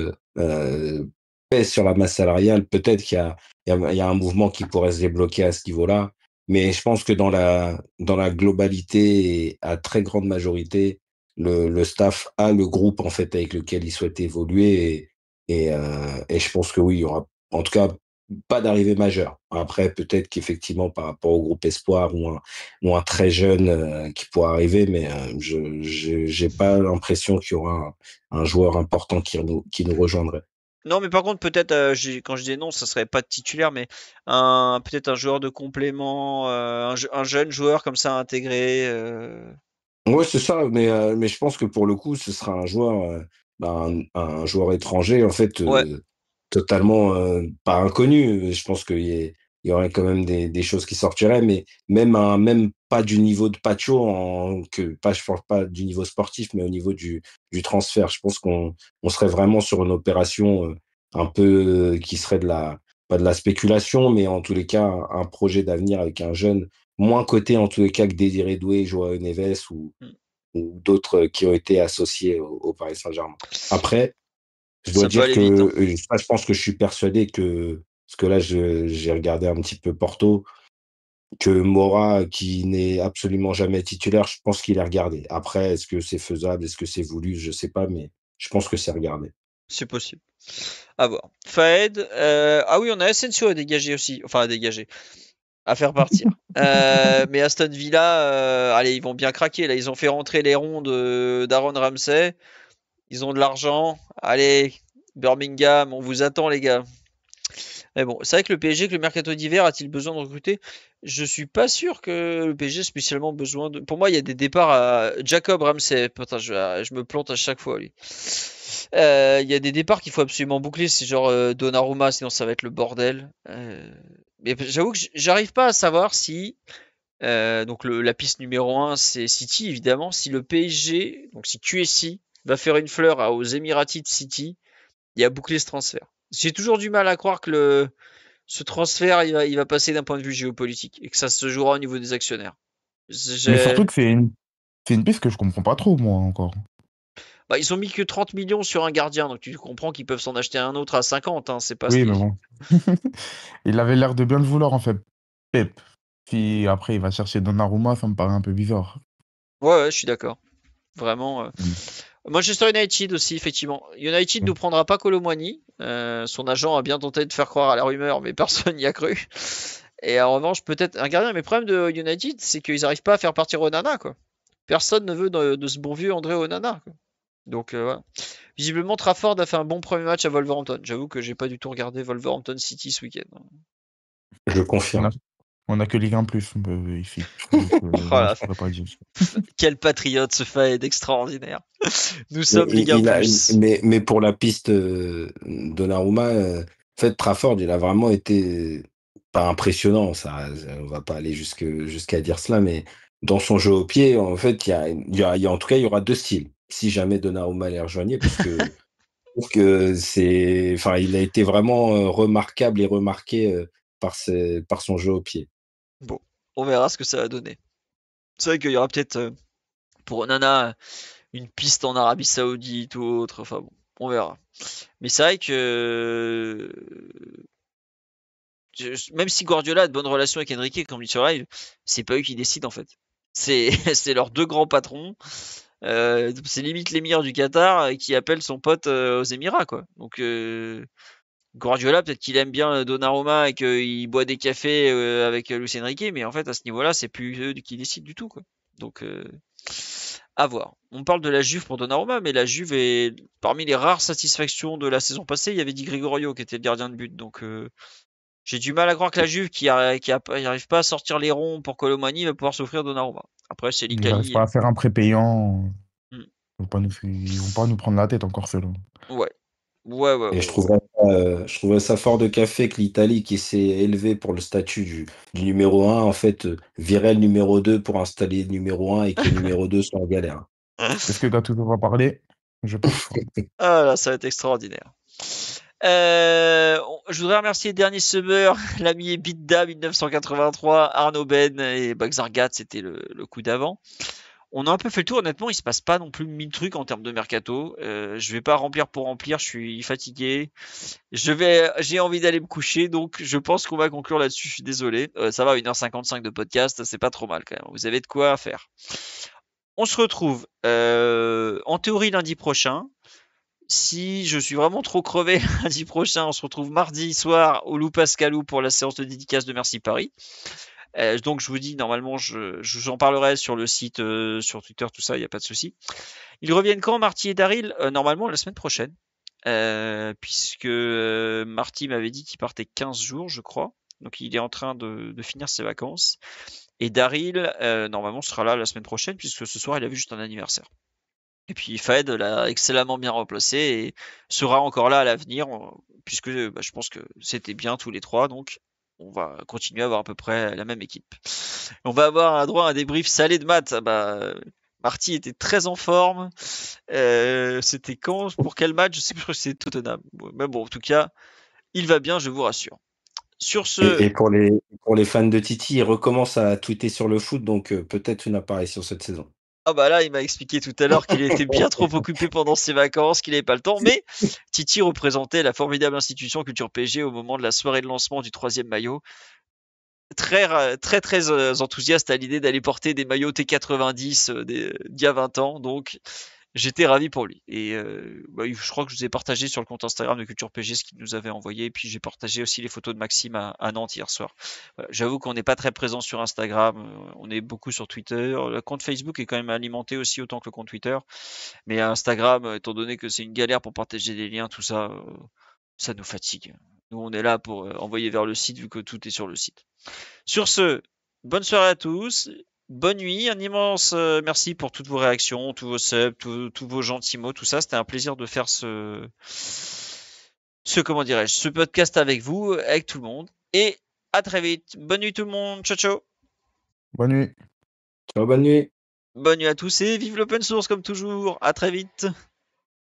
pèsent sur la masse salariale. Peut-être qu'il y a un mouvement qui pourrait se débloquer à ce niveau-là, mais je pense que dans la globalité et à très grande majorité, le staff a le groupe, en fait, avec lequel il souhaite évoluer et je pense que oui, il y aura en tout cas pas d'arrivée majeure. Après, peut-être qu'effectivement, par rapport au groupe espoir ou un très jeune qui pourra arriver, mais je j'ai pas l'impression qu'il y aura un joueur important qui nous rejoindrait. non, mais par contre, peut-être, quand je dis non, ça serait pas de titulaire, mais peut-être un joueur de complément, un jeune joueur comme ça intégré. Ouais, c'est ça, mais je pense que pour le coup, ce sera un joueur, un joueur étranger, en fait, Ouais, totalement, pas inconnu. Je pense qu'il y aurait quand même des choses qui sortiraient, mais même pas du niveau de Pacho, je pense pas du niveau sportif, mais au niveau du transfert. Je pense qu'on serait vraiment sur une opération, un peu, qui serait pas de la spéculation, mais en tous les cas, un projet d'avenir avec un jeune moins coté en tous les cas que Désiré Doué, Joao Neves mm, ou d'autres qui ont été associés au Paris Saint-Germain. Après, je dois ça peut dire aller que vite, hein. ça, je pense que je suis persuadé que, parce que là, j'ai regardé un petit peu Porto, que Mora, qui n'est absolument jamais titulaire, je pense qu'il est regardé. Après, est-ce que c'est faisable, est-ce que c'est voulu, je sais pas, mais je pense que c'est regardé. C'est possible. À voir. Faed, ah oui, on a Asensio à dégager aussi, enfin à dégager, à faire partir. Mais Aston Villa, allez, ils vont bien craquer là. Ils ont fait rentrer les ronds d'Aaron Ramsey. Ils ont de l'argent. Allez, Birmingham, on vous attend les gars. Mais bon, c'est vrai que le PSG, que le mercato d'hiver a-t-il besoin de recruter? Je suis pas sûr que le PSG ait spécialement besoin de. Pour moi, il y a des départs à Jacob Ramsey. Putain, je me plante à chaque fois lui. Il y a des départs qu'il faut absolument boucler. C'est genre Donnarumma, sinon ça va être le bordel. Mais j'avoue que j'arrive pas à savoir si. Donc la piste numéro un, c'est City évidemment. Si le PSG, donc si QSI va faire une fleur aux Émiratis de City, il a bouclé ce transfert. J'ai toujours du mal à croire que ce transfert il va passer d'un point de vue géopolitique et que ça se jouera au niveau des actionnaires. Mais J'ai- surtout que c'est une piste que je comprends pas trop, moi, encore. Bah, ils ont mis que 30 millions sur un gardien, donc tu comprends qu'ils peuvent s'en acheter un autre à 50, hein, c'est pas ce Oui, mais qui. bon. Il avait l'air de bien le vouloir, en fait, Pep. Puis après, il va chercher Donnarumma, ça me paraît un peu bizarre. Ouais, ouais, je suis d'accord. Vraiment. Mm. Manchester United aussi, effectivement. United Mm. ne prendra pas Colomwani. Son agent a bien tenté de faire croire à la rumeur, mais personne n'y a cru. Et en revanche, peut-être un gardien. Mais le problème de United, c'est qu'ils n'arrivent pas à faire partir Onana, quoi. personne ne veut de ce bon vieux André Onana, quoi. Donc voilà. Visiblement, Trafford a fait un bon premier match à Wolverhampton. J'avoue que j'ai pas du tout regardé Wolverhampton City ce week-end. Je On confirme. a, on a que Ligue 1 plus ici. Donc, Voilà. je pourrais pas dire. Quel patriote ce Fayed extraordinaire. Nous Mais, sommes Ligue 1 plus. mais pour la piste Donnarumma, en fait, Trafford, il a vraiment été pas impressionnant. On va pas aller jusqu'à dire cela, mais dans son jeu au pied, en fait, en tout cas, il y aura deux styles. Si jamais Donnarumma les rejoignait, parce que je trouve que enfin, il a été vraiment remarquable et remarqué par son jeu au pied. Bon, on verra ce que ça va donner. C'est vrai qu'il y aura peut-être pour Onana une piste en Arabie Saoudite ou autre. Enfin bon, on verra. Mais c'est vrai que même si Guardiola a de bonnes relations avec Enrique, comme dit sur live, c'est pas eux qui décident en fait. C'est leurs deux grands patrons. C'est limite l'émir du Qatar qui appelle son pote aux Émirats, quoi. Donc Guardiola, peut-être qu'il aime bien Donnarumma et qu'il boit des cafés avec Luis Enrique, mais en fait à ce niveau-là, c'est plus eux qui décident du tout, quoi. Donc à voir. On parle de la Juve pour Donnarumma, mais la Juve est parmi les rares satisfactions de la saison passée. Il y avait Di Gregorio qui était le gardien de but, donc j'ai du mal à croire que la Juve qui arrive pas à sortir les ronds pour Colomani va pouvoir s'offrir Donnarumma. Après, c'est Ils n'arrivent l'Italie. pas à faire un prépayant. Hmm. Ils vont pas nous prendre la tête encore, ceux-là. Ouais. Ouais. Et je trouverais ça fort de café que l'Italie, qui s'est élevée pour le statut du numéro 1, en fait, virait le numéro 2 pour installer le numéro 1 et que le numéro 2 soit en galère. Est-ce que Gattuso va parler? Je pense pas. Ah là, ça va être extraordinaire. Je voudrais remercier dernier summer, l'ami Bidda 1983, Arnaud Ben et Baxargat, c'était le coup d'avant. On a un peu fait le tour, honnêtement, il se passe pas non plus 1000 trucs en termes de mercato. Je vais pas remplir pour remplir, je suis fatigué. J'ai envie d'aller me coucher, donc je pense qu'on va conclure là-dessus, je suis désolé. Ça va, 1h55 de podcast, c'est pas trop mal quand même. Vous avez de quoi faire. On se retrouve en théorie lundi prochain. Si je suis vraiment trop crevé lundi prochain, on se retrouve mardi soir au Lou Pascalou pour la séance de dédicace de Merci Paris. Donc je vous dis, normalement, j'en parlerai sur le site, sur Twitter, tout ça, il n'y a pas de souci. Ils reviennent quand, Marty et Daryl? Normalement, la semaine prochaine. Puisque Marty m'avait dit qu'il partait 15 jours, je crois. Donc il est en train de finir ses vacances. Et Daryl, normalement, sera là la semaine prochaine, puisque ce soir, il a vu juste un anniversaire. Et puis Fed l'a excellemment bien remplacé et sera encore là à l'avenir, puisque je pense que c'était bien tous les trois, donc on va continuer à avoir à peu près la même équipe. On va avoir un droit à un débrief salé de maths. Marty était très en forme. C'était quand? Pour quel match? Je sais plus, je crois que c'était Tottenham. Mais bon, en tout cas, il va bien, je vous rassure. Sur ce. Et pour les fans de Titi, il recommence à tweeter sur le foot, donc peut-être une apparition cette saison. Ah bah là, il m'a expliqué tout à l'heure qu'il était bien trop occupé pendant ses vacances, qu'il n'avait pas le temps, mais Titi représentait la formidable institution Culture PSG au moment de la soirée de lancement du 3e maillot. Très enthousiaste à l'idée d'aller porter des maillots T90 d'il y a 20 ans, donc j'étais ravi pour lui. Et je crois que je vous ai partagé sur le compte Instagram de Culture PG ce qu'il nous avait envoyé. Et puis j'ai partagé aussi les photos de Maxime à Nantes hier soir. Voilà, j'avoue qu'on n'est pas très présent sur Instagram. On est beaucoup sur Twitter. Le compte Facebook est quand même alimenté aussi autant que le compte Twitter. Mais Instagram, étant donné que c'est une galère pour partager des liens, tout ça, ça nous fatigue. Nous, on est là pour envoyer vers le site vu que tout est sur le site. Sur ce, bonne soirée à tous. Bonne nuit, un immense merci pour toutes vos réactions, tous vos subs, tous vos gentils mots, tout ça. C'était un plaisir de faire ce podcast avec vous, avec tout le monde. Et à très vite. Bonne nuit tout le monde. Ciao, ciao. Bonne nuit. Ciao, bonne nuit. Bonne nuit à tous et vive l'open source comme toujours. À très vite.